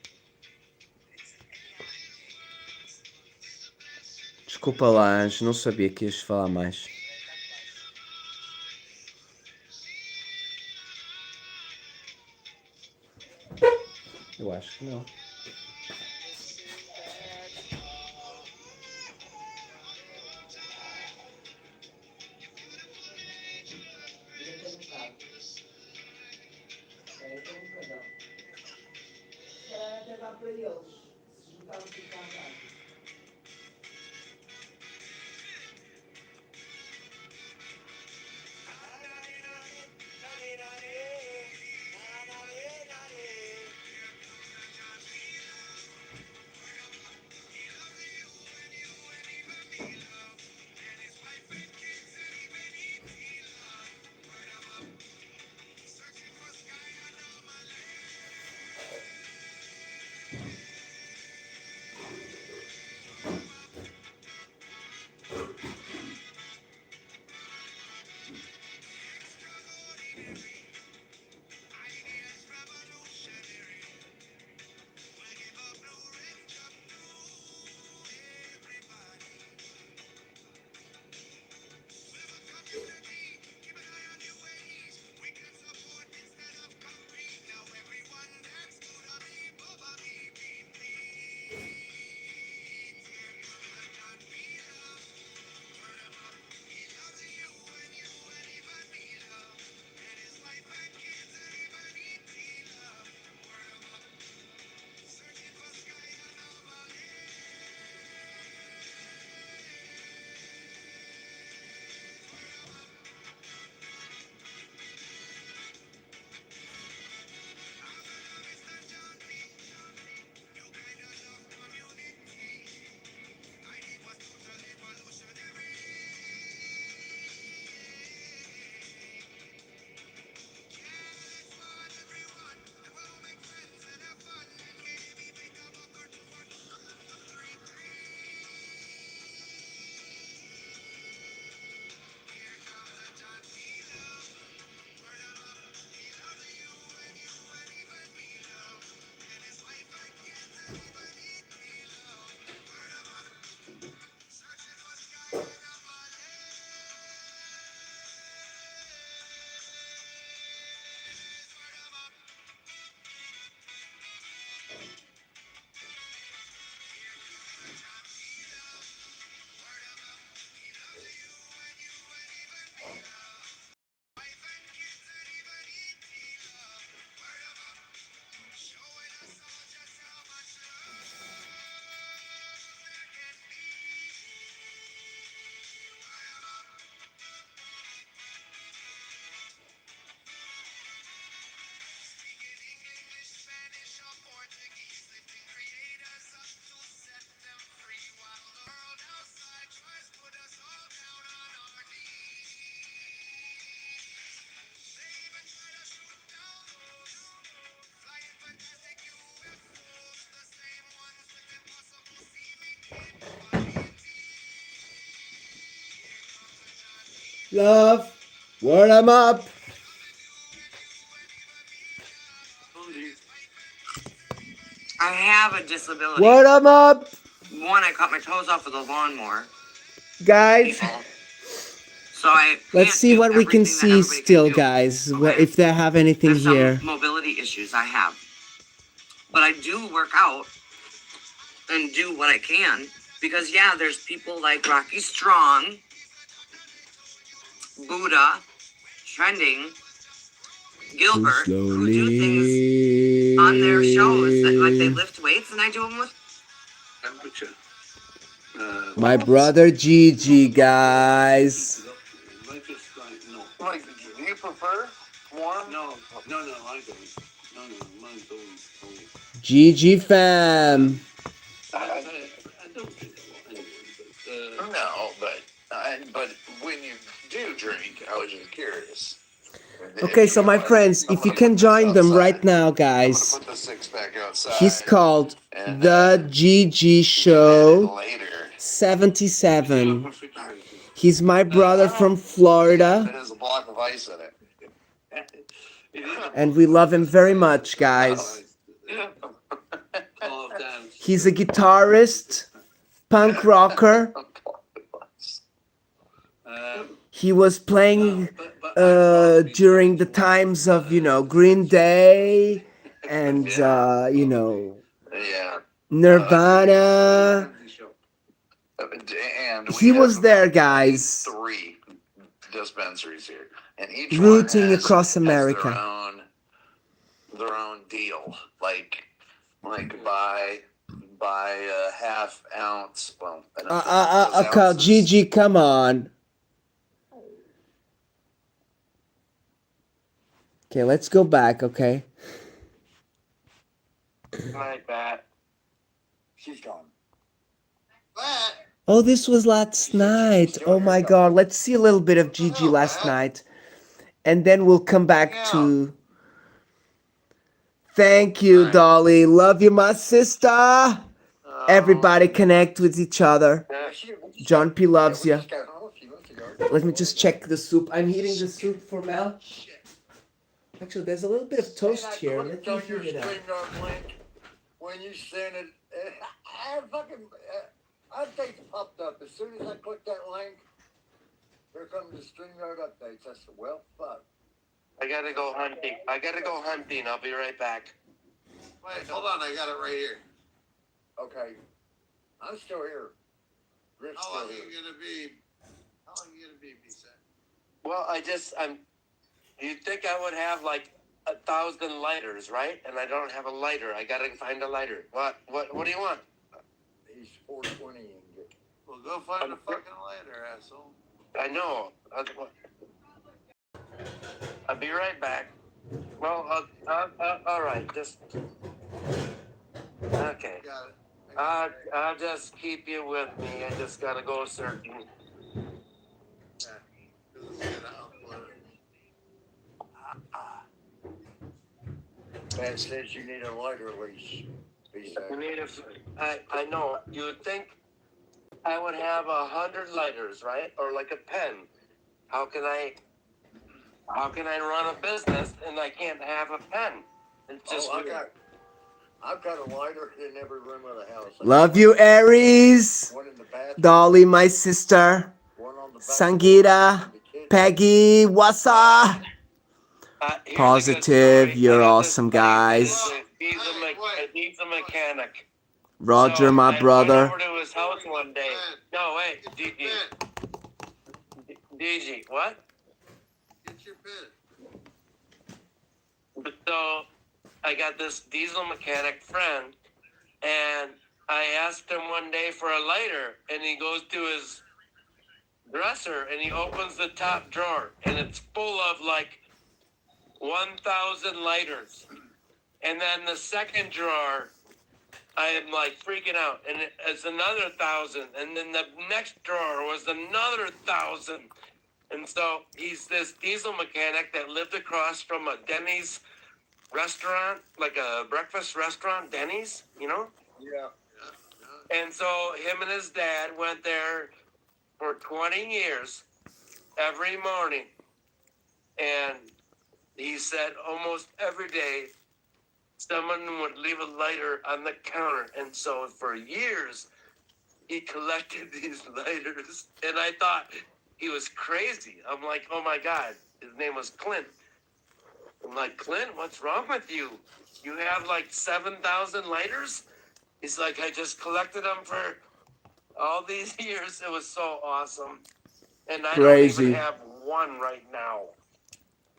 Desculpa lá, Anjo, não sabia que ias falar mais. Eu acho que não. Love, word 'em up. I have a disability. Word 'em up. One, I cut my toes off with a lawnmower. Guys. People. So I Let's see what we can see still, guys. What if they have anything There's here? some mobility issues I have. But I do work out and do what I can. Because, yeah, there's people like Rocky Strong, Buddha, Trending, Gilbert who do things on their shows that like they lift weights, and I do them with. My brother Gigi, guys. Like, do you prefer warm? No, I don't. No, mine's always. Gigi fam. I don't drink a lot anyway, but when you do drink, I was just curious. Okay, so my friends, if you can join them right now, guys. Put the six-pack outside. He's called The GG Show 77. He's my brother from Florida. It has a block of ice in it. And we love him very much, guys. He's a guitarist, punk rocker. He was playing during the times of, you know, Green Day and, you know, Nirvana. And he was there, guys. 3 dispensaries here, and each rooting one has, across America. Has their own deal, like buy a half ounce. Well, Okay, Gigi, come on. Okay, let's go back. Okay. Like that. She's gone. Oh, this was last night. Oh my God. Let's see a little bit of Gigi last night. And then we'll come back to... Thank you, Dolly. Love you, my sister. Everybody connect with each other. John P loves you. Let me just check the soup. I'm heating the soup for Mel. Actually, there's a little bit of toast here. Let me heat it up. When you send it, I think it's popped up. As soon as I click that link, here comes the StreamYard updates. I said, well, fuck. I gotta go hunting. I'll be right back. Wait, hold on. I got it right here. Okay. I'm still here. Rick's How long still are you here. gonna be? Well, you'd think I would have like 1,000 lighters, right? And I don't have a lighter. I gotta find a lighter. What do you want? He's 420 and get. Well, go find a fucking lighter, asshole. I know. I'll be right back. Well, all right. Just okay. Got it. I'll just keep you with me. I just gotta go searching. That says you need a lighter leash. I know. You would think I would have 100 lighters, right? Or like a pen. How can I run a business and I can't have a pen? It's just I've got a lighter in every room of the house. Love you, Aries. Dolly, my sister. Sangita. Peggy, what's up? Positive, you're awesome, guys. He's a mechanic. Roger, So my brother. I went over to his house one day. No, wait, DG, what? Get your pen. So I got this diesel mechanic friend, and I asked him one day for a lighter, and he goes to his dresser, and he opens the top drawer, and it's full of like 1,000 lighters. And then the second drawer, I am like freaking out, and it's another 1,000. And then the next drawer was another 1,000. And so he's this diesel mechanic that lived across from a Denny's restaurant, like a breakfast restaurant, Denny's, you know? Yeah. And so him and his dad went there for 20 years every morning. And he said almost every day someone would leave a lighter on the counter. And so for years, he collected these lighters. And I thought he was crazy. I'm like, oh my God, his name was Clint. I'm like, Clint, what's wrong with you? You have like 7,000 lighters? He's like, I just collected them for all these years. It was so awesome. And I don't Crazy. even have one right now.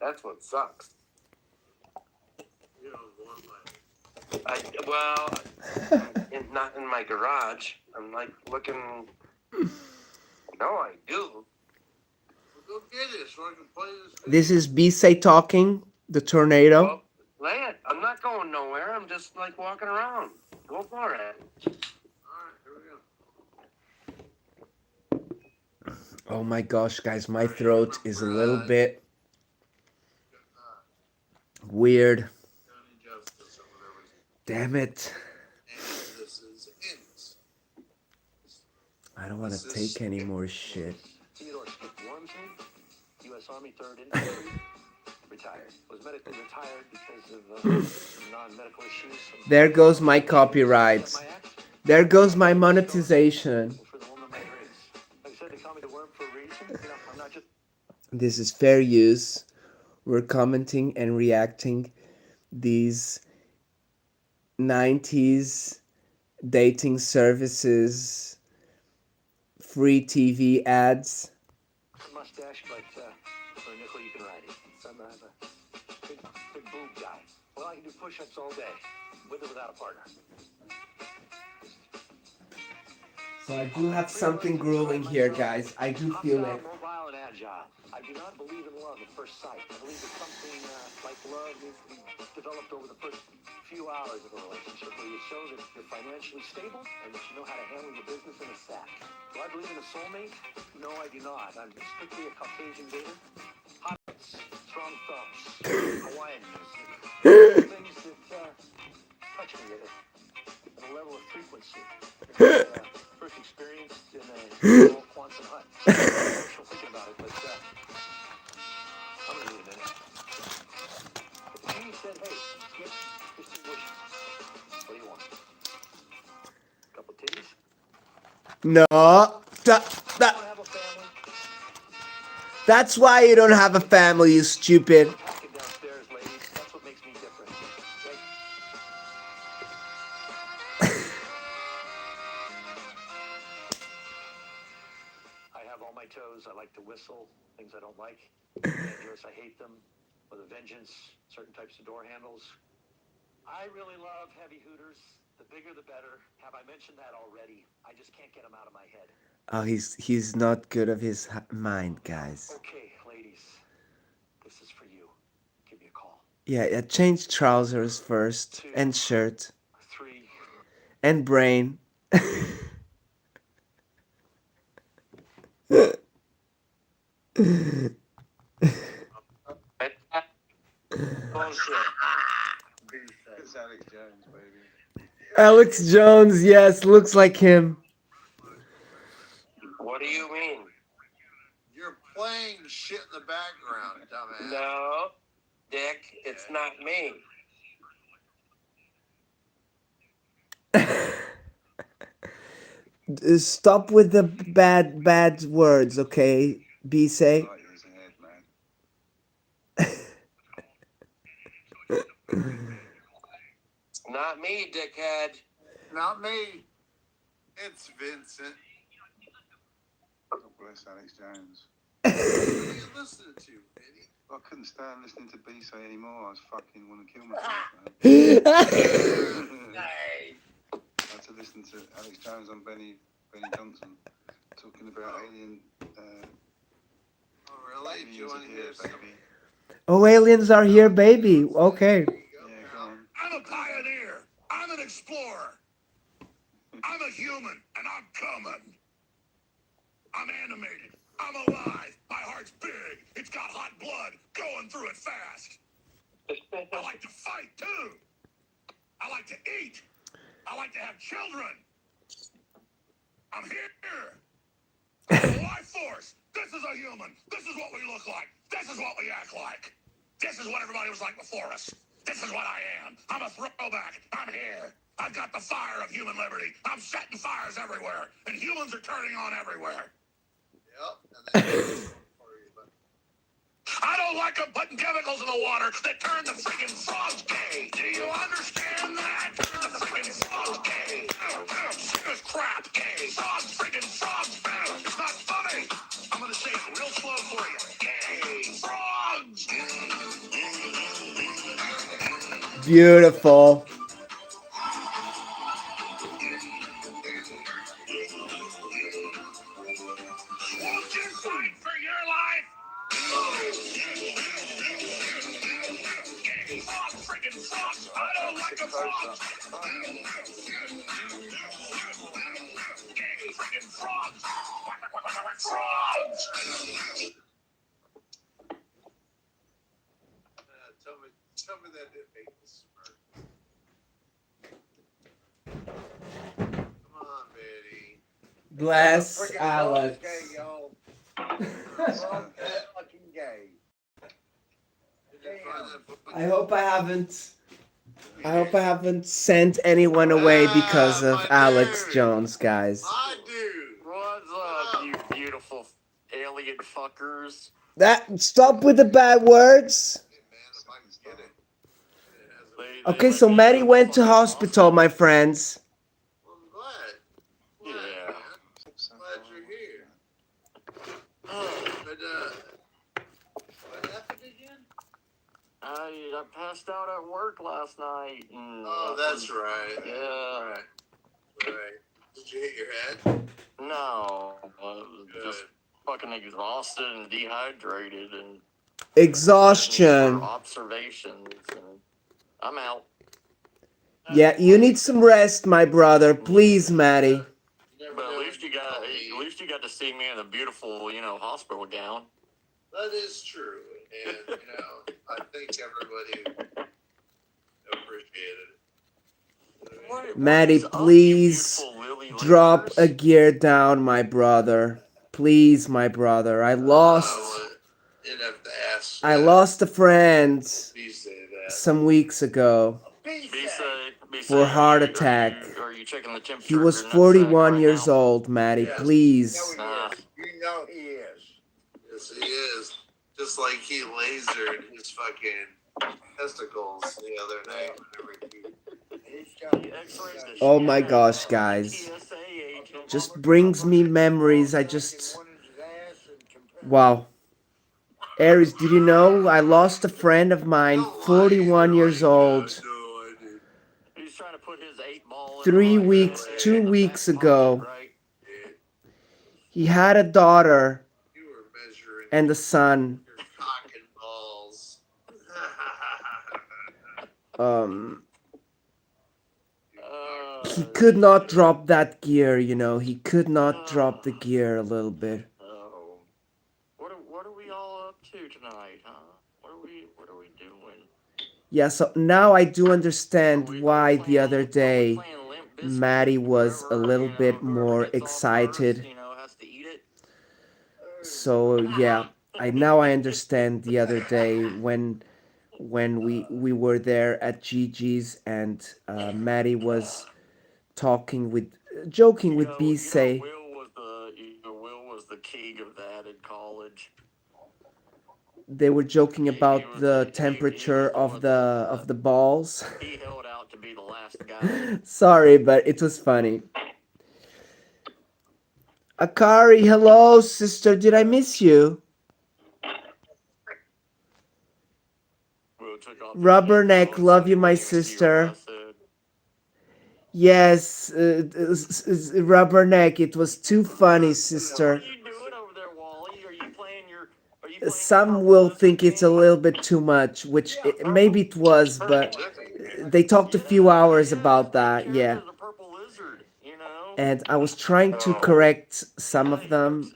That's what sucks. Not in my garage. I'm like looking. No, I do. Go get it so I can play this. This is Bisay talking, the tornado. Well, Lad, I'm not going nowhere. I'm just like walking around. Go for it. All right, here we go. Oh my gosh, guys, my throat is a little bit weird. Damn it. I don't want to take any more shit. Theodore Skip Wormsley, U.S. Army 3rd Infantry, retired. Was medically retired because of non-medical issues. There goes my copyrights. There goes my monetization. This is fair use. We're commenting and reacting these 90s dating services, free TV ads. Mustache, but for a nickel you can ride it. I'm a big boob guy. Well, I can do push-ups all day, with or without a partner. So I do have something grueling here, guys. I do feel it. Mobile and agile. I do not believe in love at first sight. I believe that something like love needs to be developed over the first few hours of a relationship, where you show that you're financially stable and that you know how to handle your business in a sack. Do I believe in a soulmate? No, I do not. I'm strictly a Caucasian dater. Hot lips, strong thumbs, Hawaiian music, things that touch me at a level of frequency. First experienced in a small Quonset hut. I'm still thinking about it, but I'm gonna need a minute. If the genie said, "Hey, Skip, just 2 wishes. What do you want? A couple titties? No. That's why you don't have a family, you stupid. Downstairs, ladies. That's what makes me different. Right? I have all my toes. I like to whistle. Things I don't like. Dangerous. I hate them. With a vengeance. Certain types of door handles. I really love heavy hooters. The bigger, the better. Have I mentioned that already? I just can't get them out of my head. Oh, he's not good of his mind, guys. Okay, ladies. This is for you. Give me a call. Yeah, change trousers first, 2, and shirt, 3. and brain. It's Alex Jones, baby. Alex Jones, yes, looks like him. What do you mean? You're playing shit in the background, dumbass. No, Dick, it's not me. Stop with the bad words, okay? Bisay. Not me, dickhead. Not me. It's Vincent. God bless Alex Jones. What are you listening to, Eddie? I couldn't stand listening to B-Say anymore. I was fucking want to kill myself, man. I had to listen to Alex Jones and Benny Johnson talking about alien. Aliens are here, baby. Oh, aliens are here, baby. Okay. I'm a pioneer. I'm an explorer. I'm a human, and I'm coming. I'm animated. I'm alive. My heart's big. It's got hot blood going through it fast. I like to fight, too. I like to eat. I like to have children. I'm here. I'm a life force. This is a human. This is what we look like. This is what we act like. This is what everybody was like before us. This is what I am. I'm a throwback. I'm here. I've got the fire of human liberty. I'm setting fires everywhere, and humans are turning on everywhere. Yep. I don't like them putting chemicals in the water that turn the freaking frogs gay. Do you understand that? Turn the freaking frogs gay. This crap gay. Frogs freaking frogs. It's not funny. I'm gonna say it real slow for you. Gay frogs. Beautiful. Tell me that didn't make me smirk. Come on, Betty. Bless Alex. Gay, y'all. Fucking gay. I hope I haven't sent anyone away because of Alex Jones, guys. My dude. What's up, you beautiful alien fuckers? Stop with the bad words. Okay, so Maddie went to hospital, my friends. Yeah. Glad you're here. But, what happened again? I passed out at work last night. And that's right. Yeah. Right. Did you hit your head? No, just fucking exhausted and dehydrated and Exhaustion. observations. And I'm out. Yeah, you need some rest, my brother. Please, Maddie. But at least you got to see me in a beautiful, hospital gown. That is true, and I think everybody appreciated it. Maddie, please drop a gear down, my brother. Please, my brother. I lost a friend some weeks ago for a heart attack. He was 41 years old, Maddie. Please. You know he is. Yes, he is. Just like he lasered his fucking testicles the other night. Oh my gosh, guys. Just brings me memories. Wow. Aries, did you know I lost a friend of mine, 41 years old, 2 weeks ago. He had a daughter and a son. He could not drop that gear, he could not drop the gear a little bit. What are we all up to tonight, huh? What are we doing? Yeah, so now I do understand why the other day Maddie was a little bit more excited. So yeah, now I understand the other day when we were there at Gigi's and Maddie was joking with B-Say. Will was the king of that in college. They were joking about the temperature of the balls. He held out to be the last guy. Sorry, but it was funny. Akari, hello, sister. Did I miss you? Rubberneck, love you, my sister. Yes, Rubberneck, it was too funny, sister. What are you doing over there, Wally? Are you playing Some will think it's a little bit too much, which maybe it was, but they talked a few hours about that, yeah. And I was trying to correct some of them,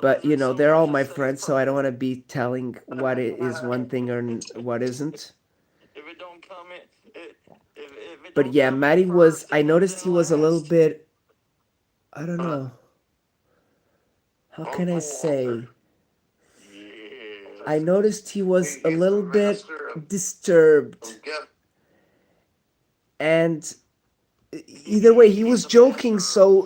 but they're all my friends, so I don't want to be telling what is one thing or what isn't. But yeah, Maddie I noticed he was a little bit, I don't know, how can I say? I noticed he was a little bit disturbed. And either way, he was joking, so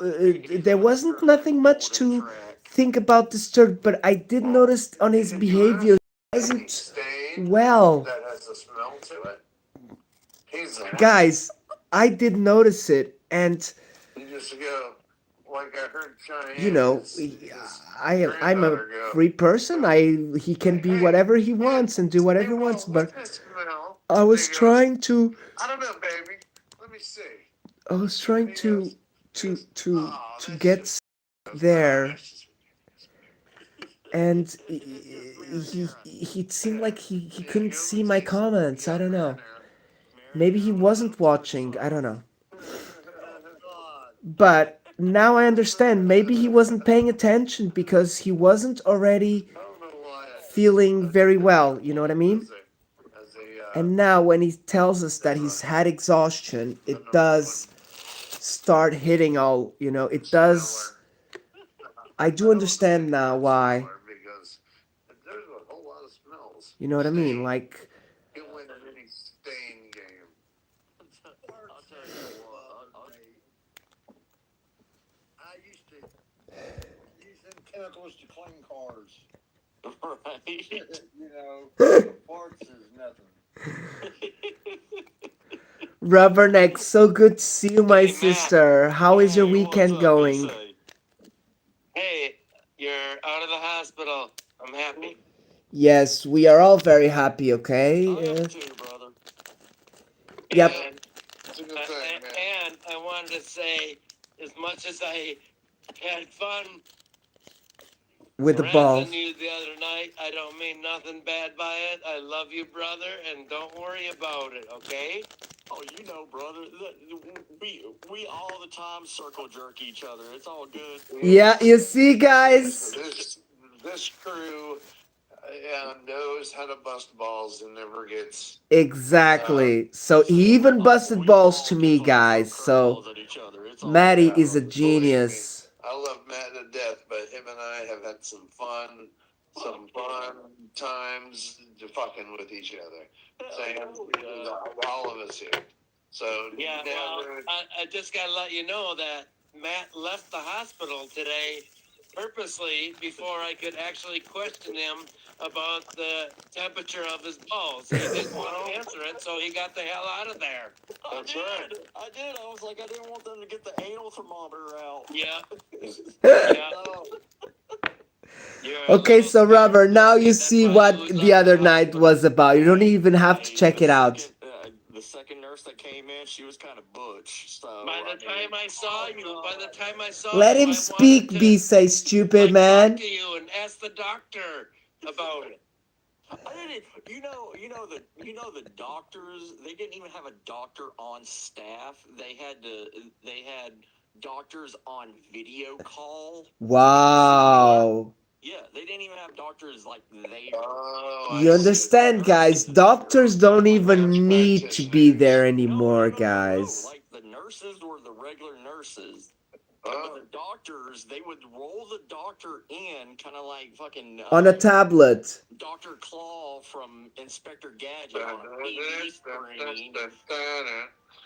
there wasn't nothing much to think about disturbed, but I did notice on his behavior, he wasn't well. Guys, I did notice it, and I'm a free person. He can be whatever he wants and do whatever he wants, but I was trying to. I don't know, baby. Let me see. I was trying to get there, and he seemed like he couldn't see my comments. I don't know. Maybe he wasn't watching. I don't know. But now I understand. Maybe he wasn't paying attention because he wasn't already feeling very well. You know what I mean? And now when he tells us that he's had exhaustion, it does start hitting all, it does. I do understand now why. Because there's a whole lot of smells. You know what I mean? Like, You win any stain game. I'll tell you what. I used to use them chemicals to clean cars. Right. You know, parts is nothing. Rubberneck, so good to see you, my sister. How is your Hey, weekend what's up, going? Issa? Hey, you're out of the hospital. I'm happy. Yes, we are all very happy, okay? Brother. Yep. And, and I wanted to say, as much as I had fun With the balls. razzing you the other night, I don't mean nothing bad by it. I love you, brother, and don't worry about it, okay? Oh, you know, brother, we all the time circle jerk each other. It's all good. Yeah, you see, guys? This crew knows how to bust balls and never gets. Exactly. So he even busted balls to me, guys. So Maddie is a genius. I love Matt to death, but him and I have had some fun times fucking with each other. Saying all of us here. So yeah, well, I just gotta let you know that Matt left the hospital today purposely before I could actually question him about the temperature of his balls. He didn't want to answer it, so he got the hell out of there. That's right. I did. I was like, I didn't want them to get the anal thermometer out. Yeah. Yeah. Okay, so Robert, now you see what the other night was about. You don't even have to check it out. The second nurse that came in, she was kind of butch. So by the time I saw you, Let him speak, B-say, stupid man. Talk to you and ask the doctor about it. I didn't. You know the doctors. They didn't even have a doctor on staff. They had doctors on video call. Wow. Yeah, they didn't even have doctors like they. You understand, guys? Doctors don't even need to be there anymore, guys. Like the nurses were the regular nurses. But the doctors, they would roll the doctor in, kind of like fucking On a tablet. Dr. Claw from Inspector Gadget on a TV screen.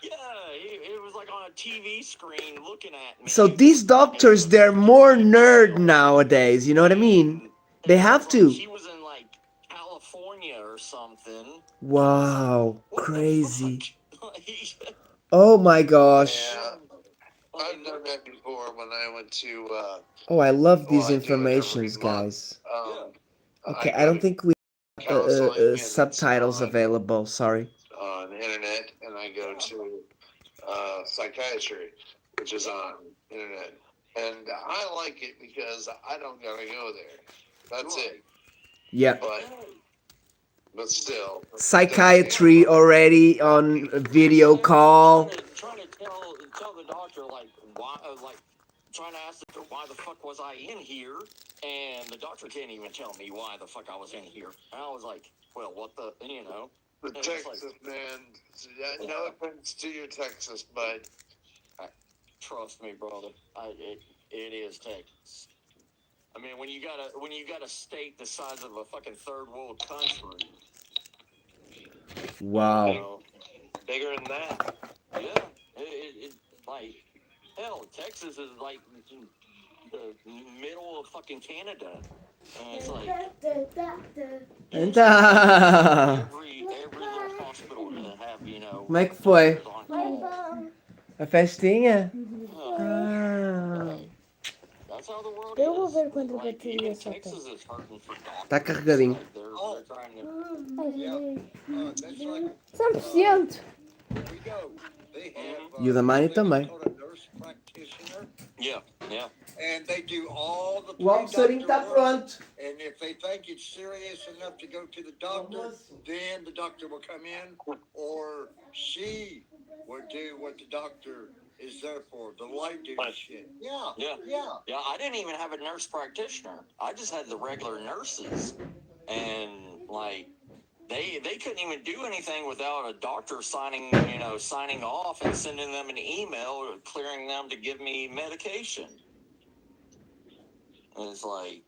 Yeah, it was like on a TV screen looking at me. So these doctors, they're more nerd nowadays, you know what I mean? They have to. She was in like California or something. Wow, crazy. Oh my gosh. Yeah. I've done that before when I went to. Oh, I love these informations, guys. Okay, I don't think we have subtitles available, sorry. On the internet, and I go to psychiatry, which is on internet. And I like it because I don't gotta go there. That's it. Yep. But still. Psychiatry already on video call. Trying to tell the doctor like why trying to ask the doctor why the fuck was I in here, and the doctor can't even tell me why the fuck I was in here. And I was like, well, what the The Texas man. No offense to your Texas, but trust me, brother. It is Texas. I mean, when you got a state the size of a fucking third world country. Wow. You know, bigger than that. Yeah. It like hell. Texas is like the middle of fucking Canada. And it's like every little hospital to have, Como é que foi? A festinha? Ah. That's how the world Eu vou is. ver quando Like, bateria even só tem. Texas is hurting for doctors. Tá carregadinho. Like, they're trying to... 100%. E o da Mari também. Yeah, yeah. And they do all the O almoçarinho tá pronto. And if they think you it's serious enough to go to the doctor, then the doctor will come in, or she would do what the doctor is there for, the light duty shit. Yeah. I didn't even have a nurse practitioner. I just had the regular nurses, and like they couldn't even do anything without a doctor signing off and sending them an email clearing them to give me medication. And it's like,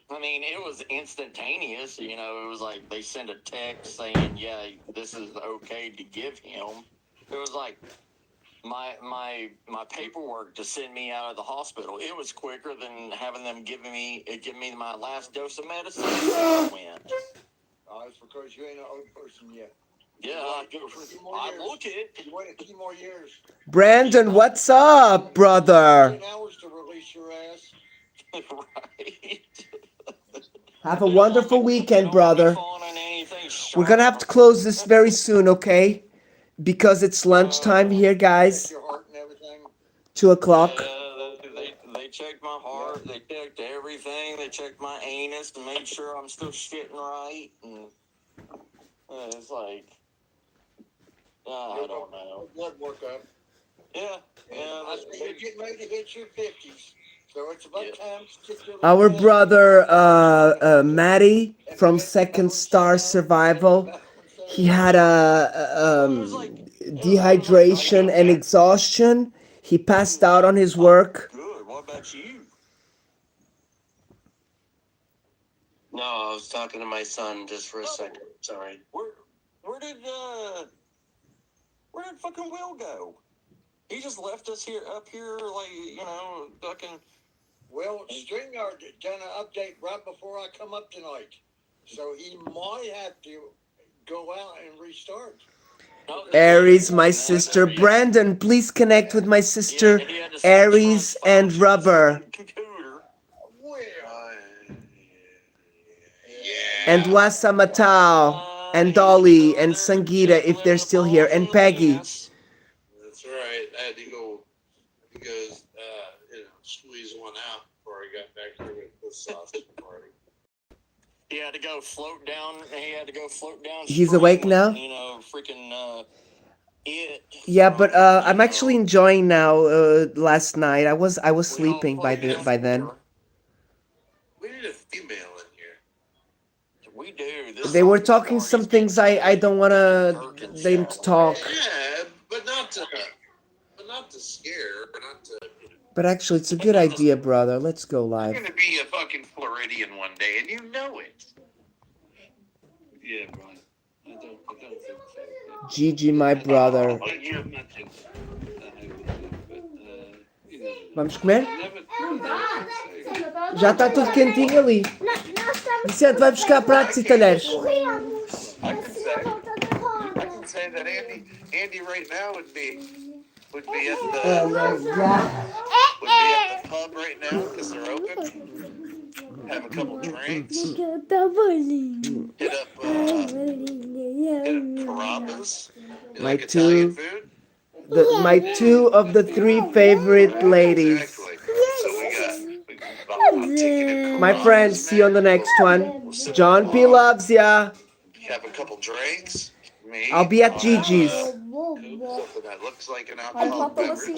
I mean, it was instantaneous. It was like they sent a text saying, "Yeah, this is okay to give him." It was like my paperwork to send me out of the hospital. It was quicker than having them give me my last dose of medicine. It's because you ain't an old person yet. Yeah, I look it. You wait a few more years. Brandon, what's up, brother? 10 hours to release your ass. Right. Have a wonderful weekend, brother. We're gonna have to close this very soon, okay? Because it's lunchtime here, guys. 2 o'clock. They checked my heart. They checked everything. They checked my anus to make sure I'm still shitting right. And it's like, I don't know. Blood work up. Yeah. You're getting ready to hit your 50s. So it's about time to stick your Our brother, Matty from Second Star Survival, he had a dehydration and exhaustion. He passed out on his work. Good. What about you? No, I was talking to my son just for a second. Sorry. Where did fucking Will go? He just left us up here, fucking. Well, StreamYard done an update right before I come up tonight, so he might have to go out and restart. Aries, my sister. Brandon, please connect with my sister, Aries and Rubber. And Wasa Matao, and Dolly, and Sangeeta, if they're still here, and Peggy. That's right. I had to go squeeze one out before I got back here with the sausage party. He had to go float down. He's awake now? Yeah, but I'm actually enjoying now. Last night I was sleeping by then. We need a female in here. We do. They were talking some things I don't want them to talk. Yeah, but not to scare, not to. But actually, it's a good idea, brother. Let's go live. You're gonna be a fucking Floridian one day, and you know it. Yeah, Brian. I don't think so. Gigi, my brother. Vamos comer? Já está tudo quentinho ali. Vicente, vai buscar pratos e talheres. I can say that Andy right now would be at the pub right now because they're open. Have a couple drinks. Hit up Carrabba's. My two of the three favorite ladies. My friends, see you on the next one. John P loves ya. Have a couple drinks. I'll be at Gigi's. Something that looks like an alcoholic beverage.